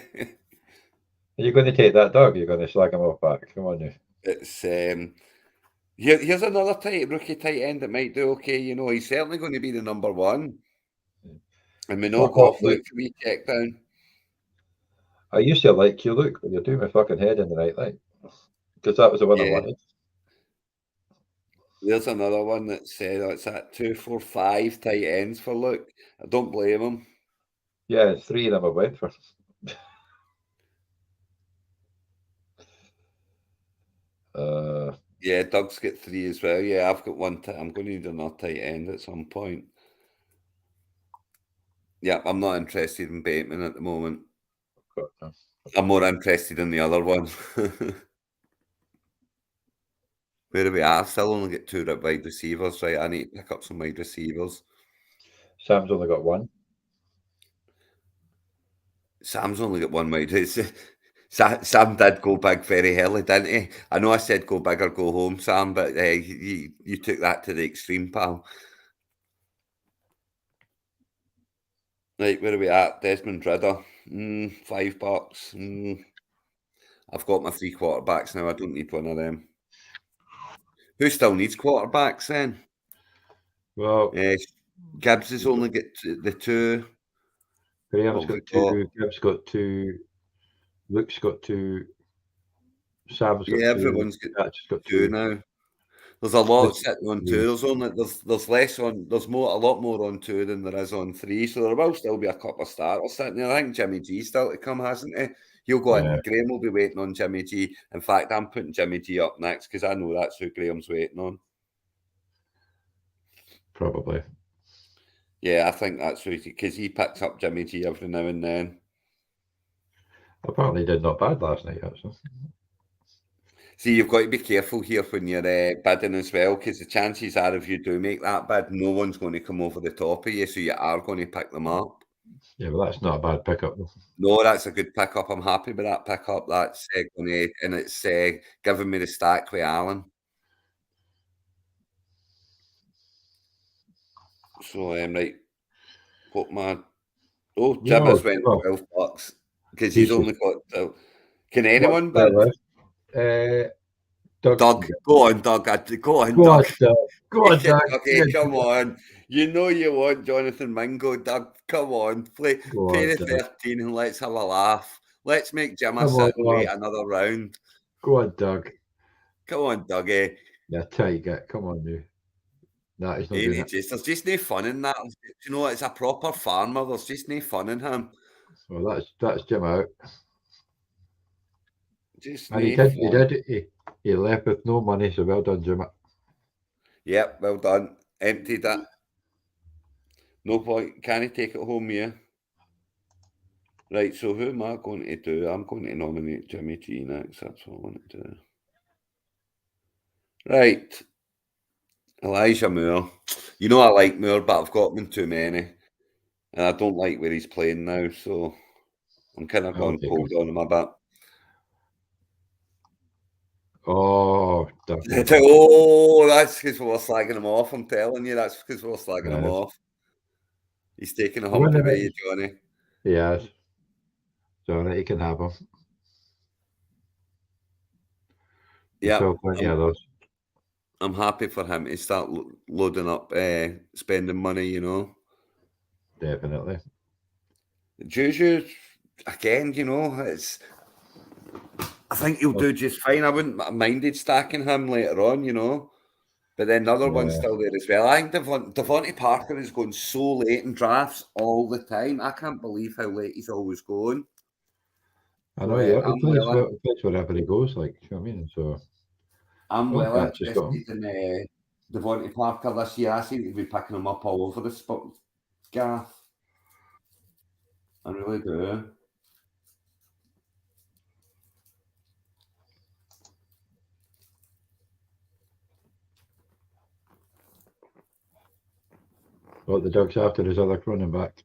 you going to take that dog? You're going to slag him off back. Come on now. It's here's another rookie tight end that might do okay. You know, he's certainly going to be the number 1. And we know Goff look for me check down. I used to like you look, but you're doing my fucking head in the right line. Because that was the one I wanted. There's another one that said it's at 2, 4, 5 tight ends for Luke. I don't blame him. Yeah, 3 of them I went for. Yeah, Doug's got 3 as well. Yeah, I've got 1. I'm going to need another tight end at some point. Yeah, I'm not interested in Bateman at the moment. I'm more interested in the other one. Where are we at? I've still only got 2 wide receivers, right? I need to pick up some wide receivers. Sam's only got 1. Sam's only got 1 wide receiver. Sam did go big very early, didn't he? I know I said go big or go home, Sam, but you took that to the extreme, pal. Right, where are we at? Desmond Ridder, $5. I've got my 3 quarterbacks now. I don't need one of them. Who still needs quarterbacks then? Well, Gibbs has only got the 2. Graham's got 2. Gibbs got 2. Luke's got 2. Sam's got 2. Everyone's got 2 now. There's a lot sitting on 2. There's less on. There's a lot more on 2 than there is on 3. So there will still be a couple of starters sitting there. I think Jimmy G's still to come, hasn't he? He'll go in. Graham will be waiting on Jimmy G. In fact, I'm putting Jimmy G up next because I know that's who Graham's waiting on. Probably. Yeah, I think that's who, because he picks up Jimmy G every now and then. Apparently, did not bad last night, actually. See, you've got to be careful here when you're bidding as well, because the chances are if you do make that bid, no one's going to come over the top of you, so you are going to pick them up. Yeah, but that's not a bad pickup, though. No, that's a good pickup. I'm happy with that pickup. That's going to, and it's giving me the stack with Alan. So, right, put my... Oh, Jimmer's went $12 because he's only got... Can anyone bid? Doug, go on, Doug. Go on, Doug. Go on, Doug. Okay, come on. You know you want Jonathan Mingo, Doug. Come on, pay the 13 and let's have a laugh. Let's make Jimmer sit and wait another round. Go on, Doug. Come on, Dougie. Yeah, take it. Come on, you. No, he's not doing it. There's just no fun in that. You know, it's a proper farmer. There's just no fun in him. Well, that's Jim out. Just and he left with no money, so well done, Jim. Yep, well done. Emptied it. No point. Can he take it home, yeah? Right, so who am I going to do? I'm going to nominate Jimmy G next. That's what I want to do. Right. Elijah Moore. You know I like Moore, but I've got him in too many. And I don't like where he's playing now, so I'm kind of going cold on him a bit. Oh, that's because we're slagging him off. I'm telling you, that's because we're slagging him off. He's taking a hump away, you, Johnny. Yes. So he can have him. Yeah. Plenty of those. I'm happy for him to start loading up, spending money, you know. Definitely. Juju, again, you know, I think he'll do just fine. I wouldn't have minded stacking him later on, you know. But then the other one's still there as well. I think Devontae Parker is going so late in drafts all the time. I can't believe how late he's always going. I know, yeah. He plays wherever he goes, like, you know what I mean? So I'm well interested in Devontae Parker this year. I seem to be picking him up all over the spot, Gareth. I really do. What the Doug's after his other running back.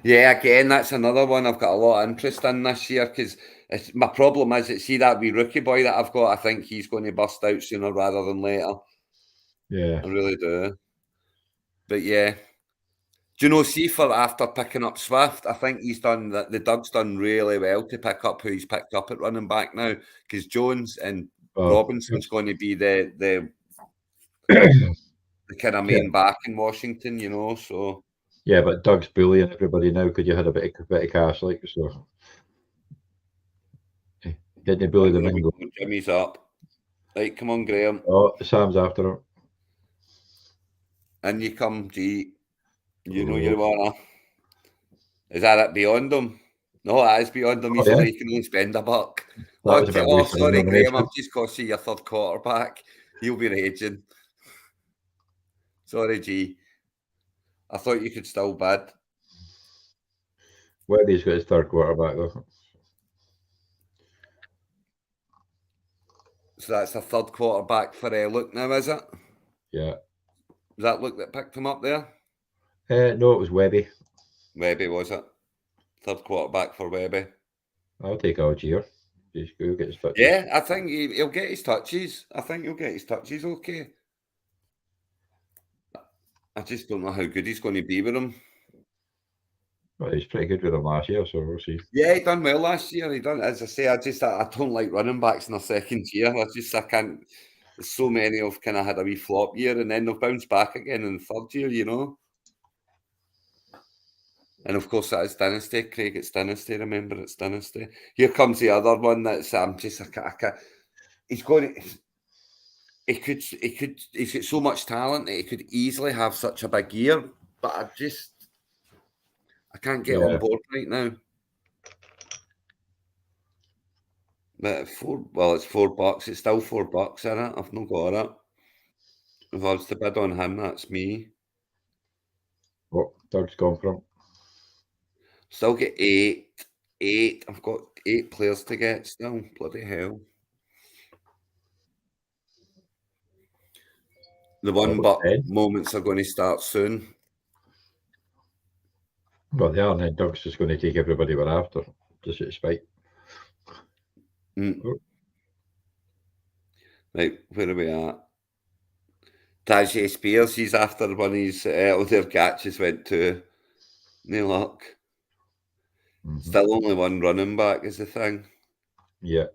Yeah, again, that's another one I've got a lot of interest in this year because my problem is, see that wee rookie boy that I've got, I think he's going to bust out sooner rather than later. Yeah. I really do. But yeah. Do you know, see, for after picking up Swift, I think the Doug's done really well to pick up who he's picked up at running back now because Jones and Robinson's going to be the kind of main back in Washington, you know, so... Yeah, but Doug's bullying everybody now because you had a bit of cash, like, so. Didn't he bully the Mingo? Jimmy's up. Right, come on, Graham. Oh, Sam's after him. And you come, G. You know you wanna. Is that it beyond him? No, that is beyond him. He's only, he can only spend $1. Sorry, Graham. I've just got to see your third quarterback. He'll be raging. Sorry, G. I thought you could still bid. Webby's got his third quarterback, though. So that's the third quarterback for Luke now, is it? Yeah. Was that Luke that picked him up there? No, it was Webby. Webby, was it? Third quarterback for Webby. I'll take Algier. He'll get his touches. Yeah, I think he'll get his touches. I think he'll get his touches okay. I just don't know how good he's going to be with him. Well, he's pretty good with him last year, so we'll see. Yeah, he done well last year. He done, as I say, I don't like running backs in their second year. I can't. There's so many have kind of had a wee flop year and then they'll bounce back again in the third year, you know. And of course, that is Dynasty. Craig, it's Dynasty. Remember, it's Dynasty. Here comes the other one that's he's going to. He's got so much talent that he could easily have such a big year, but I can't get on board right now. But it's $4. It's still $4, isn't it? I've not got it. If I was to bid on him, that's me. What Doug's gone from? Still get 8. I've got 8 players to get still. Bloody hell. The one I've got buck 10. moments are going to start soon. Well, they are, and then Doug's just going to take everybody we're after, just at spite. Oh. Right, where are we at? Tajay Spears, he's after one of his other catches went to. No luck. Still only one running back is the thing. Yeah.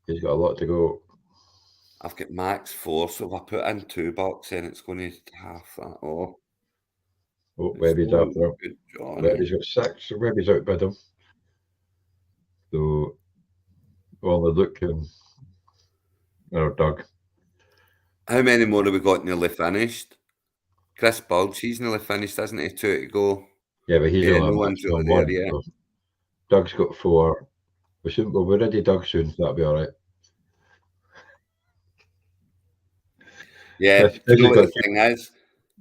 He's got a lot to go. I've got max 4, so if I put in $2, then it's going to half that off. Oh, Webby's after him. Good, Johnny. Webby's got 6, so Webby's outbid him. So, only Luke or Doug. How many more have we got nearly finished? Chris Bulge, he's nearly finished, isn't he? 2 to go. Yeah, but he's Yeah, only no a one's maximum really there one. yet. So Doug's got 4. We're ready Doug soon, so that'll be all right. Yeah, Chris, you know what got the thing is?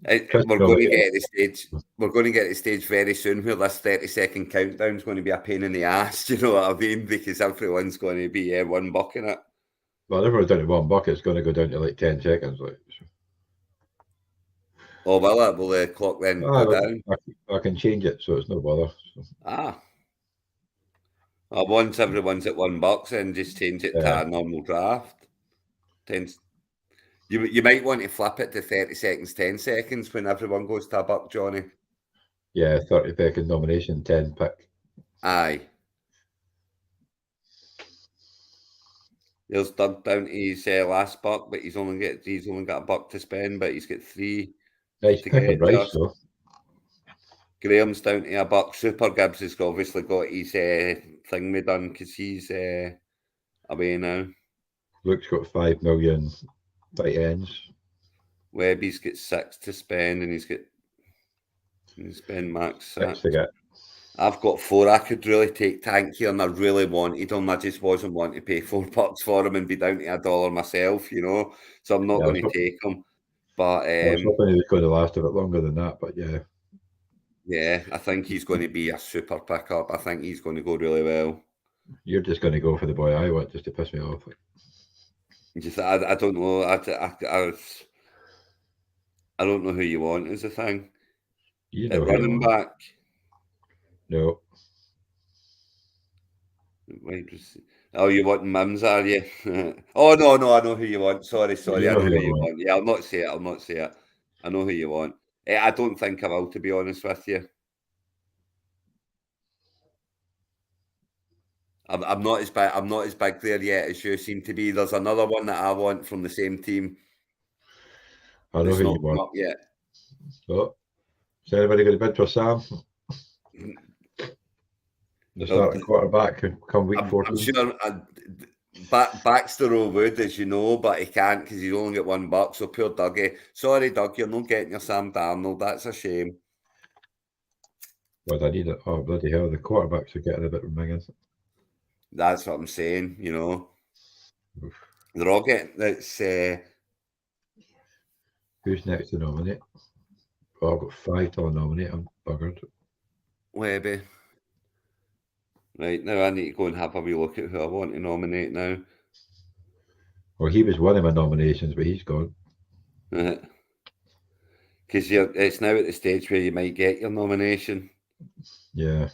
We're going to get to the stage. We're going to get to the stage very soon where this 30-second countdown is going to be a pain in the ass. You know what I mean? Because everyone's going to be one buck in it. Well, if we're down to $1, it's going to go down to like 10 seconds. Like. Oh, will it? Will the clock then go down? I can change it, so it's no bother. So. Once everyone's at $1, then just change it to a normal draft. You might want to flip it to 30 seconds, 10 seconds when everyone goes to a buck, Johnny. Yeah, 30-second nomination, 10 pick. Aye. There's Doug down to his last buck, but he's only got a buck to spend, but he's got 3 Nice to pick get of Bryce, just. though. Graham's down to a buck. Super Gibbs has obviously got his thing me done because he's away now. Luke's got 5 million tight ends. Webby's got 6 to spend, and he's spend max 6 to get. I've got 4. I could really take Tank here, and I really wanted him. I just wasn't wanting to pay $4 for him and be down to $1 myself, you know. So I'm not going to take him. But I was hoping he was going to last a bit longer than that, but yeah. Yeah, I think he's going to be a super pickup. I think he's going to go really well. You're just going to go for the boy I want, just to piss me off. I don't know. I don't know who you want is the thing. You know running back. No. Oh, you want Mims, are you? Oh no, I know who you want. Sorry, I know who you want. Yeah, I'll not say it. I know who you want. I don't think I will, to be honest with you. I'm not as big. I'm not as big there yet as you seem to be. There's another one that I want from the same team. I know who you want. Up yet. So, is anybody going to bid for Sam? The starting quarterback come week 14. I'm sure Baxter would, as you know, but he can't because he's only got $1. So poor Dougie. Sorry, Doug, you're not getting your Sam Darnold. That's a shame. Well, I need it. Oh, bloody hell. The quarterbacks are getting a bit minging. That's what I'm saying, you know. Oof. They're all getting... That's... Who's next to nominate? Oh, I've got 5 to nominate. I'm buggered. Webby. Right, now I need to go and have a wee look at who I want to nominate now. Well, he was one of my nominations, but he's gone. Because it's now at the stage where you might get your nomination. Yeah.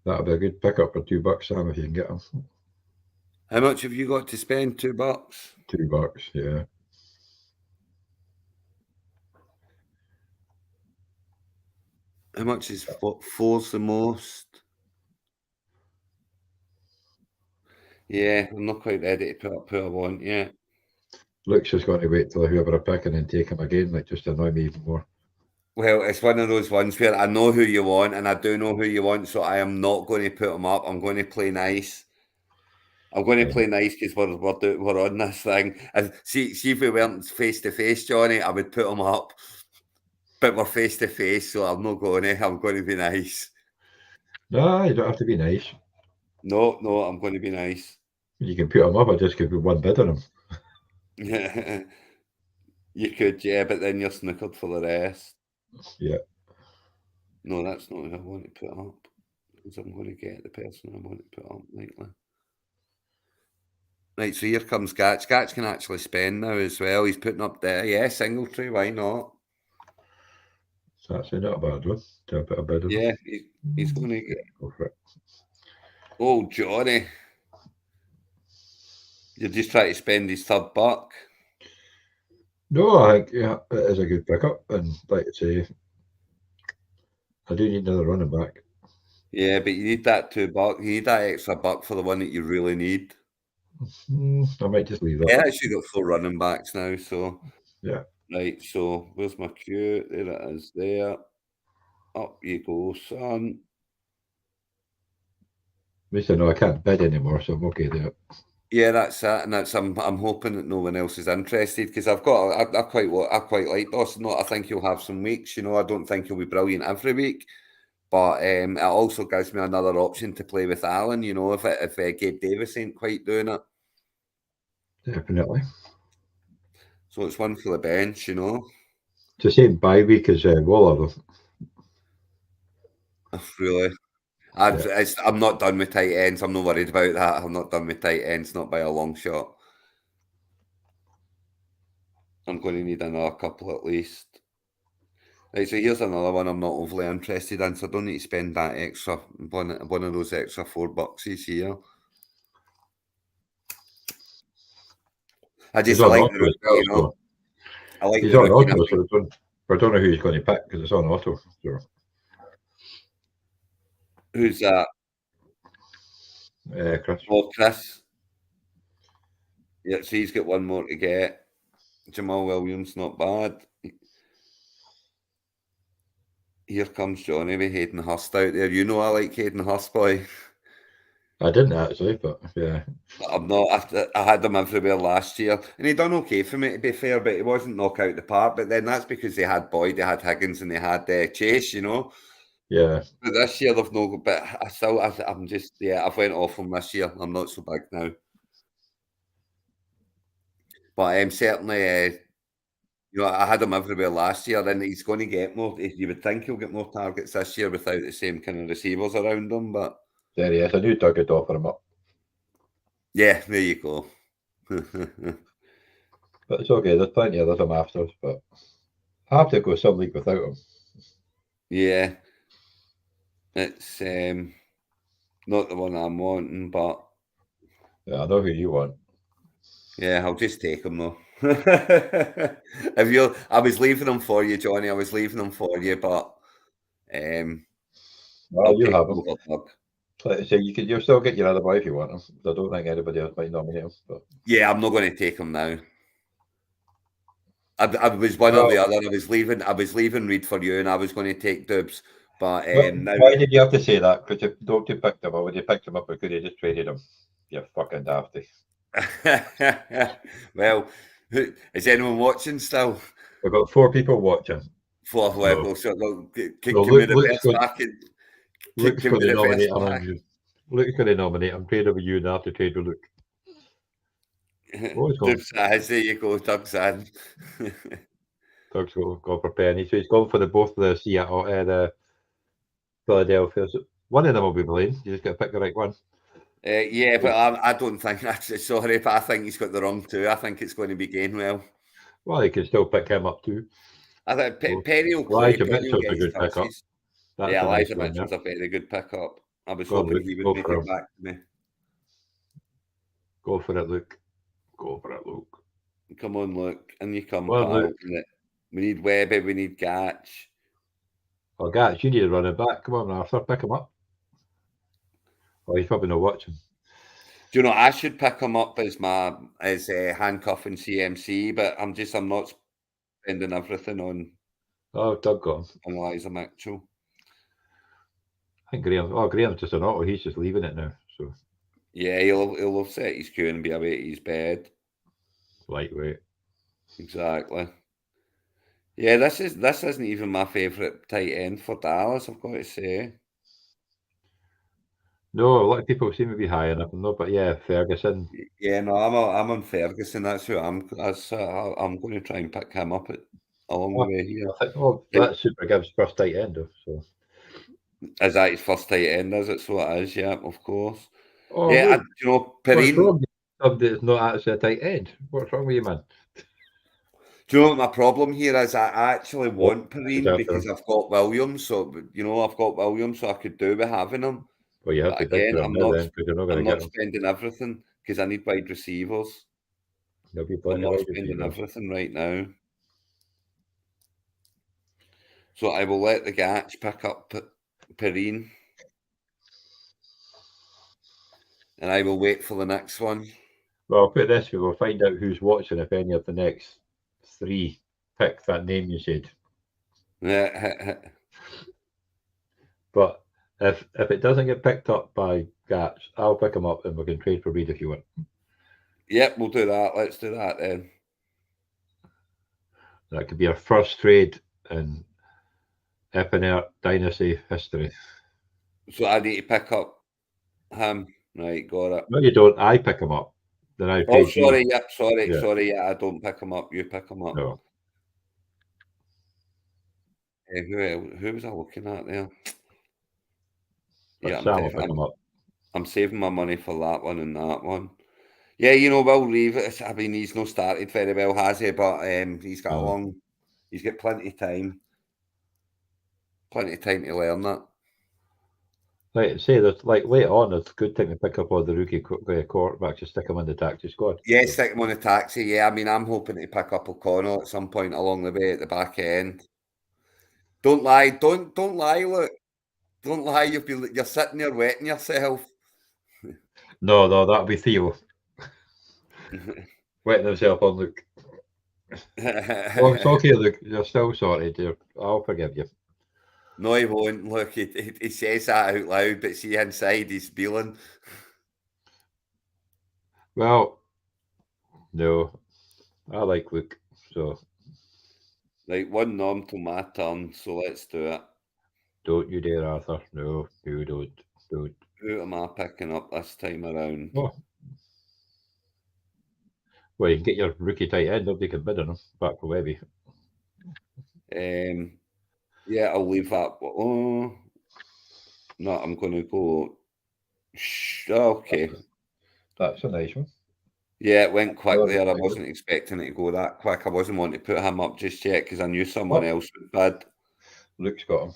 That'll be a good pickup for $2, Sam, if you can get him. How much have you got to spend? $2? $2, yeah. How much is 4's the most? Yeah, I'm not quite ready to put up who I want yet. Luke's just going to wait till whoever I pick and then take him again, like just to annoy me even more. Well, it's one of those ones where I know who you want and I do know who you want, so I am not going to put him up. I'm going to play nice. I'm going to play nice because we're on this thing. And see if we weren't face to face, Johnny, I would put him up. But we're face to face, so I'm not going to. I'm going to be nice. No, you don't have to be nice. No, I'm going to be nice. You can put him up. I just give you one bid on him. You could, yeah, but then you're snookered for the rest. Yeah. No, that's not who I want to put up. Because I'm going to get the person I want to put up lately. Right, so here comes Gatch. Gatch can actually spend now as well. He's putting up there. Yeah, Singletree, why not? It's actually not a bad one. Do a bit of bidding. Yeah, he's going to Yeah, get. go for it. Oh, Johnny. You're just trying to spend his third buck. No, I think yeah, it is a good pickup, and like I say, I do need another running back. Yeah, but you need that $2. You need that extra buck for the one that you really need. I might just leave that. Yeah, actually got 4 running backs now, so Yeah. right, so where's my queue? There it is there. Up you go, son. At least I know I can't bid anymore, so I'm okay there. Yeah, that's it, and that's I'm hoping that no one else is interested because I quite like Dawson. I think he'll have some weeks. I don't think he'll be brilliant every week, but it also gives me another option to play with Alan. If Gabe Davis ain't quite doing it, Definitely. so it's one for the bench. It's the same bye week as Waller, though. Really. I'm not done with tight ends. I'm not worried about that. I'm not done with tight ends, not by a long shot. I'm going to need another couple at least. Right, so here's another one I'm not overly interested in, so I don't need to spend that extra one of those extra $4 here. I He's on like auto the as well, so I like he's the on rookie. auto, so I don't know who he's going to pick because it's on auto. So. Who's that? Chris. Oh, Chris. Yeah, so he's got one more to get. Jamal Williams, not bad. Here comes Johnny with Hayden Hurst out there. I like Hayden Hurst, boy. I didn't actually, but yeah. I'm not. I had him everywhere last year, and he done okay for me, to be fair. But he wasn't knock out the park. But then that's because they had Boyd, they had Higgins, and they had Chase. Yeah. But this year they've no. But I'm just I've went off him this year. I'm not so big now. But certainly, I had him everywhere last year, and he's going to get more. You would think he'll get more targets this year without the same kind of receivers around him. But There he is. I knew Doug had offered him up. yeah, there you go. But it's okay. There's plenty of others I'm after, but I have to go some league without him. Yeah. It's not the one I'm wanting, but Yeah, I know who you want. yeah, I'll just take him though. I was leaving them for you, Johnny. I was leaving them for you, but I'll You take have him him. over Doug. Like I say, you'll still get your other boy if you want him. I don't think anybody else might nominate him. But Yeah, I'm not going to take him now. I was one or the other. I was leaving Reed for you, and I was going to take Dubs. But now why did you have to say that? Because if Doughty picked him, or when you picked him up, we could have just traded him. You fucking dafty. Well, is anyone watching still? We've got 4 people watching. For No. level, so give No, me the Luke's best going, back and Luke's give going me to the nominate best back. him. Luke's going to nominate him. Trade with you and I have to trade with Luke. There you go, Doug's in. Doug's got for Penny. So he's gone for both the Seattle and the Philadelphia. So one of them will be Blaine. You just got to pick the right one. Yeah, but I don't think that's sorry, but I think he's got the wrong two. I think it's going to be Gainwell. Well, you can still pick him up too. I think Penny will play. Elijah Penny will Mitchell's get a his good pickup. touches. That's Yeah, a nice Elijah one, Mitchell's a very good pickup. I was Go on, hoping Luke. he would Go make for it him. back to me. Go for it, Luke. Go for it, Luke. Come on, Luke. And you come, Well, pal. Luke. We need Webby, we need Gatch. Oh, Gatch, you need to run it back. Come on, Arthur, pick him up. Oh, he's probably not watching. Do you know, I should pick him up as my handcuff and CMC, but I'm not spending everything on Doug got him. Elijah Mitchell. I think Graham's just an auto. He's just leaving it now. So yeah, he'll have set his queue and be away to his bed. Lightweight. Exactly. Yeah, this isn't even my favourite tight end for Dallas, I've got to say. No, a lot of people seem to be high enough. No, but yeah, Ferguson. Yeah, no, I'm on Ferguson. That's who I'm going to try and pick him up along the way here. I think, that's Super Gibbs' first tight end, though. So is that his first tight end? Is it? So it is. Yeah, of course. Oh, yeah, look, Perrine. Somebody that's not actually a tight end. What's wrong with you, man? Do you know what my problem here is? I actually want He's Perrine after because him. I've got Williams, so I've got Williams, so I could do with having him. Well, you have But to bid again, for him now then, because you're not going to get him. spending everything because I need wide receivers. There'll be I'm plenty of not wide spending receivers. everything right now. So I will let the Gats pick up Perrine. And I will wait for the next one. Well, I'll put it this way: we'll find out who's watching if any of the next three pick that name you said. But if it doesn't get picked up by Gats, I'll pick him up and we can trade for Reed if you want. Yep, we'll do that. Let's do that then. That could be our first trade in Efinerth dynasty history. So I need to pick up him. Right, got it. No, you don't. I pick him up. Then I Oh, trade sorry. you. Yep, sorry. Yeah, I don't pick him up. You pick him up. No. Who was I looking at there? But Yeah, Sam will pick him up. I'm saving my money for that one and that one. Yeah, Will Reeves. I mean, he's not started very well, has he? But he's got he's got plenty of time. Plenty of time to learn that. Like say that, like late on, it's a good thing to pick up all the rookie quarterbacks to stick them in the taxi squad. Yeah, stick him on a taxi. Yeah, I mean, I'm hoping to pick up O'Connell at some point along the way at the back end. Don't lie, don't lie. Look, don't lie. You're sitting there wetting yourself. No, that'll be Theo wetting himself on Luke. Well, it's okay, Luke. You're still sorted, dear. I'll forgive you. No, he won't. Look, he says that out loud, but see inside he's feeling. Well, no, I like Luke. So Right, one nom till my turn. So let's do it. don't you dare, Arthur. No, you don't. Who am I picking up this time around? Oh. Well, you can get your rookie tight end. Nobody can bid on him. Back for Webby. Yeah, I'll leave that. Oh, no, I'm going to go. Okay. That's a nice one. Yeah, it went quick there. I wasn't expecting it to go that quick. I wasn't wanting to put him up just yet because I knew someone else would bid. Luke's got him.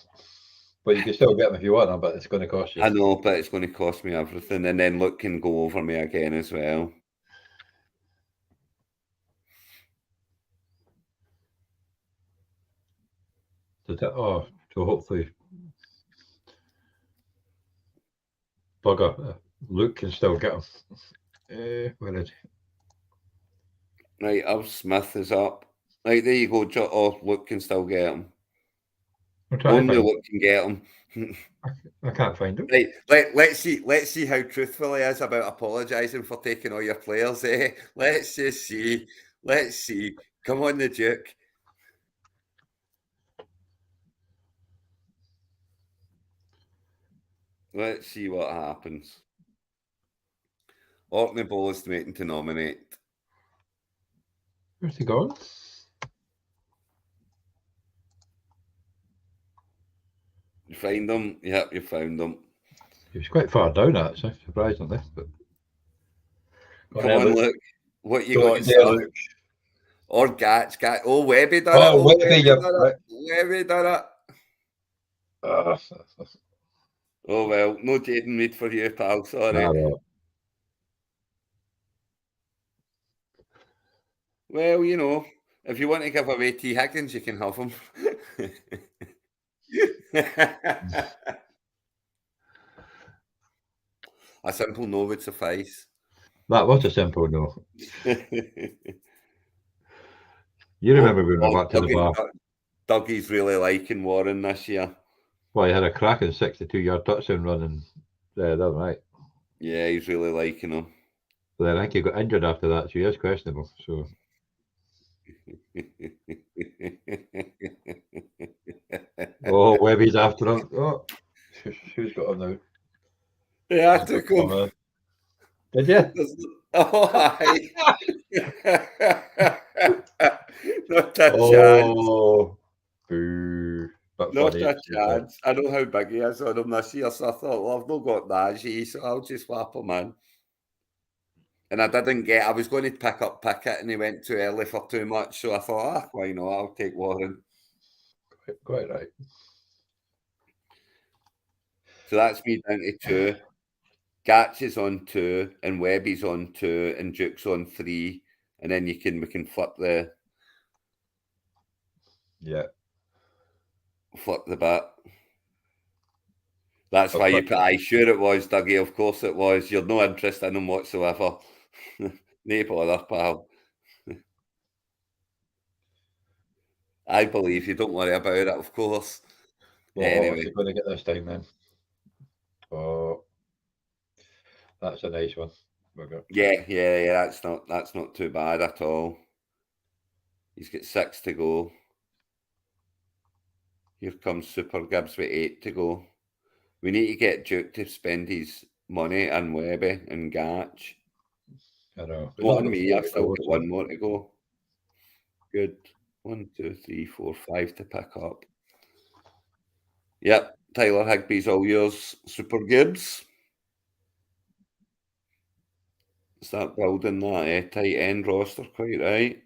But you can still get him if you want him, but it's going to cost you. I know, but it's going to cost me everything. And then Luke can go over me again as well. So hopefully bugger. Luke can still get him. Where is he? Right, our Smith is up. Right, there you go. Oh, Luke can still get him. Only Luke can get him. I can't find him. Right, let's see how truthful he is about apologising for taking all your players. Let's just see. Let's see. Come on, the Duke. Let's see what happens. Orkney Bowl is waiting to nominate. Where's he gone? You find them? Yep, you found them. He was quite far down, actually, surprisingly. But come on, Luke. What you got, sir? Luke. Or Gats. Oh, Webby done it. Webby done it. Oh, well, no Jaden Reed for you, pal. Sorry. Well, if you want to give away T. Higgins, you can have him. A simple no would suffice. That was a simple no. You remember when we went to the bar? Dougie's really liking Warren this year. Well, he had a cracking 62-yard touchdown running the other night. Yeah, he's really liking him. But then I think he got injured after that, so he is questionable. So. Oh, Webby's after him. Oh, who's got him now? Yeah, I took him. Did you? Oh, hi. Not a chance. Boo. Not a chance. I know how big he is on him this year, so I thought, well, I've not got Najee, so I'll just swap him in. And I didn't get. I was going to pick up Pickett, and he went too early for too much. So I thought, why not? I'll take Warren. Quite right. So that's me down to 2. Gats is on 2, and Webby's on 2, and Duke's on 3, and then we can flip the Yeah. bit. That's why you put. I sure it was, Dougie. Of course it was. You're no interest in him whatsoever. No bother, pal. I believe you. Don't worry about it. Of course. Well, Anyway, what are you going to get this time then? Oh, that's a nice one. yeah. That's not too bad at all. He's got 6 to go. Here comes Super Gibbs with 8 to go. We need to get Duke to spend his money on Webby and Gatch. I know. Not on me. I've still got 1 more to go. Good. 1, 2, 3, 4, 5 to pick up. Yep. Tyler Higby's all yours. Super Gibbs. Start building that tight end roster, quite right.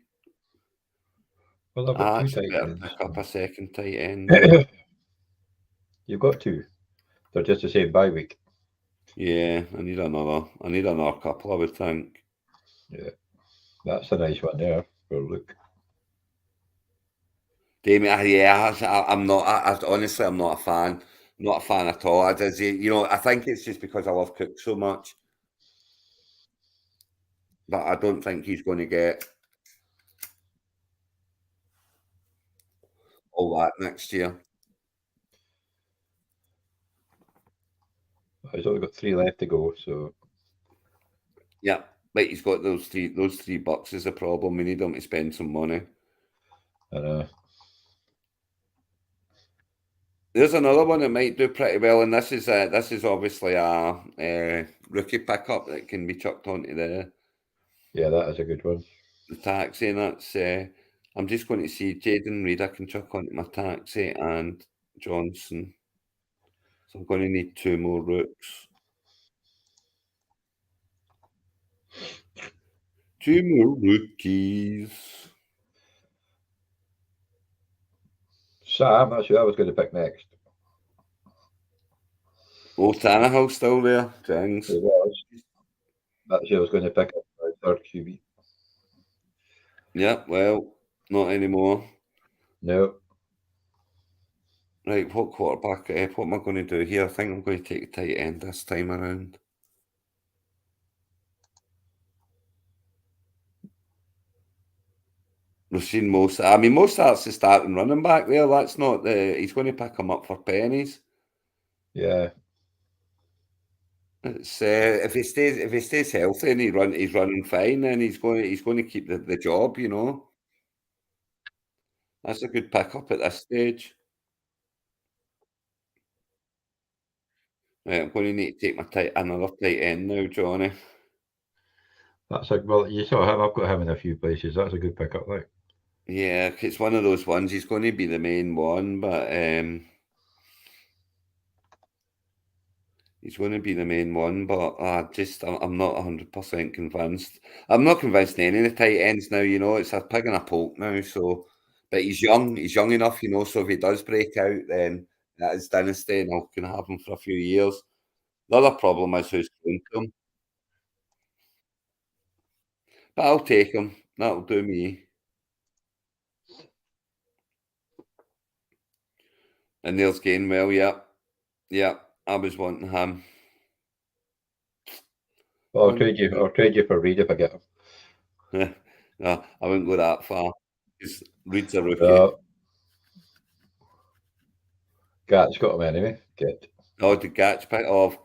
Well, I've got 2 tight better ends. Pick up a second tight end now. You've got 2. They're just the same bye week. Yeah, I need another couple, I would think. Yeah, that's a nice one there for Luke. Damien, yeah, I'm not. Honestly, I'm not a fan. Not a fan at all. I think it's just because I love Cook so much. But I don't think he's going to get all that next year. He's only got 3 left to go, so yeah. But he's got those three bucks is a problem. We need him to spend some money. There's another one that might do pretty well, and this is obviously a rookie pickup that can be chucked onto the. Yeah, that is a good one. The taxi, and that's. I'm just going to see Jaden Reed. I can chuck onto my taxi and Johnson. So I'm going to need 2 more rooks. 2 more rookies. Sam, that's who I was going to pick next. Oh, Tannehill still there. Thanks. He was. That's who I was going to pick up my 3rd QB. Yeah, well, not anymore. No. Right, what quarterback? What am I going to do here? I think I'm going to take a tight end this time around. Rasheen Mostert. I mean, Mostert's the starting running back there. That's not the. He's going to pick him up for pennies. Yeah. It's if he stays healthy and he's running fine, then he's going to keep the job. You know, that's a good pickup at this stage. Right, I'm going to need to take another tight end now, Johnny. Well, you saw him. I've got him in a few places. That's a good pickup, like. Yeah, it's one of those ones. He's going to be the main one, but he's going to be the main one. But I'm not 100% convinced. I'm not convinced in any of the tight ends now. You know, it's a pig and a poke now. So, but he's young. He's young enough. You know, so if he does break out, then that is dynasty, and I can have him for a few years. The other problem is who's going to him. But I'll take him. That'll do me. And there's Gainwell, yeah. I was wanting him. Well, I'll trade you for Reed if I get him. No, I wouldn't go that far. Because Reed's a rookie. Gat's got him anyway. Good. Oh, the Gatch pick off.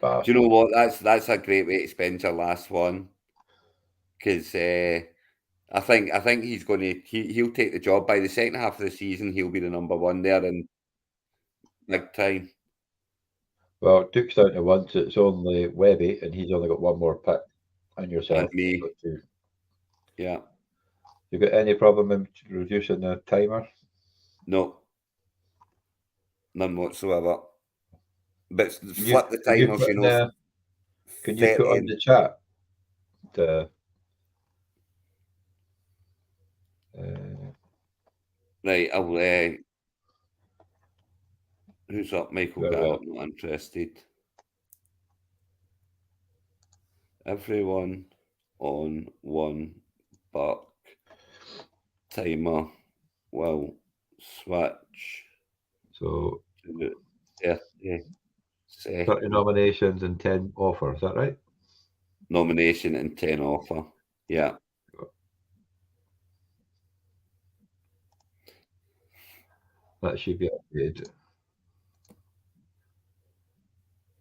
Do you know what? That's a great way to spend your last one. Because I think he's going to he'll take the job by the second half of the season. He'll be the number 1 there in big time. Well, Duke's down to 1, so it's only Webby, and he's only got 1 more pick. And yourself. And me. Got 2. Yeah. You got any problem in reducing the timer? No. None whatsoever. But flip the timers, Can you put on the chat Right, I'll. Who's up? Michael Where we Gallup, at? not interested. Everyone on one buck timer will switch So to 30 30 second nominations and 10 offer. Is that right? nomination and 10 offer. Yeah. That should be updated.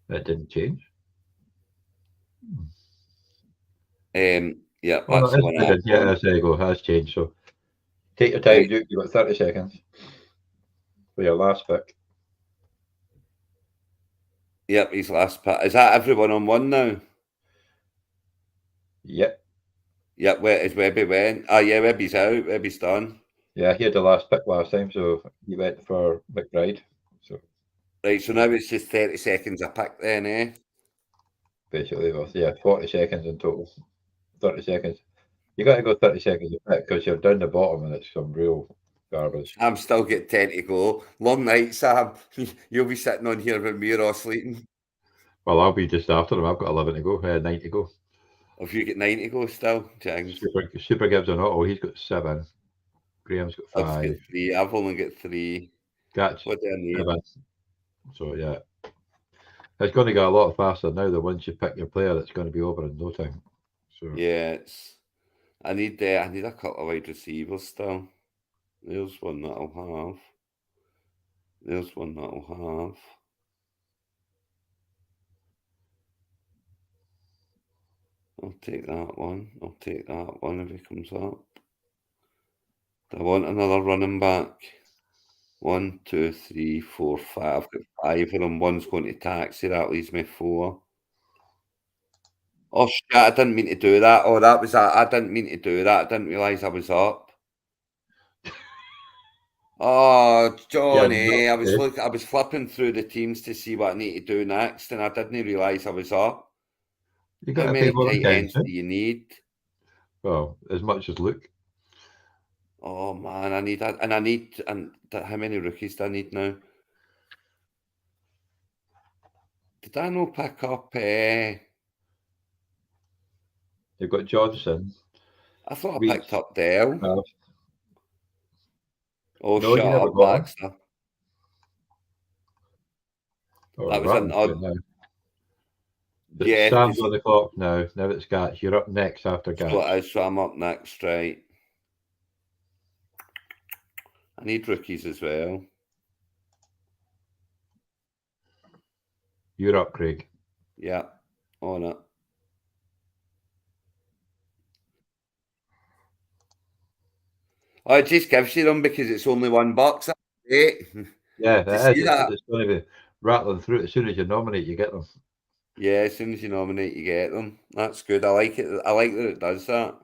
That didn't change. Yeah, Oh, that's no, the it's one I've good. Yeah, got. there you go. It has changed. So take your time, Right. Duke. You've got 30 seconds for your last pick. Yep, his last pick. Is that everyone on one now? Yep. Yep, where is Webby went? Oh, yeah, Webby's out. Webby's done. Yeah, he had the last pick last time, so he went for McBride. So Right, so now it's just 30 seconds a pick then, eh? basically, well, yeah, 40 seconds in total. 30 seconds. You got to go 30 seconds a pick because you're down the bottom and it's some real garbage. I'm still get 10 to go. Long night, Sam. You'll be sitting on here when we're all sleeping. Well, I'll be just after him. I've got 11 to go, 9 to go. If you get 9 to go still, James. Super Gibbs on auto. He's got 7. Graham's got I've got 5. 3. I've only got 3. Gats What do I need? 7. So yeah, it's going to go a lot faster now. That once you pick your player, it's going to be over in no time. So Yeah, I need a couple of wide receivers still. There's one that I'll have. There's one that I'll have. I'll take that one. I'll take that one if he comes up. I want another running back. 1, 2, 3, 4, 5. I've got 5 of them. One's going to taxi. That leaves me 4. Oh shit! I didn't mean to do that. Oh, that was that. I didn't mean to do that. I didn't realise I was up. Oh, yeah, Johnny, I was flipping through the teams to see what I need to do next, and I didn't realise I was up. you got How to pay many more tight ends attention. do you need? Well, as much as Luke. Oh man, I need that, and how many rookies do I need now? Did I not pick up? You've got Johnson. I thought I Reed. picked up Dale. Oh, No, shut you never up, got him. Baxter. Oh, That was right an odd. now. Yeah, Sam's on the clock now. Now it's Gats. You're up next after Gats. so I'm up next, right? I need rookies as well. You're up, Craig. Yeah, on it. Oh, it just gives you them because it's only $1. That's great. Yeah, To it see is. that. It's going to be rattling through. As soon as you nominate, you get them. Yeah, as soon as you nominate, you get them. That's good. I like it. I like that it does that.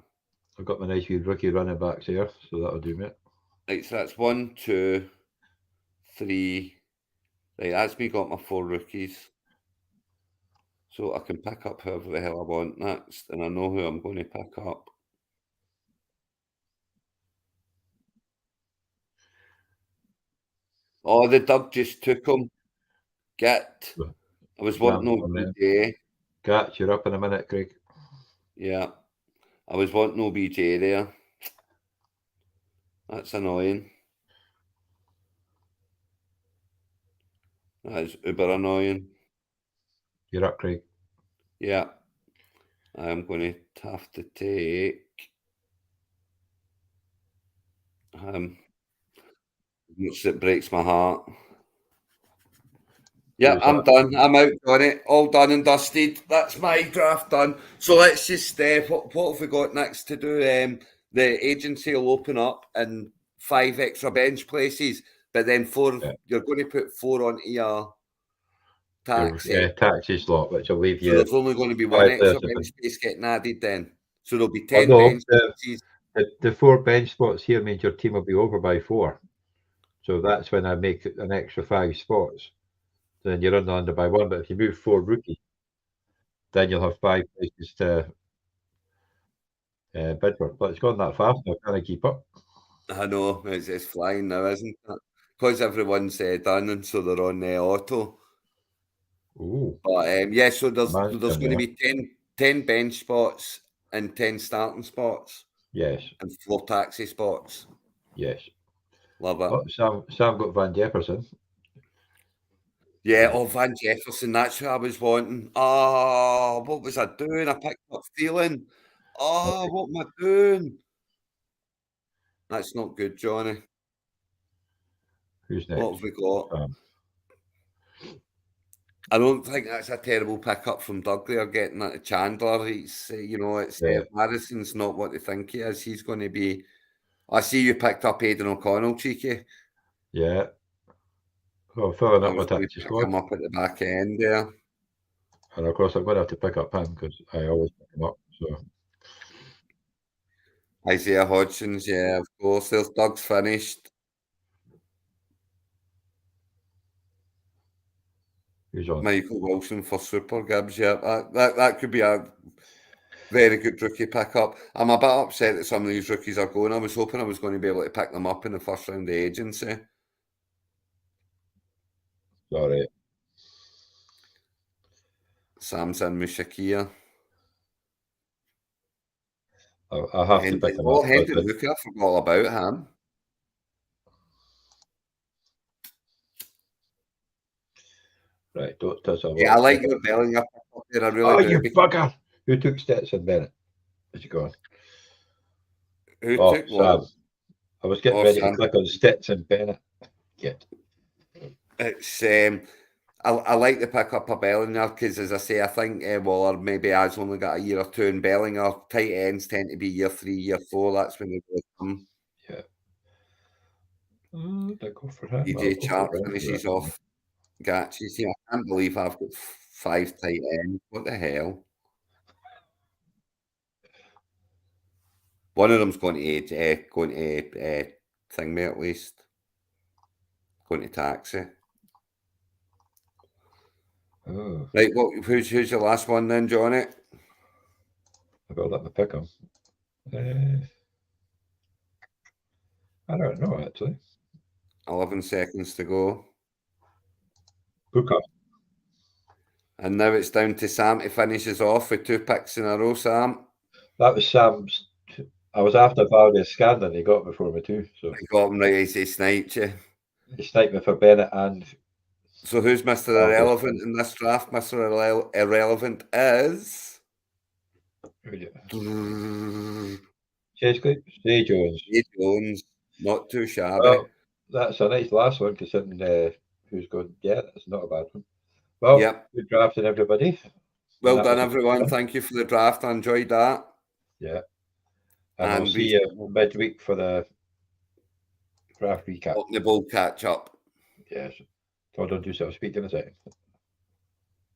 I've got my nice wee rookie running backs here, so that'll do, mate. Right, so that's 1, 2, 3. Right, that's me got my 4 rookies. So I can pick up whoever the hell I want next, and I know who I'm going to pick up. Oh, the Doug just took him. Get. I was wanting OBJ. Gats, you're up in a minute, Craig. Yeah. I was wanting OBJ there. That's annoying. That is uber annoying. You're up, Craig. Yeah. I'm going to have to take which it breaks my heart. Yeah, I'm done. I'm out on it. All done and dusted. That's my draft done. So let's just what have we got next to do? The agency will open up in 5 extra bench places, but then 4. Yeah. You're going to put 4 onto your taxi. Taxi slot, which will leave you. So there's only going to be 1 extra bench space getting added then. So there'll be 10 bench spaces. The 4 bench spots here means your team will be over by 4. So that's when I make an extra 5 spots. Then you're under by 1. But if you move 4 rookies, then you'll have 5 places to Bidford, but it's gone that fast now. Can I keep up? I know, it's flying now, isn't it? Because everyone's done, and so they're on auto. Ooh, But yeah, so there's Manchester going to there. be 10 bench spots and 10 starting spots Yes, and 4 taxi spots. yes. Love it. Oh, Sam got Van Jefferson. Yeah, oh, Van Jefferson, that's who I was wanting. Oh, what was I doing? I picked up feeling. Oh, what am I doing? That's not good, Johnny. Who's What next? have we got? Sam. I don't think that's a terrible pickup from Dudley or getting that to Chandler. It's it's Yeah, Harrison's not what they think he is. He's going to be. I see you picked up Aidan O'Connell, cheeky. yeah. Oh, filling I up my was going to taxi pick him squad. up at the back end there. And of course, I'm going to have to pick up him because I always pick him up. So Isaiah Hodgson's, yeah, of course. There's Doug's finished. who's on? Michael Wilson for Super Gibbs, yeah. That could be a very good rookie pickup. I'm a bit upset that some of these rookies are going. I was hoping I was going to be able to pick them up in the first round of agency. Sorry. Sam's in with Shakir. I'll have to pick him up. Hendon Hooker, I forgot all about him. Right, don't touch that. Yeah, I like your Bellinger pickup there, I really do. You bugger! Who took Stetson Bennett? Where's he gone? Who took Sam. what? I was getting Oh, ready Sam. to click on Stetson Bennett. Get. It's I like the pickup of Bellinger because, as I say, I think Waller maybe has only got a year or two in Bellinger. Tight ends tend to be year 3, year 4. That's when they really come. Yeah. Don't go for him. DJ Chark finishes off Gatches. Yeah, I can't believe I've got 5 tight ends. What the hell? One of them's going to thing me at least. Going to taxi. Oh. Right, who's your last one then, Johnny? I better let me pick him. I don't know actually. 11 seconds to go. Hooker. And now it's down to Sam to finish us off with 2 picks in a row, Sam. That was Sam's. I was after Valdez Scandon. He got before me too. So He got him right. He sniped you. he sniped me for Bennett and. So who's Mr. Irrelevant in this draft? Mr. Irrelevant is Jay Jones. Jay Jones. Not too shabby. Well, that's a nice last one considering who's going. Yeah, that's not a bad one. Well, Yep. good drafting, everybody. Well done, everyone. Thank you for the draft. I enjoyed that. Yeah. And we'll see you midweek for the draft recap. The ball catch up. Yes. Todd, don't do so. Speak in a second.